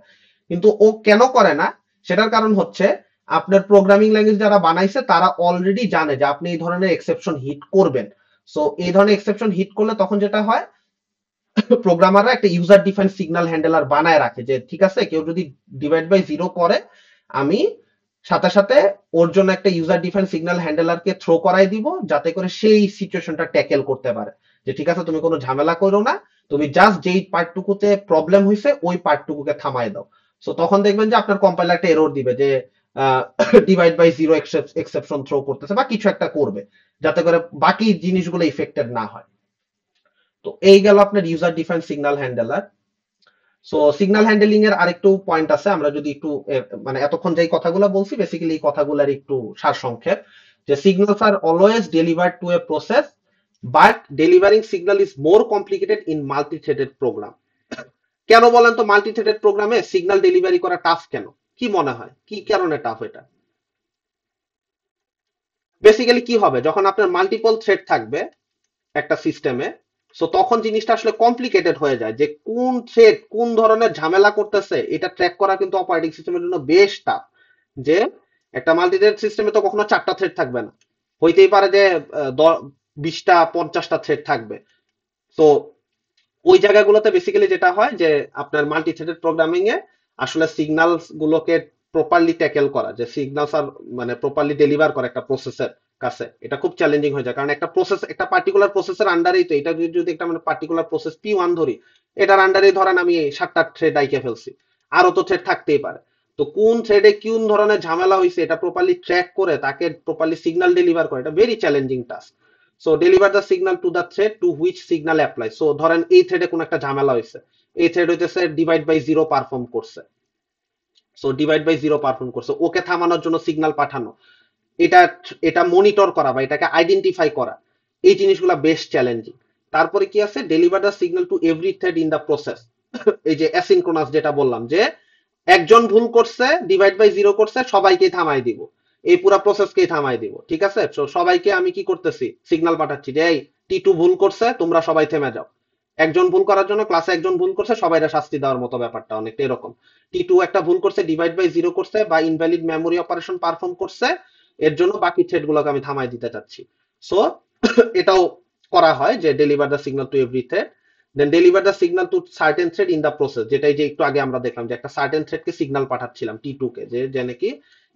কিন্তু ও কেন করে না, সেটার কারণ হচ্ছে আপনার প্রোগ্রামিং ল্যাঙ্গুয়েজ যারা বানাইছে তারা অলরেডি জানে যে আপনি এই ধরনের এক্সেপশন হিট করবেন। সো এই ধরনের এক্সেপশন হিট করলে তখন যেটা হয়, প্রোগ্রামাররা একটা ইউজার ডিফাইন্ড সিগন্যাল হ্যান্ডেলার বানায় রাখে, যে ঠিক আছে কেউ যদি ডিভাইড বাই জিরো করে আমি সাথে সাথে ওর জন্য একটা ইউজার ডিফাইন্ড সিগন্যাল হ্যান্ডেলারকে থ্রো করাই দিব, যাতে করে সেই সিচুয়েশনটা ট্যাকেল করতে পারে, যে ঠিক আছে তুমি কোনো ঝামেলা করো না, তুমি জাস্ট যেই পার্টটুকুতে প্রবলেম হয়েছে ওই পার্টটুকুকে থামাই দাও। সো তখন দেখবেন যে আপনার কম্পাইলার একটা এরর দিবে যে divide by zero exception throw করতেছে বা কিছু একটা করবে, যাতে করে বাকি জিনিসগুলো ইফেক্টেড না হয়। তো এই গেল আপনার user defined signal handler. So signal handling এর আরেকটু পয়েন্ট আছে, আমরা যদি একটু মানে এতক্ষণ যেই কথাগুলো বলছি বেসিক্যালি এই কথাগুলোর একটু সারসংক্ষেপ, যে signals are always delivered to a process, but delivering signal is more complicated in multi threaded program. কেন বলেন তো মাল্টি থ্রেডেড প্রোগ্রামে সিগন্যাল ডেলিভারি করা টাফ কেন? কি মনে হয় কি কারণে টাফ এটা? বেসিক্যালি কি হবে, যখন আপনার মাল্টিপল থ্রেড থাকবে একটা সিস্টেমে, সো তখন জিনিসটা আসলে কমপ্লিকেটেড হয়ে যায়, যে কোন থ্রেড কোন ধরনের ঝামেলা করতেছে এটা ট্র্যাক করা কিন্তু অপারেটিং সিস্টেমের জন্য বেশ টাফ। যে একটা মাল্টিথ্রেড সিস্টেমে তো কখনো 4টা থ্রেড থাকবে না, হইতেই পারে যে 20টা 50টা থ্রেড থাকবে। তো ওই জায়গাগুলোতে বেসিক্যালি যেটা হয় যে আপনার মাল্টি থ্রেডেড প্রোগ্রামিং এ আসলে সিগন্যালস গুলোকে প্রপারলি ট্যাকেল করা, যে সিগন্যালস আর মানে প্রপারলি ডেলিভার করা একটা প্রসেসের কাছে, এটা খুব চ্যালেঞ্জিং হয়ে যায়। কারণ একটা প্রসেস একটা পার্টিকুলার প্রসেসের আন্ডারেই তো, এটা যদি একটা মানে পার্টিকুলার প্রসেস P1 ধরি, এটার আন্ডারেই ধরেন আমি 7টা থ্রেড আইকে ফেলছি, আরো তো থ্রেড থাকতেই পারে। তো কোন থ্রেডে কোন ধরনের ঝামেলা হয়েছে এটা প্রপারলি ট্র্যাক করে তাকে প্রপারলি সিগন্যাল ডেলিভার করে, এটা very challenging task. So deliver the signal to the thread to which signal apply. So ধরেন এই থ্রেডে কোন একটা ঝামেলা হয়েছে, এই থ্রেড হইতেছে ডিভাইড বাই জিরো পারফর্ম করছে, so divide by zero perform করছে, ওকে থামানোর জন্য সিগন্যাল পাঠানো, এটা এটা মনিটর করা বা এটাকে আইডেন্টিফাই করা, এই জিনিসগুলো বেশ চ্যালেঞ্জিং। তারপরে কি আছে, deliver the signal to every thread in the process. এই যে অ্যাসিনক্রোনাস যেটা বললাম, যে একজন ভুল করছে ডিভাইড বাই জিরো করছে সবাইকে থামাই দিব, এই পুরো প্রসেসকেই থামাই দিব, ঠিক আছে? তো সবাইকে আমি কি করতেছি, সিগন্যাল পাঠাচ্ছি যে এই T2 ভুল করছে তোমরা সবাই থেমে যাও। একজন ভুল করার জন্য ক্লাসে একজন ভুল করছে সবাইরা শাস্তি দেওয়ার মতো, ব্যাপারটা অনেকটা এরকম। T2 একটা ভুল করছে, ডিভাইড বাই জিরো করছে বা ইনভ্যালিড মেমোরি অপারেশন পারফর্ম করছে, এর জন্য বাকি থ্রেড গুলোকে আমি থামাই দিতে চাচ্ছি। সো এটাও করা হয় যে deliver the signal to every thread, then deliver the signal to certain thread in the process, যেটাই যে একটু আগে আমরা দেখলাম যে একটা সার্টেন থ্রেডকে সিগন্যাল পাঠাচ্ছিলাম T2 কে, যে নাকি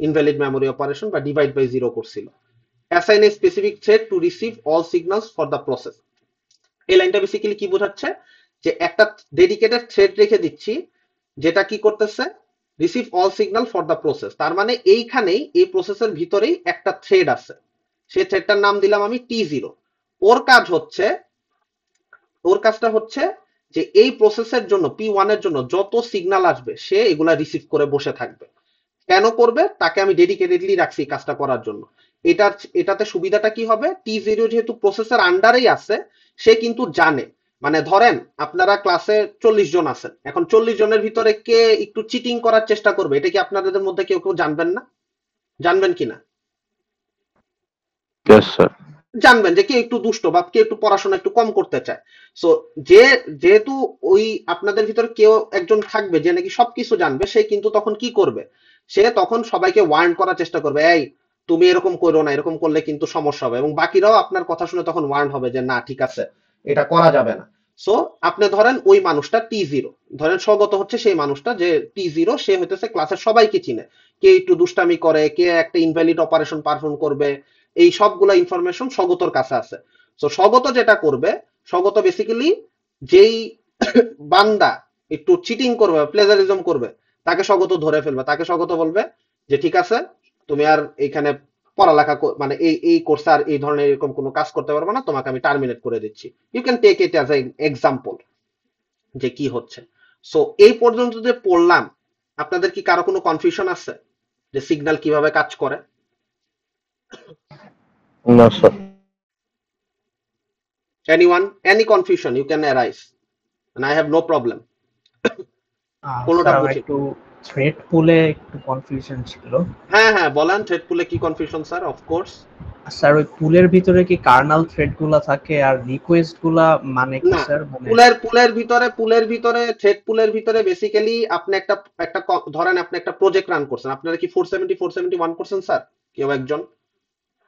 ইনভ্যালিড মেমোরি অপারেশন বা ডিভাইড বাই জিরো করছিল। Assign a specific thread to receive all signals for the process. এই লাইনটা বেসিক্যালি কি বোঝাচ্ছে, যে একটা ডেডিকেটেড থ্রেড রেখে দিচ্ছি যেটা কি করতেছে, receive all signal for the process. তার মানে এইখানেই এই প্রসেসের ভিতরেই একটা থ্রেড আছে, সেই থ্রেডটার নাম দিলাম আমি T0। ওর কাজ হচ্ছে, ওর কাজটা হচ্ছে যে এই প্রসেসের জন্য P1 এর জন্য যত সিগন্যাল আসবে সে এগুলা রিসিভ করে বসে থাকবে। কেন করবে, তাকে আমি ডেডিকেটেডলি রাখছি এই কাজটা করার জন্য। এটার এটাতে সুবিধাটা কি হবে, T0 যেহেতু প্রসেসের আন্ডারেই আছে, সে কিন্তু জানে, মানে ধরেন আপনারা ক্লাসে 40 জন আছেন, এখন 40 জনের ভিতরে কে একটু চিটিং করার চেষ্টা করবে, এটা কি আপনাদের মধ্যে কেউ কেউ জানবেন না? জানবেন কিনা? Yes sir. জানবেন যে কে একটু দুষ্ট বা কে একটু পড়াশোনা একটু কম করতে চায়। সো যে যেহেতু ওই আপনাদের ভিতরে কেউ একজন থাকবে যে নাকি সবকিছু জানবে, সে কিন্তু তখন কি করবে, সে তখন সবাইকে ওয়ার্ন করার চেষ্টা করবে, এই তুমি এরকম করো না, এরকম করলে কিন্তু সমস্যা হবে, এবং বাকিরাও আপনার কথা শুনে তখন ওয়ার্ন হবে যে না ঠিক আছে, এটা করা যাবে না। সো আপনি ধরেন ওই মানুষটা T0, ধরেন স্বগত হচ্ছে সেই মানুষটা যে T0, সে হইতেছে ক্লাসের সবাইকে চিনে, কে একটু দুষ্টামি করে, কে একটা ইনভ্যালিড অপারেশন পারফর্ম করবে, এই সবগুলা ইনফরমেশন স্বগতর কাছে আছে। তো স্বগত যেটা করবে, স্বগত বেসিক্যালি যেই বান্দা একটু চিটিং করবে, প্লেজারিজম করবে, তাকে স্বগত ধরে ফেলবে, তাকে স্বগত বলবে যে ঠিক আছে, তুমি আর এখানে পড়ালেখা মানে এই কোর্সে আর এই ধরনের এরকম কোনো কাজ করতে পারবে না, তোমাকে আমি টার্মিনেট করে দিচ্ছি। You can take it as a example যে কি হচ্ছে। সো এই পর্যন্ত যে পড়লাম, আপনাদের কি কারো কোনো কনফিউশন আছে যে সিগন্যাল কিভাবে কাজ করে? না sir. Anyone, any confusion you can arise, and I have no problem. কোনোটা স্যার আমার বুঝি। একটু থ্রেড পুলে একটু কনফিউশন ছিল। হ্যাঁ হ্যাঁ বলেন, থ্রেড পুলে কি confusion sir? Of course. Sir ওই পুলের ভিতরে কি কার্নাল থ্রেড গুলা থাকে, আর রিকোয়েস্ট গুলা মানে কি না, স্যার? মানে পুলের ভিতরে থ্রেড পুলের ভিতরে বেসিক্যালি আপনি একটা একটা ধরেন আপনি একটা প্রজেক্ট রান করছেন, আপনারা কি 470 471 করছেন স্যার কেউ একজন?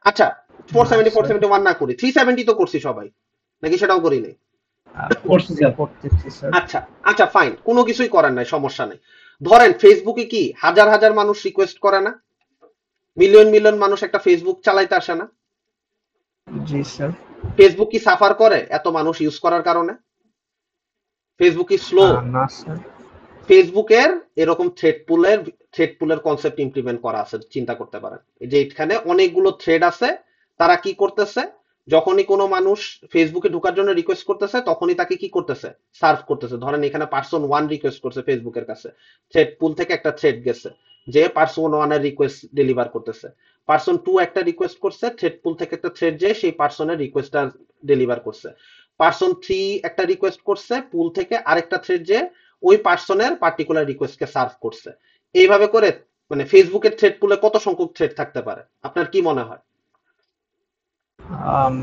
আচ্ছা, না 470 স্যার, 471 না করি, 370 তো করছি সবাই, নাকি সেটাও করি নাই? করতেছি স্যার। আচ্ছা আচ্ছা ফাইন, কোনো কিছুই করেন নাই, সমস্যা নেই। ধরেন ফেসবুকে কি হাজার হাজার মানুষ রিকোয়েস্ট করে না, মিলিয়ন মিলিয়ন মানুষ একটা ফেসবুক চালাইতে আসে না? জি স্যার। ফেসবুক কি সাফার করে এত মানুষ ইউজ করার কারণে? ফেসবুক কি স্লো? না স্যার। ফেসবুকের এরকম থ্রেড পুলের কনসেপ্ট ইমপ্লিমেন্ট করা আছে, চিন্তা করতে পারেন। এই যে এখানে অনেকগুলো থ্রেড আছে, তারা কি করতেছে, যখনই কোনো মানুষ ফেসবুকে ঢোকার জন্য রিকোয়েস্ট করতেছে, তখনই তাকে কি করতেছে, সার্ভ করতেছে। ধরেন এখানে পার্সন 1 রিকোয়েস্ট করছে ফেসবুকের কাছে, থ্রেড পুল থেকে একটা থ্রেড গেছে যে পার্সন 1 এর রিকোয়েস্ট ডেলিভার করতেছে। পার্সন 2 একটা রিকোয়েস্ট করছে, থ্রেড পুল থেকে একটা থ্রেড যে সেই পার্সনের রিকোয়েস্টটা ডেলিভার করছে। পার্সন 3 একটা রিকোয়েস্ট করছে, পুল থেকে আরেকটা থ্রেড যে ওই পার্সনের পার্টিকুলার রিকোয়েস্টকে সার্ভ করছে। এইভাবে করে মানে ফেসবুকের থ্রেড পুলে কত সংখ্যক থ্রেড থাকতে পারে আপনার কি মনে হয়?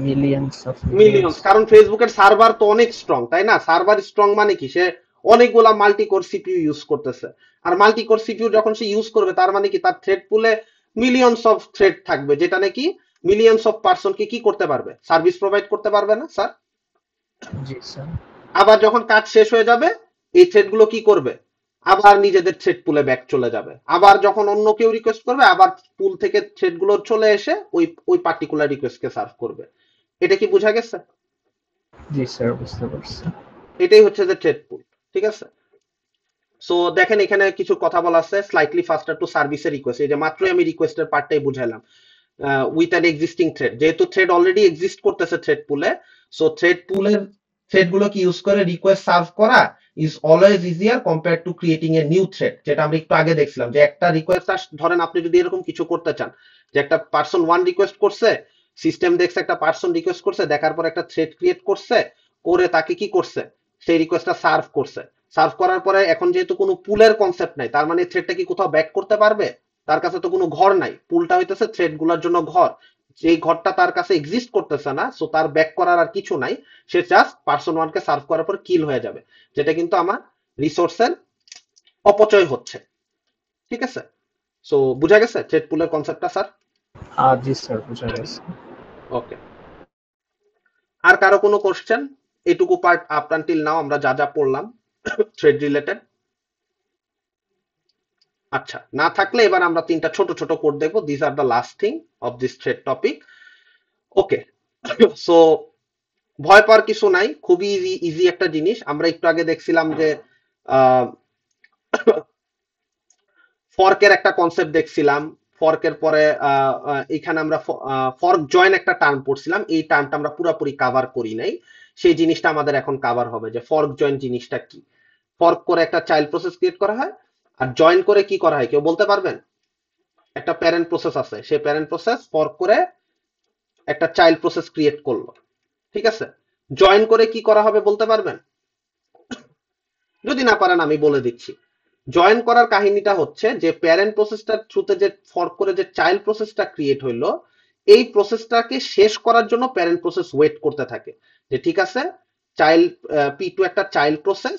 মিলিয়ন্স অফ মিলিয়ন্স, কারণ ফেসবুকের সার্ভার তো অনেক স্ট্রং, তাই না? সার্ভার স্ট্রং মানে কি, সে অনেকগুলা মাল্টি কোর সিপিইউ ইউজ করতেছে, আর মাল্টি কোর সিপিইউ যখন সে ইউজ করবে, তার মানে কি তার থ্রেড পুলে মিলিয়ন্স অফ থ্রেড থাকবে, যেটা নাকি মিলিয়ন্স অফ পার্সনকে কি করতে পারবে, সার্ভিস প্রোভাইড করতে পারবে না স্যার? জি স্যার। আবার যখন কাজ শেষ হয়ে যাবে, এই থ্রেড গুলো কি করবে, আবার নিজেদের থ্রেড পুলে ব্যাক চলে যাবে, আবার যখন অন্য কেউ রিকোয়েস্ট করবে, আবার পুল থেকে থ্রেড গুলো চলে এসে ওই ওই পার্টিকুলার রিকোয়েস্টকে সার্ভ করবে। এটা কি বোঝা গেছে? জি স্যার, বুঝতে পারছি। এটাই হচ্ছে যে থ্রেড পুল, ঠিক আছে? সো দেখেন এখানে কিছু কথা বলা আছে, স্লাইটলি ফাস্টার টু সার্ভিসের রিকোয়েস্ট, এই যে মাত্রই আমি রিকোয়েস্টের পার্টটাই বুঝাইলাম। উইথ অ্যান এক্সিস্টিং থ্রেড, যেহেতু থ্রেড অলরেডি এক্সিস্ট করতেছে থ্রেড পুলে, সো থ্রেড পুলের থ্রেড গুলোকে ইউজ করে রিকোয়েস্ট সার্ভ করা is always easier compare two creating a new thread, যেটা আমরা একটু আগে দেখছিলাম যে একটা রিকোয়েস্ট ধরেন আপনি যদি এরকম কিছু করতে চান যে একটা পার্সন 1 রিকোয়েস্ট করছে, সিস্টেম দেখছে একটা পার্সন রিকোয়েস্ট করছে, দেখার পর একটা থ্রেড ক্রিয়েট করছে, করে তাকে কি করছে, সেই রিকোয়েস্টটা সার্ভ করছে। সার্ভ করার পরে এখন যেহেতু কোনো পুলের কনসেপ্ট নাই, তার মানে থ্রেডটা কি কোথাও ব্যাক করতে পারবে? তার কাছে তো কোনো ঘর নাই, পুলটা হইতেছে থ্রেড গুলার জন্য ঘর, যেই ঘরটা তার কাছে এক্সিস্ট করতেছে না, সো তার ব্যাক করার আর কিছু নাই, সে জাস্ট পার্সন 1 কে সার্ভ করার পর কিল হয়ে যাবে, যেটা কিন্তু আমার রিসোর্সের অপচয় হচ্ছে, ঠিক আছে? সো বুঝা গেছে থ্রেড পুলের কনসেপ্টটা স্যার? জি স্যার, বুঝা গেছে। ওকে, আর কারো কোনো কোশ্চেন? এটুকু পার্ট আপ আনটিল নাও আমরা যা যা পড়লাম থ্রেড রিলেটেড। আচ্ছা, না থাকলে এবার আমরা 3টা ছোট ছোট কোড দেখবো, this are the last thing of this thread topic. Okay, so ভয় পাওয়ার কিছু নাই, খুবই ইজি ইজি একটা জিনিস। আমরা একটু আগে দেখছিলাম যে ফর্কের একটা কনসেপ্ট দেখছিলাম। ফর্কের পরে এখানে আমরা ফর্ক জয়েন একটা টার্ম পড়ছিলাম, এই টার্মটা আমরা পুরোপুরি কাভার করি নাই। সেই জিনিসটা আমাদের এখন কাভার হবে যে ফর্ক জয়েন জিনিসটা কি। ফর্ক করে একটা চাইল্ড প্রসেস ক্রিয়েট করা হয়, আর জয়েন করে কি করা হয় কেউ বলতে পারবেন? একটা প্যারেন্ট প্রসেস আছে, সেই প্যারেন্ট প্রসেস ফর্ক করে একটা চাইল্ড প্রসেস ক্রিয়েট করলো, ঠিক আছে। জয়েন করে কি করা হবে বলতে পারবেন? যদি না পারেন আমি বলে দিচ্ছি। জয়েন করার কাহিনীটা হচ্ছে যে প্যারেন্ট প্রসেসটার থ্রুতে যে ফর্ক করে যে চাইল্ড প্রসেসটা ক্রিয়েট হইলো, এই প্রসেসটাকে শেষ করার জন্য প্যারেন্ট প্রসেস ওয়েট করতে থাকে যে ঠিক আছে চাইল্ড P2 একটা চাইল্ড প্রসেস,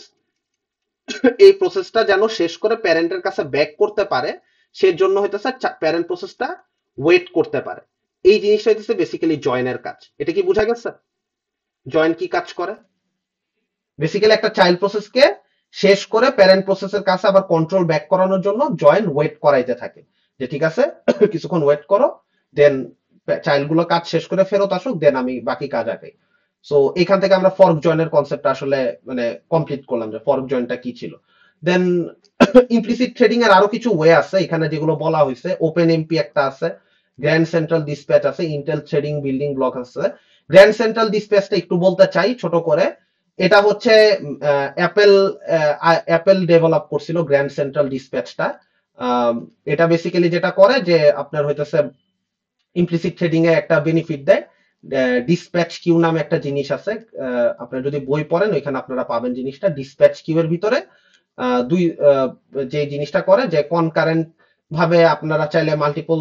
এই প্রসেসটা যেন শেষ করে প্যারেন্টের কাছে ব্যাক করতে পারে, সেজন্য হইতেছে প্যারেন্ট প্রসেসটা ওয়েট করতে পারে। এই জিনিসটা হইতেছে বেসিক্যালি জয়েনের কাজ। এটা কি বোঝা গেছে? জয়েন কি কাজ করে? বেসিক্যালি একটা চাইল্ড প্রসেসকে শেষ করে প্যারেন্ট প্রসেসের কাছে আবার কন্ট্রোল ব্যাক করানোর জন্য জয়েন ওয়েট করাইতে থাকে যে ঠিক আছে কিছুক্ষণ ওয়েট করো, দেন চাইল্ড গুলো কাজ শেষ করে ফেরত আসুক, দেন আমি বাকি কাজ আগাই। সো এখান থেকে আমরা ফর্ক জয়েনের কনসেপ্টটা আসলে মানে কমপ্লিট করলাম যে ফর্ক জয়েনটা কি ছিল। দেন ইমপ্লিসিট থ্রেডিং এর আরো কিছু ওয়ে আছে এখানে যেগুলো বলা হয়েছে। ওপেন এমপি একটা আছে, গ্র্যান্ড সেন্ট্রাল ডিসপ্যাচ আছে, ইন্টেল থ্রেডিং বিল্ডিং ব্লক আছে। গ্র্যান্ড সেন্ট্রাল ডিসপ্যাচটা একটু বলতে চাই ছোট করে। এটা হচ্ছে অ্যাপেল অ্যাপেল ডেভেলপ করছিল গ্র্যান্ড সেন্ট্রাল ডিসপ্যাচটা। এটা বেসিক্যালি যেটা করে যে আপনার হইতেছে ইমপ্লিসিট ট্রেডিং এ একটা বেনিফিট দেয়। ডিসপ্যাচ কিউ নামে একটা জিনিস আছে, আপনারা যদি বই পড়েন ওইখানে আপনারা পাবেন জিনিসটা। ডিসপ্যাচ কিউ এর ভিতরে দুই যে জিনিসটা করে যে কনকারেন্ট ভাবে আপনারা চাইলে মাল্টিপল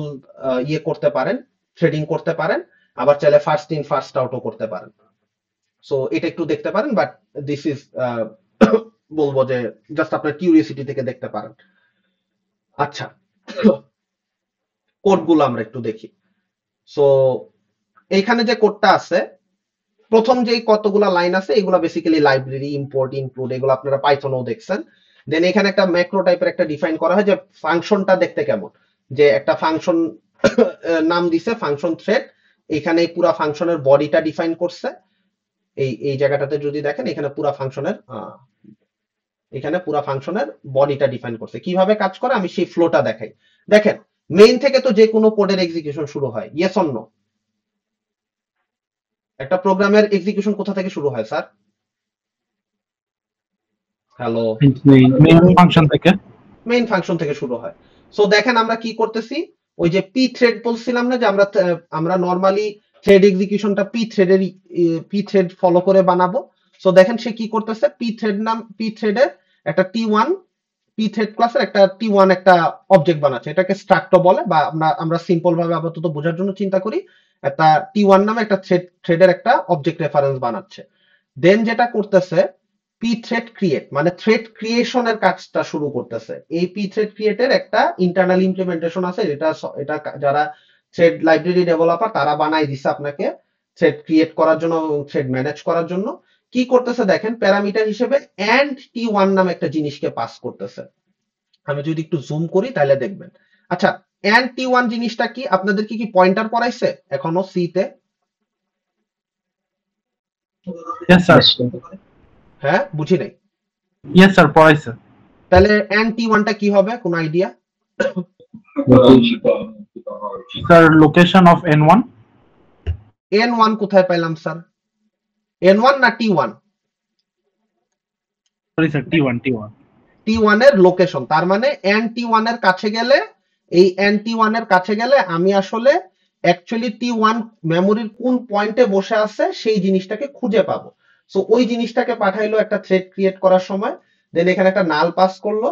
ইয়ে করতে পারেন, ট্রেডিং করতে পারেন, আবার চাইলে ফার্স্ট ইন ফার্স্ট আউটও করতে পারেন। সো এটা একটু দেখতে পারেন, বাট দিস ইজ বলবো যে জাস্ট আপনার কিউরিওসিটি থেকে দেখতে পারেন। আচ্ছা, কোডগুলো আমরা একটু দেখি। সো এইখানে যে কোডটা আছে, প্রথম যে কতগুলা লাইন আছে এগুলা বেসিক্যালি লাইব্রেরি ইম্পোর্ট ইনক্লুড, এগুলো আপনারা পাইথনেও দেখছেন। দেন এখানে একটা ম্যাক্রো টাইপের একটা ডিফাইন করা হয় যে ফাংশনটা দেখতে কেমন, যে একটা ফাংশন নাম দিছে ফাংশন থ্রেড, এখানে এই পুরা ফাংশনের বডিটা ডিফাইন করছে। এই জায়গাটাতে যদি দেখেন এখানে পুরা ফাংশনের বডিটা ডিফাইন করছে। কিভাবে কাজ করে আমি সেই ফ্লোটা দেখাই। দেখেন মেইন থেকে তো যে কোনো কোডের এক্সিকিউশন শুরু হয়, ইয়েস অর নো? একটা প্রোগ্রামের এক্সিকিউশন কোথা থেকে শুরু হয় স্যার? হ্যালো, মেইন ফাংশন থেকে। মেইন ফাংশন থেকে শুরু হয়। সো দেখেন আমরা কি করতেছি, ওই যে পি থ্রেড বলছিলাম না যে আমরা নরমালি থ্রেড এক্সিকিউশনটা পি থ্রেড ফলো করে বানাবো। সো দেখেন সে কি করতেছে, পি থ্রেডের একটা পি থ্রেড ক্লাসের একটা T1 একটা অবজেক্ট বানাচ্ছে, এটাকে স্ট্রাক্ট বলে, বা আমরা সিম্পল ভাবে আপাতত বোঝার জন্য চিন্তা করি একটা T1 নামে একটা থ্রেডের একটা অবজেক্ট রেফারেন্স বানাচ্ছে। দেন যেটা করতেছে পি থ্রেড ক্রিয়েট, মানে থ্রেড ক্রিয়েশনের কাজটা শুরু করতেছে। এই পি থ্রেড ক্রিয়েটের একটা ইন্টারনাল ইমপ্লিমেন্টেশন আছে, এটা যারা থ্রেড লাইব্রেরি ডেভেলপার তারা বানাই দিছে আপনাকে থ্রেড ক্রিয়েট করার জন্য এবং থ্রেড ম্যানেজ করার জন্য। কি করতেছে দেখেন, প্যারামিটার হিসেবে এন্ড T1 নামে একটা জিনিসকে পাস করতেছে। আমি যদি একটু জুম করি তাহলে দেখবেন। আচ্ছা, এন্ড T1 জিনিসটা কি আপনাদের কি পয়েন্টার পড়াইছে এখনো সি তে? Yes sir. হ্যাঁ, বুঝি নাই। ইয়েস স্যার, পড়াইছে। তাহলে এন্ড T1 টা কি হবে, কোন idea? Sir location of N1। N1 কোথায় পাইলাম স্যার? N1 না T1? Sorry sir, T1। T1 এর লোকেশন, তার মানে T1 এর কাছে গেলে, এই T1 এর কাছে গেলে আমি আসলে অ্যাকচুয়ালি T1 মেমোরির কোন পয়েন্টে বসে আছে সেই জিনিসটাকে খুঁজে পাবো। সো ওই জিনিসটাকে পাঠাইলো একটা থ্রেড ক্রিয়েট করার সময়। দেন এখানে একটা নাল পাস করলো।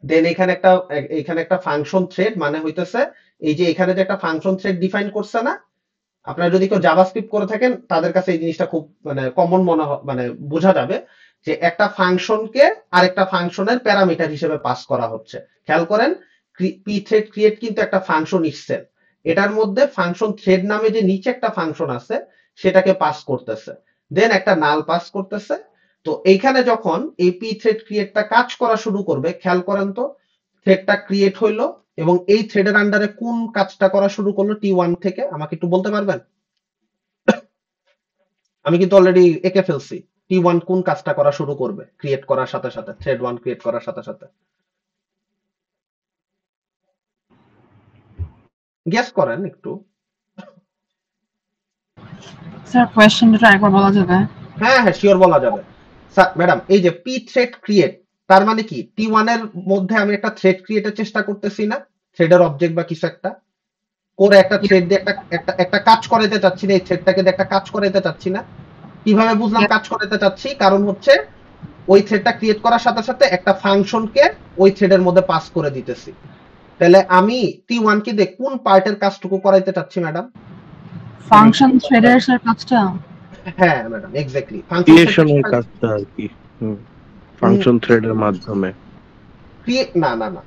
দেন এখানে একটা ফাংশন থ্রেড, মানে হইতেছে এই যে এখানে যে একটা ফাংশন থ্রেড ডিফাইন করছে না, আপনারা যদি কেউ জাভাস্ক্রিপ্ট করে থাকেন তাদের কাছে এই জিনিসটা খুব মানে কমন মানে বোঝা যাবে যে একটা ফাংশনকে আরেকটা ফাংশনের প্যারামিটার হিসেবে পাস করা হচ্ছে। খেয়াল করেন পি থ্রেড ক্রিয়েট কিন্তু একটা ফাংশন ইটসেলফ, এটার মধ্যে ফাংশন থ্রেড নামে যে নিচে একটা ফাংশন আছে সেটাকে পাস করতেছে, দেন একটা নাল পাস করতেছে। তো এইখানে যখন এই পি থ্রেড ক্রিয়েটটা কাজ করা শুরু করবে, খেয়াল করেন তো থ্রেডটা ক্রিয়েট হইলো এবং এই থ্রেডের আন্ডারে কোন কাজটা করা শুরু করলো T1 থেকে, আমাকে একটু বলতে পারবেন? আমি কিন্তু অলরেডি এঁকে ফেলছি T1 কোন কাজটা করা শুরু করবে ক্রিয়েট করার সাথে সাথে, থ্রেড 1 ক্রিয়েট করার সাথে সাথে। গেস করেন একটু। স্যার কোয়েশ্চেনটা একবার বলা যাবে? হ্যাঁ হ্যাঁ শিওর বলা যাবে। ম্যাডাম এই যে পি থ্রেড ক্রিয়েট, তার মানে কি T1 এর মধ্যে আমি একটা থ্রেড ক্রিয়েটের চেষ্টা করতেছি না, থ্রেডের অবজেক্ট বা কিছু একটা করে একটা থ্রেড দিয়ে একটা কাজ করাইতে চাচ্ছি না, এই থ্রেডটাকে দিয়ে একটা কাজ করাইতে চাচ্ছি না। কিভাবে বুঝলাম কাজ করাইতে চাচ্ছি? কারণ হচ্ছে ওই থ্রেডটা ক্রিয়েট করার সাথে সাথে একটা ফাংশনকে ওই থ্রেডের মধ্যে পাস করে দিতেছি। তাহলে আমি T1 কে দিয়ে কোন পার্টের কাজটুকু করাইতে চাচ্ছি ম্যাডাম? ফাংশন থ্রেডের স্যার কাজটা? হ্যাঁ ম্যাডাম এক্স্যাক্টলি ক্রিয়েশনের কাজটা আর কি ফাংশন থ্রেডের মাধ্যমে। না না না,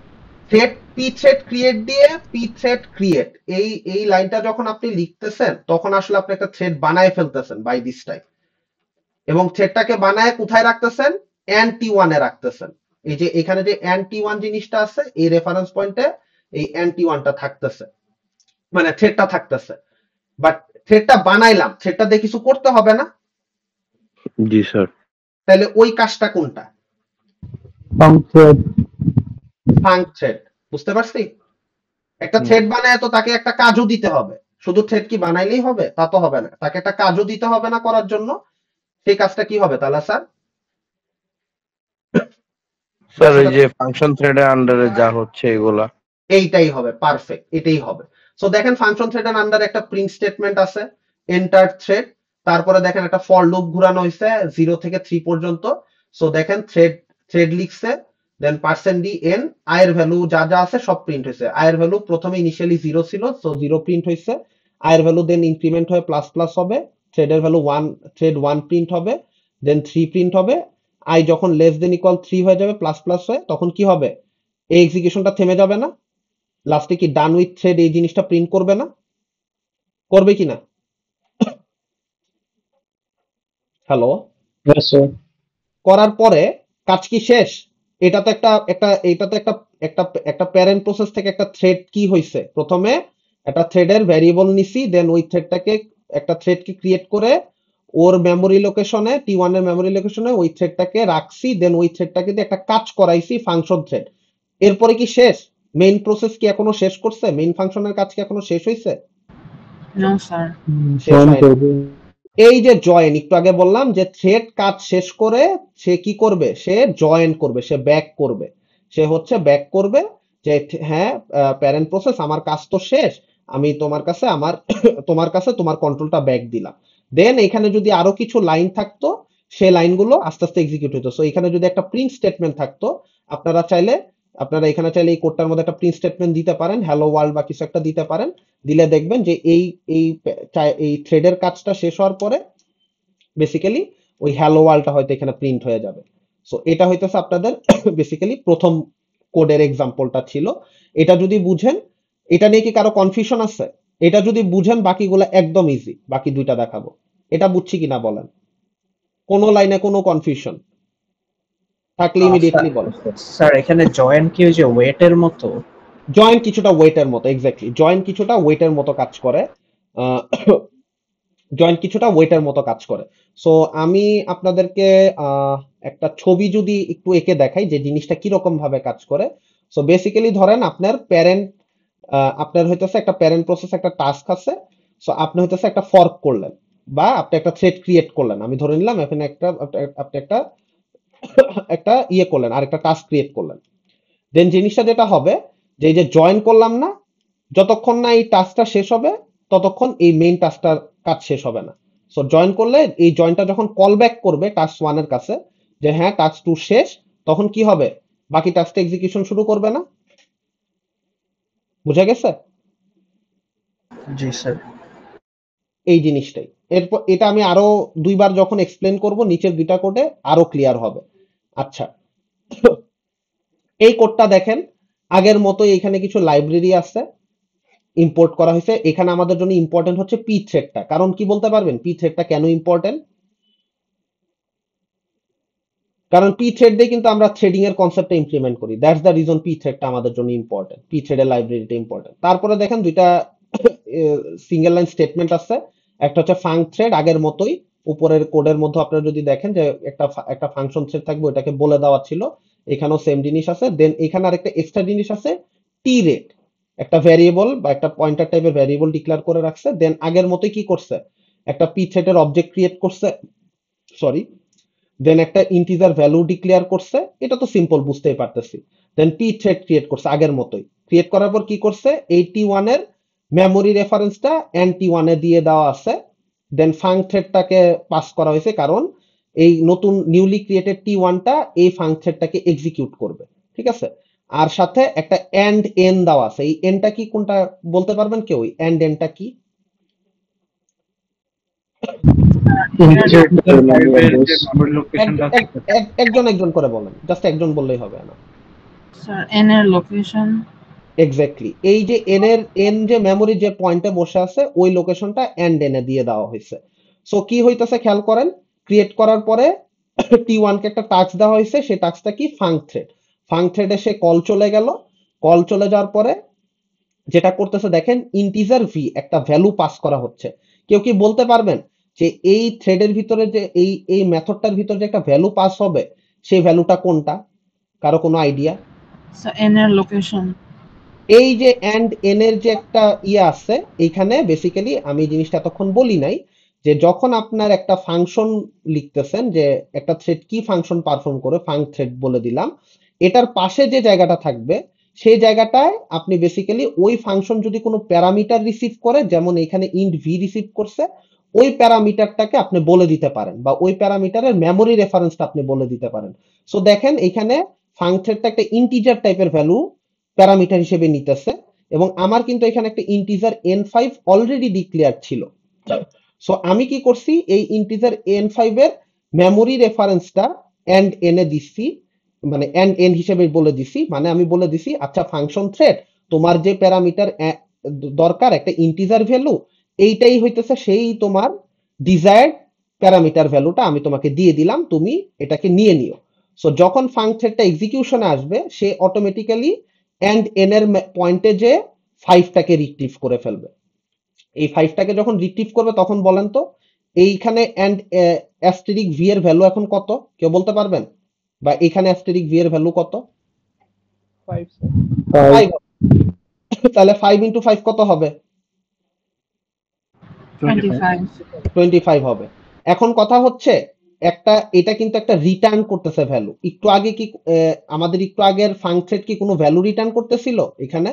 থ্রেড পি থ্রেড ক্রিয়েট দিয়ে পি থ্রেড ক্রিয়েট এই লাইনটা যখন আপনি লিখতেছেন তখন আসলে আপনি একটা থ্রেড বানায় ফেলতেছেন বাই দিস টাইম, এবং থ্রেডটাকে বানায় কোথায় রাখতেছেন? T1 এ রাখতেছেন। এই যে এখানে যে T1 জিনিসটা আছে এই রেফারেন্স পয়েন্টে এই T1 টা থাকতেছে, মানে থ্রেডটা থাকতেছে। বাট থ্রেডটা বানাইলাম, থ্রেডটা দিয়ে কিছু করতে হবে না? জি স্যার। তাহলে ওই কাজটা কোনটা? Funk thread. বুঝতে পারছি? একটা থ্রেড বানায় তো তাকে একটা কাজও দিতে হবে। শুধু থ্রেড কি বানাইলেই হবে? তা তো হবে না, তাকে একটা কাজও দিতে হবে না করার জন্য। সেই কাজটা কি হবে তাহলে স্যার? স্যার এই যে ফাংশন থ্রেডের আন্ডারে যা হচ্ছে এগুলা এইটাই হবে, পারফেক্ট, এটাই হবে। সো দেখেন ফাংশন থ্রেডের আন্ডারে একটা প্রিন্ট স্টেটমেন্ট আছে, এন্টার থ্রেড, তারপরে দেখেন একটা ফর লুপ ঘুরানো হয়েছে 0 থেকে 3 পর্যন্ত। সো দেখেন থ্রেড লিখছে, দেন %d(n) আয়ের ভ্যালু যা যা আছে সব প্রিন্ট হয়েছে। আয়ের ভ্যালু প্রথমে ইনিশিয়ালি 0 ছিল, সো 0 প্রিন্ট হয়েছে। আয়ের ভ্যালু দেন ইনক্রিমেন্ট হয়ে প্লাস প্লাস হবে, থ্রেডের ভ্যালু 1, থ্রেড 1 প্রিন্ট হবে, দেন 3 প্রিন্ট হবে। আই যখন লেস দেন ইকুয়াল 3 হয়ে যাবে প্লাস প্লাস হয়ে, তখন কি হবে? এই এক্সিকিউশনটা থেমে যাবে না? লাস্টে কি ডান উইথ থ্রেড এই জিনিসটা প্রিন্ট করবে না? করবে কিনা? হ্যালো, করার পরে কাজ কি শেষ? এটা তো একটা প্যারেন্ট প্রসেস থেকে একটা থ্রেড কি হইছে, প্রথমে একটা থ্রেডের ভ্যারিয়েবল নিছি, দেন ওই থ্রেডটাকে একটা থ্রেডকে ক্রিয়েট করে ওর মেমোরি লোকেশনে T1 এর মেমোরি লোকেশনে ওই থ্রেডটাকে রাখছি, দেন ওই থ্রেডটাকে দিয়ে একটা কাজ করাইছি ফাংশন থ্রেড। এরপরে কি শেষ? মেইন প্রসেস কি এখনো শেষ করছে? মেইন ফাংশনের কাজ কি এখনো শেষ হইছে? No sir. শেষ হয়নি। এই যে জয়েন, একটু আগে বললাম যে থ্রেড কাজ শেষ করে সে কি করবে? সে জয়েন করবে, সে ব্যাক করবে। সে হচ্ছে ব্যাক করবে যে হ্যাঁ প্যারেন্ট প্রসেস আমার কাজ তো শেষ, আমি তোমার কাছে তোমার কন্ট্রোলটা ব্যাক দিলাম। দেন এখানে যদি আরো কিছু লাইন থাকতো সে লাইনগুলো আস্তে আস্তে এক্সিকিউট হতো। সো এখানে যদি একটা প্রিন্ট স্টেটমেন্ট থাকতো, আপনারা এখানে চাইলে এই কোডটার মধ্যে একটা প্রিন্ট স্টেটমেন্ট দিতে পারেন, হ্যালো ওয়ার্ল্ড বা কিছু একটা দিতে পারেন। দিলে দেখবেন যে এই থ্রেডের কাজটা শেষ হওয়ার পরে বেসিক্যালি ওই হ্যালো ওয়ার্ল্ডটা হয়তো এখানে প্রিন্ট হয়ে যাবে। সো এটা হইতেছে আপনাদের বেসিক্যালি প্রথম কোডের এক্সাম্পলটা ছিল। এটা যদি বুঝেন, এটা নিয়ে কি কারো কনফিউশন আছে? এটা যদি বুঝেন বাকিগুলো একদম ইজি, বাকি দুইটা দেখাবো। এটা বুঝছি কিনা বলেন, কোন লাইনে কোনো কনফিউশন থাকলে ইমিডিয়েটলি বলেন। স্যার এখানে জয়েন কি ওই যে ওয়েটের মতো? জয়েন কিছুটা ওয়েটের মতো, এক্স্যাক্টলি জয়েন কিছুটা ওয়েটের মতো কাজ করে। জয়েন্ট কিছুটা ওয়েটের মতো কাজ করে। সো আমি আপনাদেরকে একটা ছবি যদি একটু এঁকে দেখাই যে জিনিসটা কিরকম ভাবে কাজ করে। সো বেসিক্যালি ধরেন আপনার হইতেছে একটা প্যারেন্ট প্রসেস, একটা টাস্ক আছে। সো আপনি হইতেছে একটা ফর্ক করলেন বা আপনি একটা থ্রেড ক্রিয়েট করলেন, আমি ধরে নিলাম এখানে আপনি একটা ইয়ে করলেন আর একটা টাস্ক ক্রিয়েট করলেন। দেন জিনিসটা যেটা হবে যে এই যে জয়েন করলাম না, যতক্ষণ না এই টাস্কটা শেষ হবে ততক্ষণ এই মেইন টাস্কটার কাজ শেষ হবে না। সো জয়েন করলে এই জয়েনটা যখন কল ব্যাক করবে টাস্ক 1 এর কাছে যে হ্যাঁ টাস্ক 2 শেষ, তখন কি হবে? বাকি টাস্কটা এক্সিকিউশন শুরু করবে না? বুঝা গেছে? জি স্যার। এই জিনিসটাই, এরপর এটা আমি আরো দুইবার যখন এক্সপ্লেন করব নিচের দুইটা কোডে আরো ক্লিয়ার হবে। আচ্ছা, এই কোডটা দেখেন আগের মতো এখানে কিছু লাইব্রেরি আছে ইম্পোর্ট করা হয়েছে। এখানে আমাদের জন্য ইম্পর্টেন্ট হচ্ছে পি থ্রেডটা। কারণ কি বলতে পারবেন পি থ্রেডটা কেন ইম্পর্টেন্ট? কারণ পি থ্রেড দিয়ে কিন্তু আমরা থ্রেডিং এর কনসেপ্টটা ইমপ্লিমেন্ট করি। দ্যাটস দ্য রিজন পি থ্রেডটা আমাদের জন্য ইম্পর্টেন্ট, পি থ্রেডের লাইব্রেরিটা ইম্পর্টেন্ট। তারপরে দেখেন দুইটা সিঙ্গেল লাইন স্টেটমেন্ট আছে, একটা হচ্ছে ফাঙ্ক থ্রেড আগের মতোই উপরের কোডের মধ্যে আপনারা যদি দেখেন যে একটা ফাংশন থ্রেড থাকবে, ওটাকে বলে দেওয়া ছিল, এখানেও সেম জিনিস আছে। দেন এখানে আরেকটা এক্সট্রা জিনিস আছে, টি রেট, একটা ভ্যারিয়েবল বা একটা পয়েন্টার টাইপের ভ্যারিয়েবল ডিক্লেয়ার করে রাখছে। দেন আগের মতোই কি করছে, একটা পি থ্রেডের অবজেক্ট ক্রিয়েট করছে, সরি, দেন একটা ইন্টিজার ভ্যালু ডিক্লেয়ার করছে, এটা তো সিম্পল, বুঝতেই পারতেছি। দেন পি থ্রেড ক্রিয়েট করছে আগের মতোই। ক্রিয়েট করার পর কি করছে, এই টি1 এর মেমোরি রেফারেন্সটা এন টি1 এ দিয়ে দেওয়া আছে। দেন ফাং থ্রেডটাকে পাস করা হয়েছে, কারণ এই নতুন নিউলি ক্রিয়েটেড টি1টা এই ফাং থ্রেডটাকে এক্সিকিউট করবে, ঠিক আছে। আর সাথে একটা এন্ড এন দেওয়া আছে। এই এনটা কি, কোনটা বলতে পারবেন কেউ? এন্ড এনটা কি? মেমরি লোকেশনটা একজন একজন করে বলেন, জাস্ট একজন বললেই হবে না। স্যার এন এর লোকেশন। এক্স্যাক্টলি, এই যে এন যে মেমোরি যে পয়েন্টে বসে আছে, ওই লোকেশনটা এন্ড এনে দিয়ে দেওয়া হয়েছে। সো কি হইতেছে খেয়াল করেন, ক্রিয়েট করার পরে টি1 কে একটা টাস্ক দেওয়া হয়েছে, সেই টাস্কটা কি, ফাং থ্রেড। ফাং থ্রেডে সে কল চলে গেল, কল চলে যাওয়ার পরে যেটা করতেছে দেখেন, ইন্টিজার ভি একটা ভ্যালু পাস করা হচ্ছে। কেউ কি বলতে পারবেন যে এই থ্রেডের ভিতরে যে এই মেথডটার ভিতরে যে একটা ভ্যালু পাস হবে, সেই ভ্যালুটা কোনটা? কারো কোনো আইডিয়া? স্যার এন এর লোকেশন। এই যে এন্ড এন এর যে একটা ইয়ে আছে, এইখানে বেসিক্যালি আমি জিনিসটা এতক্ষণ বলি নাই, যে যখন আপনার একটা ফাংশন লিখতেছেন, যে একটা থ্রেড কি ফাংশন পারফর্ম করে, ফাং থ্রেড বলে দিলাম, এটার পাশে যে জায়গাটা থাকবে, সেই জায়গাটায় আপনি বেসিক্যালি ওই ফাংশন যদি কোনো প্যারামিটার রিসিভ করে, যেমন এখানে ইন্ট ভি রিসিভ করছে, ওই প্যারামিটারটাকে আপনি বলে দিতে পারেন, বা ওই প্যারামিটারের মেমোরি রেফারেন্সটা আপনি বলে দিতে পারেন। সো দেখেন এখানে ফাং থ্রেডটা একটা ইন্টিজার টাইপের ভ্যালু প্যারামিটার হিসেবে নিতেছে, এবং আমার কিন্তু এখানে একটা ইন্টিজার n5 অলরেডি ডিক্লেয়ার ছিল। সো আমি কি করছি, এই ইন্টিজার n5 এর মেমোরি রেফারেন্সটা এন্ড এন এ দিচ্ছি, মানে এন্ড এন হিসেবে বলে দিছি, মানে আমি বলে দিছি আচ্ছা ফাংশন থ্রেড, তোমার যে প্যারামিটার দরকার একটা ইন্টিজার ভ্যালু, এইটাই হইতেছে সেই তোমার ডিজায়ার্ড প্যারামিটার ভ্যালুটা আমি তোমাকে দিয়ে দিলাম, তুমি এটাকে নিয়ে নিও। সো যখন ফাং থ্রেডটা এক্সিকিউশনে আসবে, সে অটোমেটিক্যালি এন্ড এন এর পয়েন্টে যে 5টাকে রিট্রিভ করে ফেলবে। এই 5টাকে যখন রিট্রিভ করবে, তখন বলেন তো এইখানে এন্ড অ্যাস্টেরিক ভি এর ভ্যালু এখন কত, কেউ বলতে পারবেন? বা এখানে অ্যাস্টেরিক ভি এর ভ্যালু কত? 5। তাহলে 5 ইনটু 5 কত হবে? 25 হবে। এখন কথা হচ্ছে, এটা কিন্তু একটা রিটার্ন করতেছে ভ্যালু। একটু আগে কি আমাদের একটু আগের ফাং থ্রেড কি কোনো ভ্যালু রিটার্ন করতেছিল এখানে?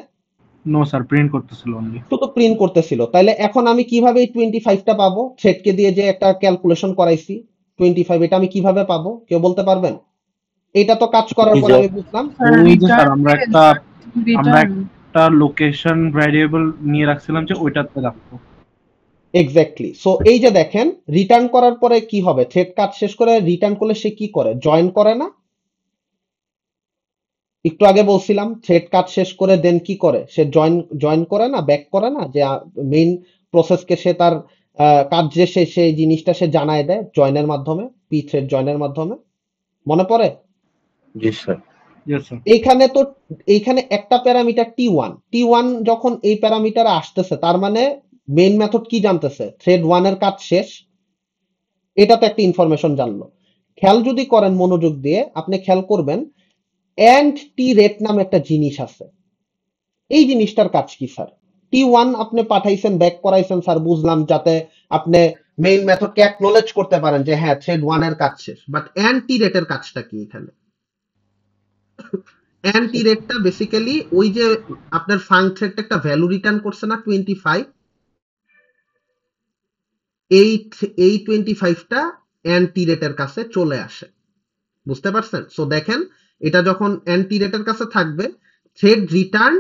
নো স্যার, প্রিন্ট করতেছিল অনলি। শুধু প্রিন্ট করতেছিল। তাহলে এখন আমি কিভাবে এই 25টা পাবো? থ্রেডকে দিয়ে যে একটা ক্যালকুলেশন করাইছি 25, এটা আমি কিভাবে পাবো, কেউ বলতে পারবেন? এটা তো কাজ করার পরে আমি বুঝলাম স্যার আমরা একটা লোকেশন ভ্যারিয়েবল নিয়ে রাখছিলাম যে ওইটাতে রাখবো। এক্স্যাক্টলি। সো এই যে দেখেন, রিটার্ন করার পরে কি হবে, থ্রেড কাজ শেষ করে রিটার্ন করলে সে কি করে, জয়েন করে না? একটু আগে বলছিলাম থ্রেড কাজ শেষ করে দেন কি করে, সে জয়েন করে না, ব্যাক করে না, যে মেইন প্রসেসকে সে তার কাজ যে সেই জিনিসটা সে জানায় দেয় জয়েনের মাধ্যমে, পি থ্রেড জয়েনের মাধ্যমে। মনে পড়ে? জি স্যার। এইখানে একটা প্যারামিটার টি1 যখন এই প্যারামিটার আসতেছে, তার মানে মেইন মেথড কি জানতেছে, থ্রেড 1 এর কাজ শেষ, এটা তো একটা ইনফরমেশন জানলো। খেয়াল যদি করেন মনোযোগ দিয়ে, আপনি খেয়াল করবেন এন্ড টি রেট নামে একটা জিনিস আছে। এই জিনিসটার কাজ কি স্যার? টি1 আপনি পাঠাইছেন, ব্যাক করাইছেন স্যার, বুঝলাম, যাতে আপনি মেইন মেথডকে অ্যাকনোলেজ করতে পারেন যে হ্যাঁ থ্রেড 1 এর কাজ শেষ। বাট এন্ড টি রেটের কাজটা কি এখানে? এন্ড টি রেটটা বেসিক্যালি ওই যে আপনার ফাং থ্রেডটা একটা ভ্যালু রিটার্ন করছে না 25, এই 25টা এন্ড টি রেটের কাছে চলে আসে। বুঝতে পারছেন? সো দেখেন, এটা যখন এন্ড টি রেটের কাছে থাকবে, থ্রেড রিটার্ন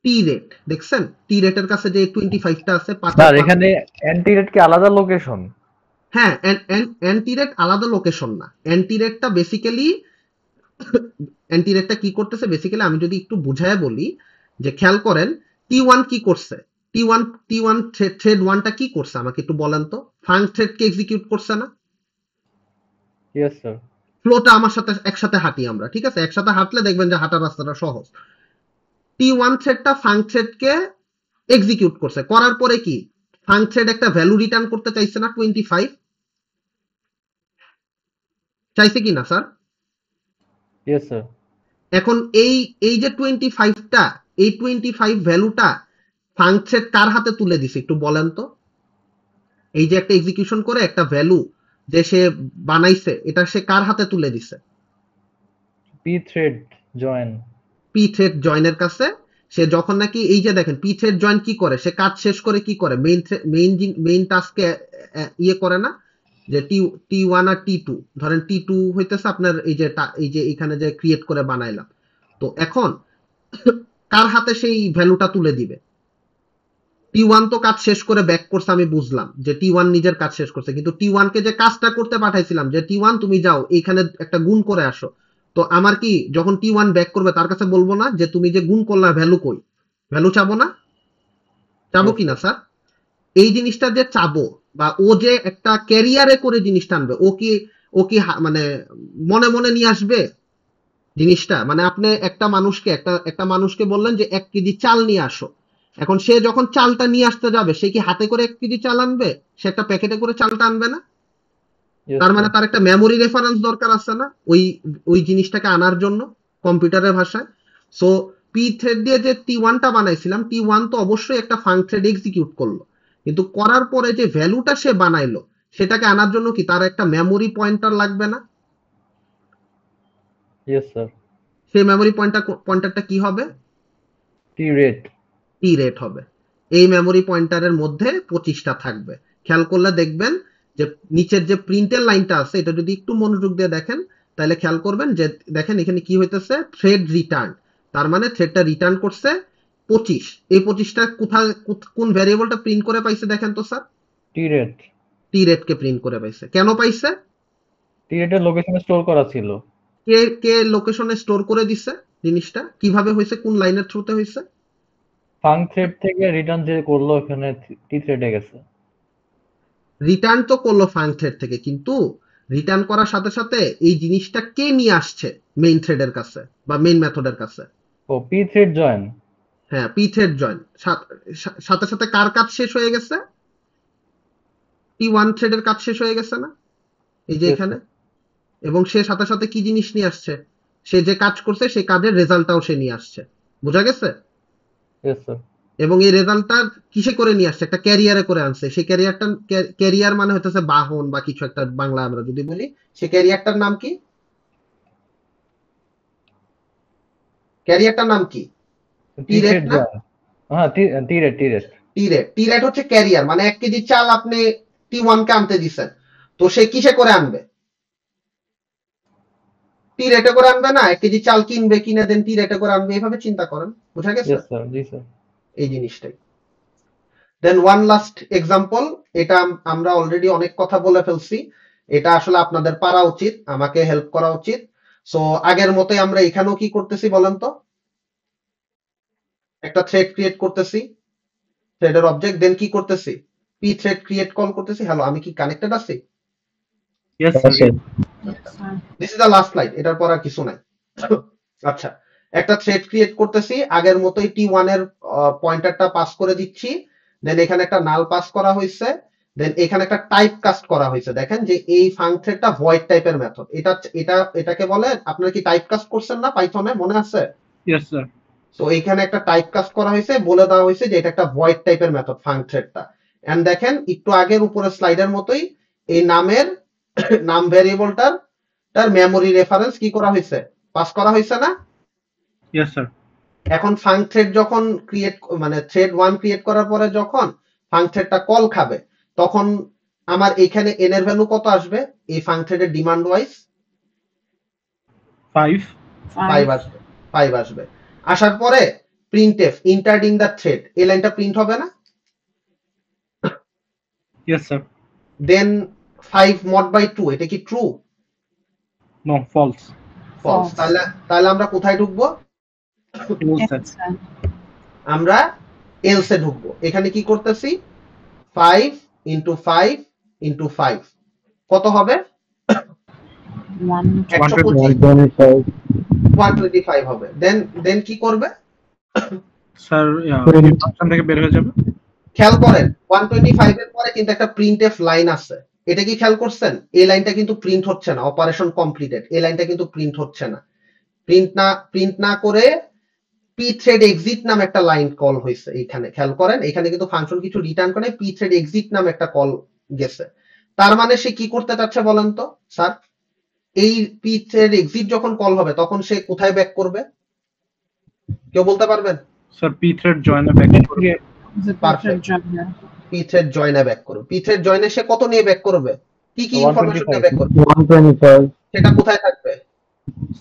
টি রেট, দেখছেন টি রেটের কাছে যে 25টা আছে, স্যার এখানে অ্যান্টি রেট কি আলাদা লোকেশন? হ্যাঁ, অ্যান্টি রেট আলাদা লোকেশন না। অ্যান্টি রেটটা বেসিক্যালি অ্যান্টি রেটটা কি করতেছে, বেসিক্যালি আমি যদি একটু বুঝায় বলি, যে খেয়াল করেন টি1 কি করছে, টি1 থ্রেড 1টা কি করছে আমাকে একটু বলেন তো। ফাং থ্রেডকে এক্সিকিউট করছে না? Yes sir. ফ্লোটা আমার সাথে একসাথে হাঁটি আমরা, ঠিক আছে? একসাথে হাঁটলে দেখবেন যে হাঁটার রাস্তাটা সহজ। টি1 থ্রেডটা ফাং থ্রেডকে এক্সিকিউট করছে, করার পরে কি ফাংথ্রেড একটা ভ্যালু রিটার্ন করতে চাইছে না 25, চাইছে কি না স্যার? Yes sir. এখন এই এই যে 25টা, এই 25 ভ্যালুটা ফাংথ্রেড কার হাতে তুলে দিছে একটু বলেন তো? এই যে একটা এক্সিকিউশন করে একটা ভ্যালু যে সে বানাইছে, এটা সে কার হাতে তুলে দিছে? P thread join. P thread জয়েনের কাছে। সে যখন নাকি এই যে দেখেন পি থ্রেড জয়েন কি করে, সে কাজ শেষ করে কি করে, মেইন টাস্কে ইয়ে করে না, যে টি1 আর টি2, ধরেন টি2 হইতেছে আপনার এই যে এখানে যে ক্রিয়েট করে বানাইলাম, তো এখন কার হাতে সেই ভ্যালুটা তুলে দিবে? টি1 তো কাজ শেষ করে ব্যাক করছে, আমি বুঝলাম যে টি1 নিজের কাজ শেষ করছে, কিন্তু টি1 কে যে কাজটা করতে পাঠাইছিলাম যে টি1 তুমি যাও এইখানে একটা গুণ করে আসো, তো আমার কি যখন টি1 ব্যাক করবে তার কাছে বলবো না যে তুমি যে গুণ করলা ভ্যালু কই? ভ্যালু চাবো না? চাবো কিনা স্যার? এই জিনিসটা যে চাবো, বা ও যে একটা ক্যারিয়ারে করে জিনিসটা আনবে, ও কি মানে মনে মনে নিয়ে আসবে জিনিসটা? মানে আপনি একটা মানুষকে বললেন যে 1 কেজি চাল নিয়ে আসো, এখন সে যখন চালটা নিয়ে আসতে যাবে সে কি হাতে করে 1 কেজি চাল আনবে? সে একটা প্যাকেটে করে চালটা আনবে না? তার মানে তার একটা মেমোরি রেফারেন্স দরকার আছে না ওই জিনিসটাকে আনার জন্য কম্পিউটারের ভাষায়? সো পি থ্রেড দিয়ে যে টি1টা বানাইছিলাম, টি1 তো অবশ্যই একটা ফাংথ্রেড এক্সিকিউট করলো, কিন্তু করার পরে যে ভ্যালুটা সে বানাইলো সেটাকে আনার জন্য কি তার একটা মেমোরি পয়েন্টার লাগবে না? Yes sir. সেই মেমোরি পয়েন্টারটা কি হবে? টি রেট হবে। এই মেমোরি পয়েন্টারের মধ্যে 25টা থাকবে। খেয়াল করলে দেখবেন যে নিচের যে প্রিন্টের লাইনটা আছে, এটা যদি একটু মনোযোগ দিয়ে দেখেন তাহলে খেয়াল করবেন যে দেখেন এখানে কি হইতেছে, থ্রেড রিটার্ন। তার মানে থ্রেডটা রিটার্ন করছে 25। এই 25টা কোন ভ্যারিয়েবলটা প্রিন্ট করে পাইছে দেখেন তো স্যার? টি রেট কে প্রিন্ট করে পাইছে। কেন পাইছে? টি রেটের লোকেশনে স্টোর করা ছিল। কে লোকেশনে স্টোর করে দিছে জিনিসটা? কিভাবে হয়েছে? কোন লাইনের থ্রুতে হয়েছে? ফাং থ্রেড থেকে রিটার্ন যে করলো এখানে টি থ্রেডে গেছে। রিটার্ন তো করলো ফাং থ্রেড থেকে, কিন্তু রিটার্ন করার সাথে সাথে এই জিনিসটা কে নিয়ে আসছে মেইন থ্রেডের কাছে বা মেইন মেথডের কাছে? ও পি থ্রেড জয়েন। হ্যাঁ, পি থ্রেড জয়েন। সাথে সাথে কার কাজ শেষ হয়ে গেছে? টি1 থ্রেডের কাজ শেষ হয়ে গেছে না এই যে এখানে? এবং সে সাথে সাথে কি জিনিস নিয়ে আসছে? সে যে কাজ করছে সেই কাজের রেজাল্টটাও সে নিয়ে আসছে। বোঝা গেছে? Yes sir. এবং এই রেজাল্টটা কিসে করে নিয়ে আসছে? একটা ক্যারিয়ারে করে আনছে। সেই ক্যারিয়ার মানে হচ্ছে বাহন বা কিছু একটা, বাংলা আমরা যদি বলি, সেই ক্যারিয়ারটার নাম কি? ক্যারিয়ারটার নাম কি? টি রেট না? হ্যাঁ, টি রেট হচ্ছে ক্যারিয়ার, মানে 1 কেজি চাল আপনি টি1 কে আনতে দিছেন, তো সে কিসে করে আনবে? টি রেটে করে আনবে না? 1 কেজি চাল কিনবে, কিনে দেন টি রেটে করে আনবে, এভাবে চিন্তা করেন। বুঝা গেছে? Yes sir. জি স্যার। এই জিনিসটাই। দেন ওয়ান লাস্ট এক্সাম্পল, এটা আমরা অলরেডি অনেক কথা বলে ফেলছি, এটা আসলে আপনাদের পারা উচিত, আমাকে হেল্প করা উচিত। সো আগের মতোই আমরা এখানেও কি করতেছি বলেন তো? একটা থ্রেড ক্রিয়েট করতেছি, থ্রেডের অবজেক্ট, দেন কি করতেছি? পি থ্রেড ক্রিয়েট কল করতেছি। হ্যালো, আমি কি কানেক্টেড আছি? Yes sir. This is the last slide, এটার পর আর কিছু নাই। আচ্ছা, একটা থ্রেড ক্রিয়েট করতেছি, আগের মতোই টি1 এর পয়েন্টারটা পাস করে দিচ্ছি, দেন এখানে একটা নাল পাস করা হয়েছে, দেন এখানে একটা টাইপ কাস্ট করা হয়েছে। দেখেন যে এই ফাং থ্রেডটা ভয়েড টাইপের মেথড, এটাকে বলে, আপনারা কি টাইপ কাস্ট করছেন না পাইথনে, মনে আছে? Yes sir. সো এইখানে একটা টাইপ কাস্ট করা হয়েছে, বলে দেওয়া হয়েছে যে এটা একটা ভয়েড টাইপের মেথড ফাং থ্রেডটা। এন্ড দেখেন একটু আগের উপরের স্লাইডের মতোই এই নাম ভ্যারিয়েবলটার মেমোরি রেফারেন্স কি করা হয়েছে? পাস করা হয়েছে না? Yes sir. এখন ফাং থ্রেড যখন মানে থ্রেড 1 ক্রিয়েট করার পরে যখন ফাং থ্রেডটা কল খাবে, তখন আমার এখানে n এর ভ্যালু কত আসবে? এই ফাং থ্রেডের ডিমান্ড ওয়াইজ 5 আসবে। 5 আসবে। আসার পরে প্রিন্টএফ ইন্টারডিং দ্য থ্রেড, এই লাইনটা প্রিন্ট হবে না? Yes sir. Then 5 mod by 2, এটা কি ট্রু? No, false. তাহলে আমরা কোথায় ঢুকবো? আমরা এলসে ঢুকবো। এখানে কি করতেছি? 5 into 5 into 5 কত হবে? 125 হবে। দেন কি করবে? স্যার ফাংশন থেকে বের হয়ে যাবে। খেয়াল করেন 125 এর পরে কিন্তু একটা প্রিন্টএফ লাইন আছে, এটা কি খেয়াল করছেন? এই লাইনটা কিন্তু প্রিন্ট হচ্ছে না, অপারেশন কমপ্লিটেড, এই লাইনটা কিন্তু প্রিন্ট হচ্ছে না। প্রিন্ট না করে pthread exit নামে একটা লাইন কল হয়েছে এখানে, খেয়াল করেন এখানে কিন্তু ফাংশন কিছু রিটার্ন করে, pthread exit নামে একটা কল গেছে। তার মানে সে কি করতে চাচ্ছে বলেন তো স্যার? এই pthread exit যখন কল হবে তখন সে কোথায় ব্যাক করবে, কেউ বলতে পারবেন? স্যার পি থ্রেড জয়েনে ব্যাক করবে। The Perfect. perfect joiner. pthread জয়েনে ব্যাক করবে। pthread জয়েনে সে কত নিয়ে ব্যাক করবে, কি কি ইনফরমেশন নিয়ে ব্যাক করবে, 125 সেটা কোথায় থাকবে?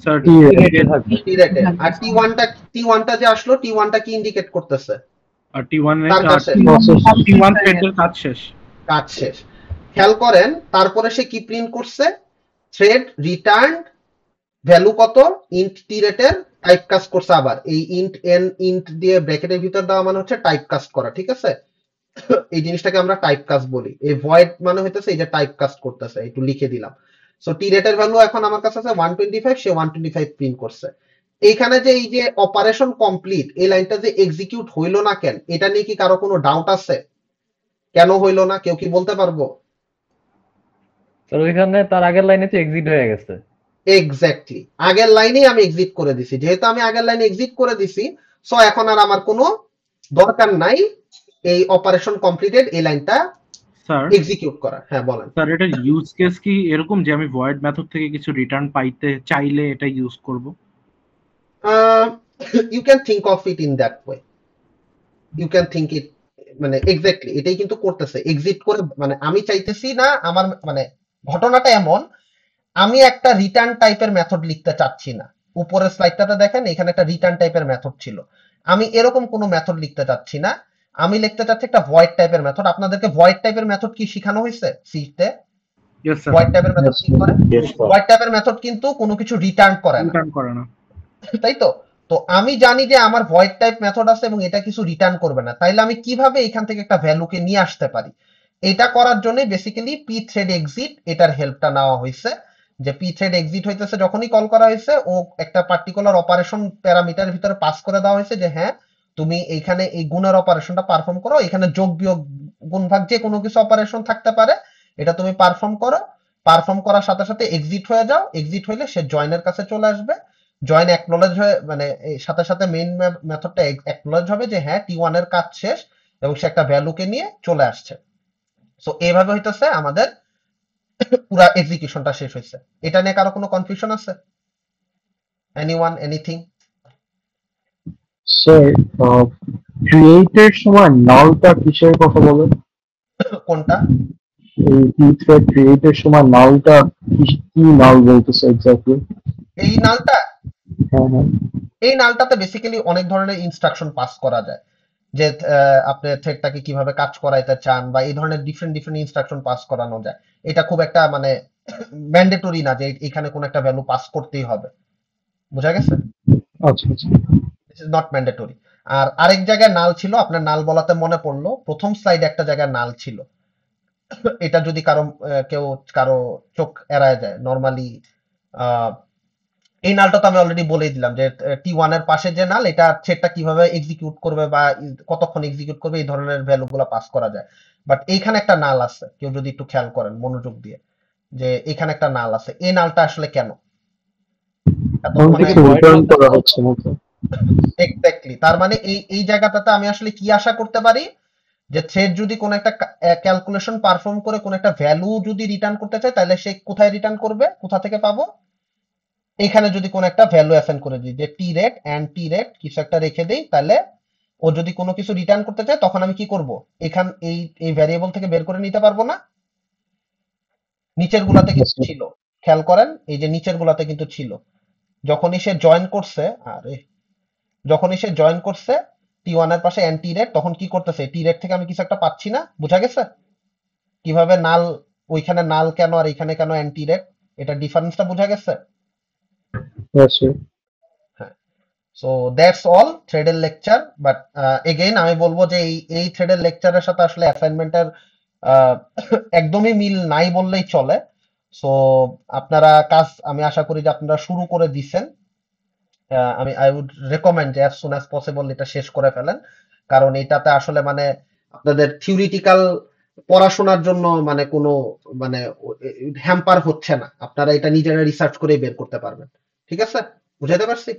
স্যার T-rate এ থাকবে। T-rate এ। আর T1টা যে আসলো, T1টা কি ইন্ডিকেট করতেছে? আর টি1 তার কাছে টি1 থ্রেডের কাজ শেষ। কাজ শেষ। খেয়াল করেন তারপরে সে কি প্রিন্ট করছে, থ্রেড রিটার্ন ভ্যালু কত, ইন্ট T-rate এর টাইপ কাস্ট করছে। আবার এই ইন্ট এন ইন্ট দিয়ে ব্র্যাকেটের ভিতর দেওয়া মানে হচ্ছে টাইপ কাস্ট করা, ঠিক আছে? এই জিনিসটাকে আমরা টাইপ কাস্ট বলি। এই ভয়েড মানে হইতেছে এই যে টাইপ কাস্ট করতেছে, একটু লিখে দিলাম। সো T-rate এর ভ্যালু এখন আমার কাছে আছে 125, সে 125 প্রিন্ট করছে। এইখানে যে এই যে অপারেশন কমপ্লিট, এই লাইনটা যে এক্সিকিউট হইলো না কেন, এটা নিয়ে কি কারো কোনো ডাউট আছে? কেন হইলো না, কেউ কি বলতে পারবো? স্যার ওইখানে তার আগের লাইনে তো এক্সিট হয়ে গেছে। এক্স্যাক্টলি, আগের লাইনেই আমি এক্সিট করে দিছি। যেহেতু আমি আগের লাইনে এক্সিট করে দিছি, সো এখন আর আমার কোনো দরকার নাই এই অপারেশন কমপ্লিটেড এই লাইনটা স্যার এক্সিকিউট করা। হ্যাঁ বলেন। স্যার এটা ইউজ কেস কি এরকম যে আমি ভয়েড মেথড থেকে কিছু রিটার্ন পাইতে চাইলে এটা ইউজ করব? You can think of it in that way, you can think it, মানে এক্স্যাক্টলি এটাই কিন্তু করতেছে, এক্সিট করে। মানে আমি চাইতেছি না, আমার মানে ঘটনাটা এমন, আমি একটা রিটার্ন টাইপের মেথড লিখতে চাচ্ছি না। উপরের স্লাইডটাতে দেখেন এখানে একটা রিটার্ন টাইপের মেথড ছিল, আমি এরকম কোনো মেথড লিখতে চাচ্ছি না। আমি লিখতে চাচ্ছি একটা ভয়েড টাইপের মেথড। আপনাদেরকে ভয়েড টাইপের মেথড কি শেখানো হয়েছে সিতে? Yes sir. ভয়েড টাইপের মেথড কি করে? Yes, sir. ভয়েড টাইপের মেথড কিন্তু কোনো কিছু রিটার্ন করে না, রিটার্ন করে না। তাই তো? তো আমি জানি যে আমার ভয়েড টাইপ মেথড আছে এবং এটা কিছু রিটার্ন করবে না, তাইলে আমি কিভাবে এখান থেকে একটা ভ্যালুকে নিয়ে আসতে পারি? এটা করার জন্য বেসিক্যালি pthread exit এটার হেল্পটা নেওয়া হয়েছে। যে pthread exit হইতেছে যখনই কল করা হয়েছে, ও একটা পার্টিকুলার অপারেশন প্যারামিটার ভিতরে পাস করে দেওয়া হয়েছে যে হ্যাঁ তুমি এইখানে এই গুণের অপারেশনটা পারফর্ম করো, এখানে যোগ বিয়োগ গুণ ভাগ যে কোনো কিছু অপারেশন থাকতে পারে, এটা তুমি পারফর্ম করো। পারফর্ম করার সাথে সাথে এক্সিট হয়ে যাও, এক্সিট হইলে সে জয়েনের কাছে চলে আসবে। জয়েন অ্যাকনোলেজ হয়ে মানে সাথে সাথে মেইন মেথডটা অ্যাকনোলেজ হবে যে হ্যাঁ T1 এর কাজ শেষ এবং সে একটা ভ্যালুকে নিয়ে চলে আসছে। সো এইভাবে হইতেছে আমাদের পুরা এক্সিকিউশনটা শেষ হয়েছে। এটা নিয়ে কারো কোনো কনফিউশন আছে? Anyone, anything? স্যার ক্রিয়েটের সময় নালটা কিসের কথা বলেন? কোনটা? এই pthread ক্রিয়েটের সময় নালটা কি নাল বলতেছে এক্স্যাক্টলি? এই নালটা, হ্যাঁ হ্যাঁ এই নালটাতে বেসিক্যালি অনেক ধরনের ইনস্ট্রাকশন পাস করা যায়, যে আপনি থ্রেডটাকে কিভাবে কাজ করাইতে চান বা এই ধরনের ডিফারেন্ট ডিফারেন্ট ইনস্ট্রাকশন পাস করানো যায়। এটা খুব একটা মানে ম্যান্ডেটরি না যে এখানে কোন একটা ভ্যালু পাস করতেই হবে, বুঝা গেছে? আচ্ছা আচ্ছা দিস ইজ নট ম্যান্ডেটরি। আর আরেক জায়গায় নাল ছিল, আপনার নাল বলাতে মনে পড়লো, প্রথম স্লাইডে একটা জায়গায় নাল ছিল। এটা যদি কারো চোখ এড়ায় যায় নরমালি, এই নালটা তো আমি অলরেডি বলেই দিলাম যে T1 এর পাশে যে নাল, এটা থ্রেডটা কিভাবে এক্সিকিউট করবে বা কতক্ষণ এক্সিকিউট করবে, এই ধরনের ভ্যালু গুলো পাস করা যায়। বাট এইখানে একটা নাল আছে, কেউ যদি একটু খেয়াল করেন মনোযোগ দিয়ে, যে এখানে একটা নাল আছে, এই নালটা আসলে কেন? এত মানে রিটার্ন করা হচ্ছে মতো। এক্স্যাক্টলি, তার মানে এই জায়গাটাতে আমি আসলে কি আশা করতে পারি, যে থ্রেড যদি কোন একটা ক্যালকুলেশন পারফর্ম করে কোন একটা ভ্যালু যদি রিটার্ন করতে চায়, তাহলে সে কোথায় রিটার্ন করবে, কোথা থেকে পাবো? এখানে যদি কোন একটা ভ্যালু অ্যাসাইন করে দিই, যে T-rate and T-rate কিছু একটা রেখে দেই, তাহলে ও যদি কোনো কিছু রিটার্ন করতে চায় তখন আমি কি করব, এই ভ্যারিয়েবল থেকে বের করে নিতে পারবো না? নিচের গুলাতে কিন্তু ছিল, খেয়াল করেন এই যে নিচের গুলাতে কিন্তু ছিল। যখনই সে জয়েন করছে T1 এর পাশে and T-rate, তখন কি করতেছে, T-rate থেকে আমি কিছু একটা পাচ্ছি না, বুঝা গেছে? কিভাবে নাল, ওইখানে নাল কেন আর এখানে কেন and T-rate, এটা ডিফারেন্সটা বুঝা গেছে? হ্যাঁ। সো দ্যাটস অল থ্রেডের লেকচার। বাট এগেইন আমি বলবো যে এই থ্রেডের লেকচারের সাথে আসলে অ্যাসাইনমেন্টের একদমই মিল নাই বললেই চলে। সো আপনারা কাজ, আমি আশা করি যে আপনারা শুরু করে দিছেন। আই উড রেকমেন্ড যে অ্যাজ সুন অ্যাজ পসিবল এটা শেষ করে ফেলেন, কারণ এটাতে আসলে মানে আপনাদের থিওরিটিক্যাল পড়াশোনার জন্য মানে কোনো মানে হ্যাম্পার হচ্ছে না, আপনারা এটা নিজেরা রিসার্চ করে বের করতে পারবেন। ঠিক আছে, বুঝাইতে পারছি?